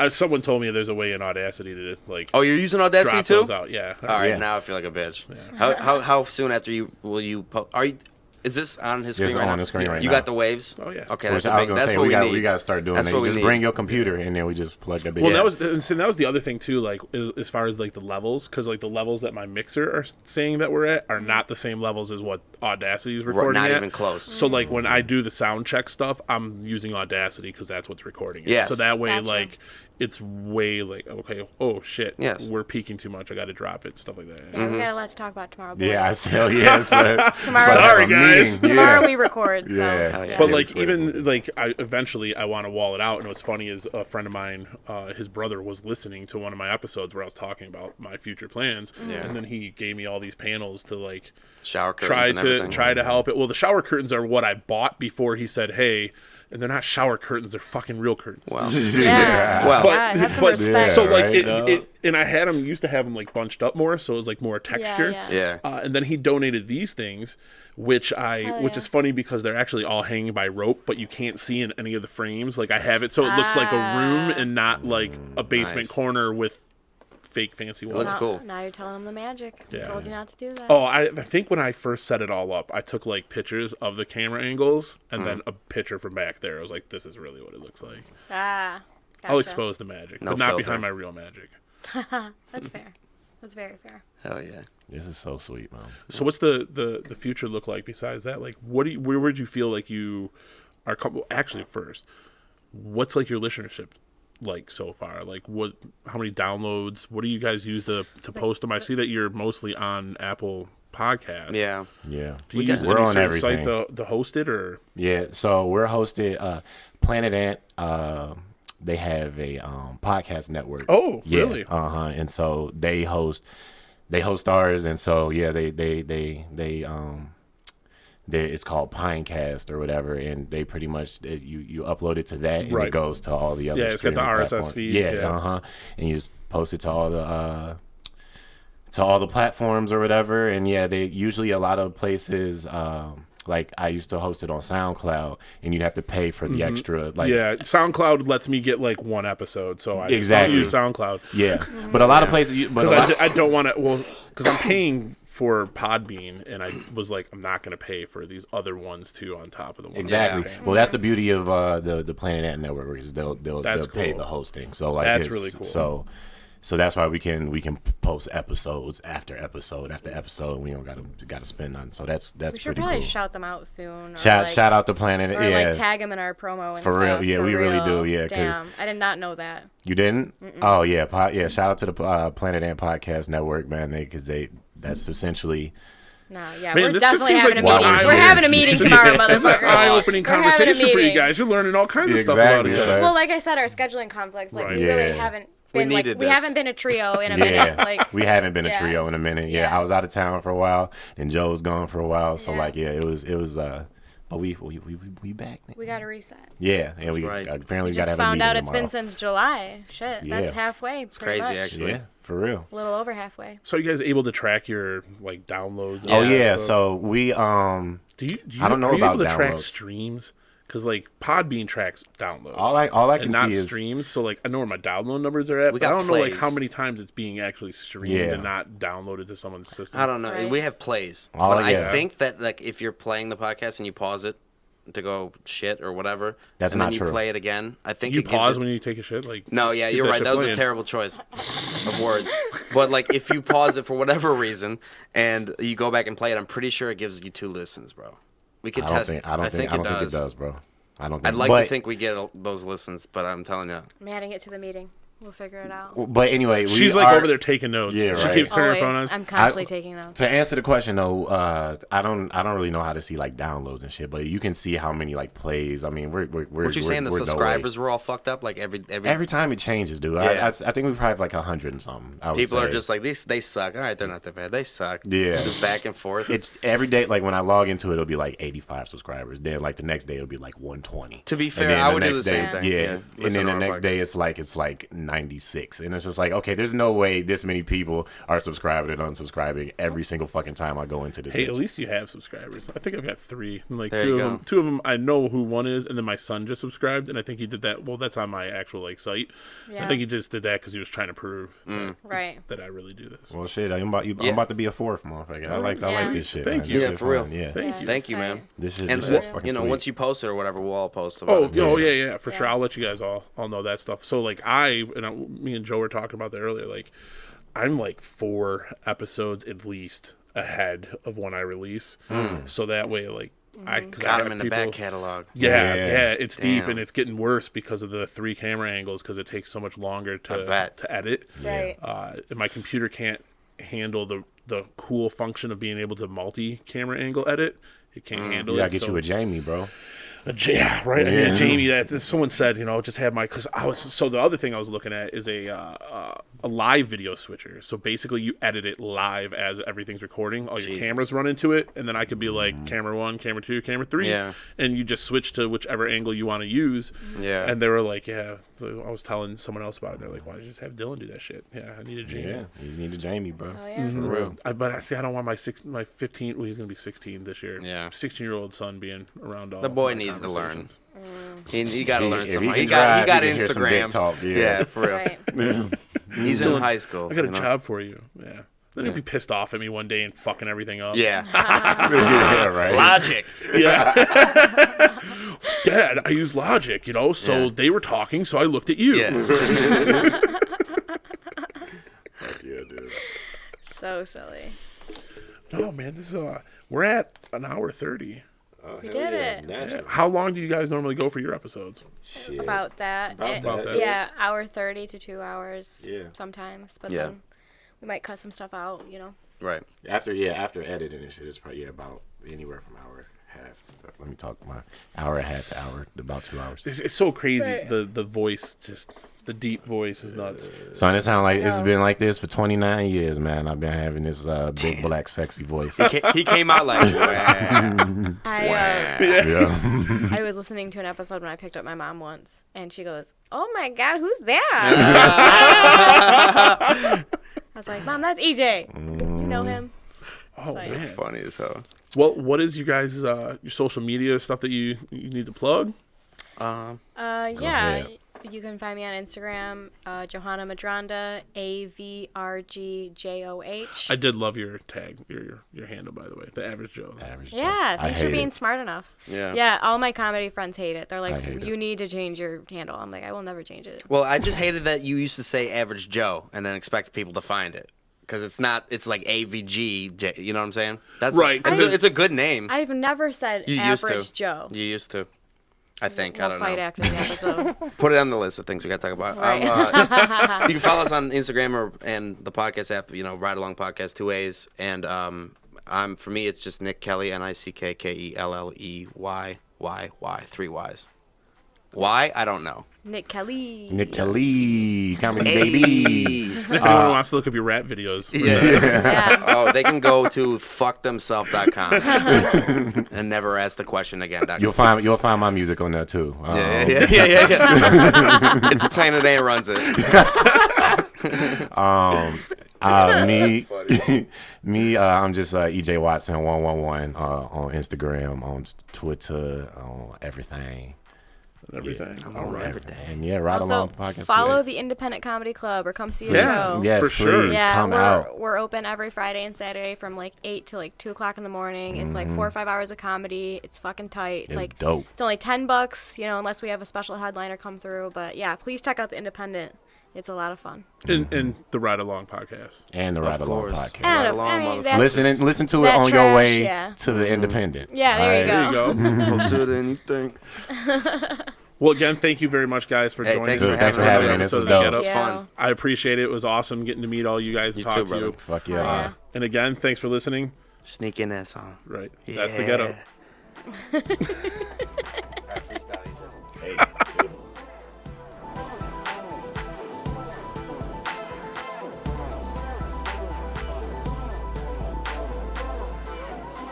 F: Someone told me there's a way in Audacity to like
C: Oh, you're using Audacity
F: drop
C: too?
F: those out. Yeah.
C: All right,
D: Yeah.
C: now I feel like a bitch. How soon after will you are you? Is this on his screen
D: It's
C: right
D: on
C: now?
D: the screen right
C: you
D: now.
C: got the waves?
F: Oh, yeah.
C: Okay,
D: Which
C: that's
D: I was gonna
C: that's
D: say
C: what
D: we got
C: need.
D: to start doing
C: That's
D: that.
C: what
D: You
C: we
D: just
C: need.
D: bring your computer and then we just plug that.
F: Well,
C: Yeah.
F: that was the other thing too. Like as far as like the levels, because like the levels that my mixer are saying that we're at are not the same levels as what Audacity is recording
C: not
F: at.
C: even close.
F: So like when I do the sound check stuff, I'm using Audacity because that's what's recording it.
C: Yes.
F: So that way,
B: Gotcha.
F: like it's way like okay, oh shit,
C: Yes.
F: we're peaking too much. I got to drop it, stuff like that.
B: Yeah, we got a lot to talk about tomorrow. Boys.
D: Yeah, I said yes.
B: Tomorrow-
F: Sorry, guys.
B: Tomorrow we record. So.
D: Yeah.
C: Oh, yeah.
F: But
D: Yeah,
F: like
D: we
F: even like I eventually I want to wall it out. And what's funny is a friend of mine, his brother was listening to one of my episodes where I was talking about my future plans, and then he gave me all these panels to like
C: Shower curtains and everything.
F: try to help it. Well, the shower curtains are what I bought before he said, "Hey," and they're not shower curtains; they're fucking real curtains.
C: Well,
B: Yeah.
C: well,
B: Yeah, have some respect.
F: So like
D: right,
F: and I had them used to have them like bunched up more, so it was like more texture.
B: Yeah.
C: yeah.
F: And then he donated these things, which
B: yeah.
F: is funny because they're actually all hanging by rope, but you can't see in any of the frames. Like I have it so it looks like a room and not like a basement
C: Nice.
F: corner with fake fancy walls.
C: looks cool.
B: Now you're telling them the magic. I
F: Yeah.
B: told you not to do that.
F: Oh, I think when I first set it all up, I took like pictures of the camera angles and then a picture from back there. I was like, this is really what it looks like.
B: Ah. Gotcha.
F: I'll expose the magic,
C: No
F: but not
C: filter.
F: behind my real magic.
B: That's fair. That's very fair.
C: Hell yeah.
D: This is so sweet, man.
F: So what's the future look like besides that? Like, where would you feel like you are? Actually, first, what's like your listenership like so far? Like, how many downloads? What do you guys use to post them? I see that you're mostly on Apple Podcasts.
C: Yeah.
D: Yeah.
F: Do you use
D: We're
F: any
D: on
F: certain site
D: everything.
F: to host it, or
D: Yeah, so we're hosted Planet Ant. They have a podcast network.
F: Oh,
D: yeah,
F: really?
D: And so they host ours, and so yeah, they it's called Pinecast or whatever, and they pretty much you upload it to that, and
F: Right.
D: it goes to all the other.
F: Yeah, it's got the
D: streaming
F: RSS
D: platforms.
F: feed,
D: Yeah,
F: yeah.
D: and you just post it to all the platforms or whatever, and yeah, they usually a lot of places. Like I used to host it on SoundCloud, and you'd have to pay for the extra. Like
F: yeah, SoundCloud lets me get like one episode, so I
D: Exactly.
F: don't use SoundCloud
D: yeah, but a lot of places. But a
F: because
D: lot,
F: I don't want to. Well, because I'm paying for Podbean, and I was like, I'm not going to pay for these other ones too on top of the ones.
D: exactly.
F: that I'm paying.
D: Well, that's the beauty of the Planet Ant network, is they'll
F: That's
D: pay
F: cool.
D: the hosting. So like
F: That's
D: it's,
F: really cool.
D: So that's why we can post episodes after episode after episode. And we don't gotta spend none. So that's
B: We should
D: pretty
B: probably
D: cool.
B: shout them out soon. Or
D: Shout out to Planet.
B: Or
D: Yeah,
B: like tag them in our promo and
D: For
B: stuff.
D: real. Yeah,
B: For
D: we really
B: real.
D: do. Yeah, 'cause-
B: Damn, I did not know that.
D: you didn't? Oh yeah, shout out to the Planet Ant Podcast Network, man. Because that's essentially.
B: No, yeah,
F: Man,
B: we're
F: this just
B: definitely
F: seems
B: having
F: like
B: a meeting.
F: eye-opening.
B: We're having a meeting tomorrow,
F: It's an
B: motherfucker.
F: eye-opening
B: We're having a
F: conversation for you
B: meeting.
F: guys. You're learning all kinds of stuff about
D: Exactly,
F: each other.
D: so-
B: Well, like I said, our scheduling conflicts. Like
F: Right.
B: we really
D: Yeah.
B: haven't
C: We
B: been like
C: needed
B: we
C: this.
B: haven't been a trio in a
D: Yeah,
B: minute. Like
D: we haven't been a
B: Yeah.
D: trio in a minute. Yeah,
B: Yeah.
D: I was out of town for a while, and Joe was gone for a while. So
B: Yeah.
D: like, yeah, it was But we back.
B: We got to reset.
D: Yeah, and we
C: right.
D: apparently
B: We
D: got to
B: just
D: have a
B: found
D: meeting
B: out it's
D: tomorrow.
B: been since July. Shit,
D: Yeah.
B: that's halfway. It's
C: crazy, actually.
D: Yeah, for real.
B: A little over halfway.
F: So are you guys able to track your like downloads? and
D: Oh
F: all that
D: yeah,
F: stuff?
D: so we
F: Do you
D: I don't know
F: are you
D: about
F: able to track
D: downloads.
F: streams? Because like Podbean tracks downloads.
D: all I
F: and
D: can
F: not
D: see is
F: streams. So like I know where my download numbers are at,
C: We
F: but I
C: got
F: don't know like
C: plays.
F: how many times it's being actually streamed
D: Yeah.
F: and not downloaded to someone's system.
C: I don't know.
B: Right.
C: We have plays.
D: Oh,
C: but
D: yeah.
C: I think that like if you're playing the podcast and you pause it to go shit or whatever,
D: That's
C: and
D: not
C: then you
D: true.
C: play it again, I think
F: You
C: it gives
F: pause
C: it-
F: when you take a shit. Like
C: No, yeah,
F: keep
C: you're right.
F: shit
C: That was
F: playing.
C: a terrible choice of words. But like if you pause it for whatever reason and you go back and play it, I'm pretty sure it gives you 2 listens, bro. We could
D: I don't
C: test.
D: think I don't think it does, bro. I don't think.
C: I'd like
D: but,
C: to think we get those listens, but I'm telling you.
B: I'm adding it to the meeting. We'll figure it out.
D: But anyway,
F: She's
D: we
F: like
D: are,
F: over there taking notes.
D: Yeah,
F: She
D: right.
F: keeps turning her
B: Always.
F: phone on.
B: I'm constantly taking notes.
D: To answer the question though, I don't really know how to see like downloads and shit, but you can see how many like plays. I mean, we're
C: What you saying? The
D: we're no way.
C: subscribers were all fucked up. Like every
D: Every time it changes, dude.
C: Yeah.
D: I think we probably have like 100 and something. I would
C: people are
D: say.
C: just like they suck. All right, they're not that bad. They suck.
D: Yeah.
C: just back and forth.
D: It's every day. Like when I log into it, it'll be like 85 subscribers. Then like the next day, it'll be like 120.
C: To be
D: And
C: fair,
D: then
C: I
D: the
C: would do
D: next
C: the same
D: day-
C: thing.
D: Yeah,
C: Yeah,
D: and
C: listen
D: then
C: to
D: the
C: our
D: next day,
C: podcast.
D: it's like 96, and it's just like, okay, there's no way this many people are subscribing and unsubscribing every single fucking time I go into this.
F: Hey, at
D: bitch.
F: least you have subscribers. I think I've got 3. And like
C: There
F: two
C: you
F: of
C: go.
F: them. 2 of them I know who one is, and then my son just subscribed, and I think he did that. Well, that's on my actual like site. I
B: Yeah.
F: think he just did that because he was trying to prove
B: Right.
F: that I really do this.
D: Well, shit, I'm about
C: Yeah.
D: to be a 4th motherfucker. I like
B: Yeah.
D: this shit.
F: Thank
D: man.
F: you.
D: This
C: Yeah,
D: shit
C: for real.
D: fun. Yeah,
F: Thank
B: Yeah,
F: you.
C: Thank
B: it's
C: you,
B: tight.
C: man.
D: this shit,
C: And
D: this shit's fucking
C: you know,
D: sweet.
C: once you post it or whatever, we'll all post about it.
F: Yeah, for sure.
B: Yeah.
F: I'll let you guys all know that stuff. So like me and Joe were talking about that earlier. Like I'm like 4 episodes at least ahead of when I release. So that way, like because
C: Got them in the back catalog.
F: Yeah, it's deep
C: Damn.
F: and it's getting worse because of the 3 camera angles because it takes so much longer
C: I bet.
F: to edit.
B: Right.
F: And my computer can't handle the cool function of being able to multi-camera angle edit. It can't handle
D: You
F: it.
D: gotta get
F: so-
D: you a Jamie, bro.
F: Yeah, right.
D: Yeah.
F: Yeah, Jamie. That someone said, just have my because I was so the other thing I was looking at is a live video switcher. So basically, you edit it live as everything's recording. All your
C: Jesus.
F: cameras run into it, and then I could be like camera 1, camera 2, camera 3,
C: Yeah.
F: and you just switch to whichever angle you want to use.
C: Yeah.
F: And they were like, yeah. I was telling someone else about it. They're like, why don't you just have Dylan do that shit? Yeah, I need a Jamie.
D: Yeah, you need a Jamie, bro.
B: Oh yeah.
C: For real.
F: But I see. I don't want my 15. Well, he's gonna be 16 this year.
C: Yeah.
F: 16-year-old son being around all
C: The boy
F: my
C: needs to learn.
F: conversations.
C: He got to learn
D: If
C: something.
D: he
C: He
D: can
C: got
D: drive, he can hear some dick
C: Instagram.
D: talk, yeah.
C: Yeah, for real.
B: Right.
C: He's in high school.
F: I got a
C: you know?
F: job for you. Yeah. Then he'll be pissed off at me one day and fucking everything up.
C: Yeah.
D: Yeah, right.
C: Logic.
F: Yeah. Dad, I use Logic, so
C: Yeah.
F: they were talking, so I looked at you.
C: Yeah.
D: Yeah, dude.
B: So silly.
F: No, man, this is we're at an hour 30.
B: We did it.
F: Yeah. How long do you guys normally go for your episodes?
D: Shit.
B: About that.
F: About that.
B: Yeah, hour 30 to 2 hours.
D: Yeah.
B: Sometimes, but
C: Yeah.
B: then we might cut some stuff out.
C: Right.
D: After editing and shit, it's probably about anywhere from hour and a half. Let me talk my hour and a half to hour, about 2 hours.
F: It's so crazy.
B: Right.
F: The voice, just the deep voice is nuts.
D: Son, it sounds like it's been like this for 29 years, man. I've been having this big black sexy voice.
C: He came out like, wow.
D: Yeah.
B: I was listening to an episode when I picked up my mom once, and she goes, "Oh my God, who's that?" I was like, "Mom, that's EJ. You know him?"
F: Oh,
B: So, yeah.
F: man.
C: It's funny as hell.
F: Well, what is you guys your social media stuff that you need to plug?
B: Yeah.
D: ahead.
B: You can find me on Instagram, Johanna Medranda, AVRGJOH.
F: I did love your tag, your handle, by the way, the Average Joe.
D: Average Joe.
B: Yeah,
D: I
B: thanks for
D: hate
B: being
D: it.
B: smart enough.
C: Yeah.
B: Yeah, all my comedy friends hate it. They're
D: I
B: like,
D: hate
B: you
D: it.
B: need to change your handle. I'm like, I will never change it.
C: Well, I just hated that you used to say Average Joe and then expect people to find it. Because it's not, it's like AVG, you know what I'm saying? That's
F: Right.
C: It's a good name.
B: I've never said
C: You used to.
B: Average Joe.
C: You used to. I think. I
B: We'll
C: don't
B: fight
C: know.
B: after the episode.
C: Put it on the list of things we got to talk about.
B: Right.
C: You can follow us on Instagram and the podcast app, Ride Aalong Podcast 2 ways. And for me, it's just Nick Kelley, NickKelley, 3 Ys. Why? I don't know.
B: Nick Kelley.
D: Nick Kelley, comedy baby.
F: If anyone wants to look up your rap videos.
B: Yeah.
C: Oh, they can go to fuckthemself.com and never ask the question again.
D: You'll find my music on there too.
C: Yeah. It's Planet A runs it.
D: I'm just EJ Watson 111 on Instagram, on Twitter, on everything.
F: Everything.
D: Yeah,
F: All right.
D: everything. Yeah, Ride Aalong Podcast.
B: Follow the Independent Comedy Club or come see a
F: Yeah.
B: show.
D: Yes,
F: For sure.
D: please
B: Yeah,
D: come out.
B: we're open every Friday and Saturday from like 8 to like 2 o'clock in the morning. It's like 4 or 5 hours of comedy. It's fucking tight.
D: It's
B: like
D: dope.
B: It's only $10, unless we have a special headliner come through. But yeah, please check out the Independent. It's a lot of fun.
F: And the Ride Along Podcast.
D: And the Ride Along
C: course.
D: Podcast.
C: Ride
B: And
C: Along,
B: I mean,
C: motherfucker.
D: Listen to it
B: that
D: on your
B: trash,
D: way
B: yeah.
D: to the Independent.
B: Yeah, there you
F: There you go.
C: Closer than you think.
F: Well, again, thank you very much, guys, for
C: Hey,
F: joining
C: thanks
F: us.
C: for
D: Thanks for
C: having
D: having
C: us.
D: me. This
F: Episode
D: was
F: of the
D: dope.
F: Get Up.
C: It's fun.
F: I appreciate it. It was awesome getting to meet all you guys and
C: You
F: talk
C: too,
F: to
C: brother.
F: you.
D: Fuck yeah.
B: Yeah.
F: And again, thanks for listening.
C: Sneaking that song.
F: Right. That's the Get Up.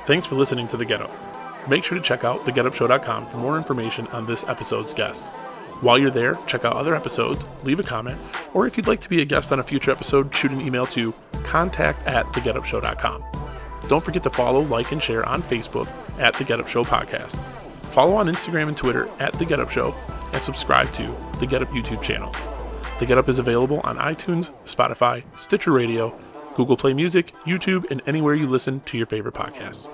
A: Thanks for listening to The Get Up. Make sure to check out thegetupshow.com for more information on this episode's guests. While you're there, check out other episodes, leave a comment, or if you'd like to be a guest on a future episode, shoot an email to contact@thegetupshow.com. Don't forget to follow, like, and share on Facebook at The Get Up Show Podcast. Follow on Instagram and Twitter at The Get Up Show, and subscribe to The Get Up YouTube channel. The Get Up is available on iTunes, Spotify, Stitcher Radio, Google Play Music, YouTube, and anywhere you listen to your favorite podcasts.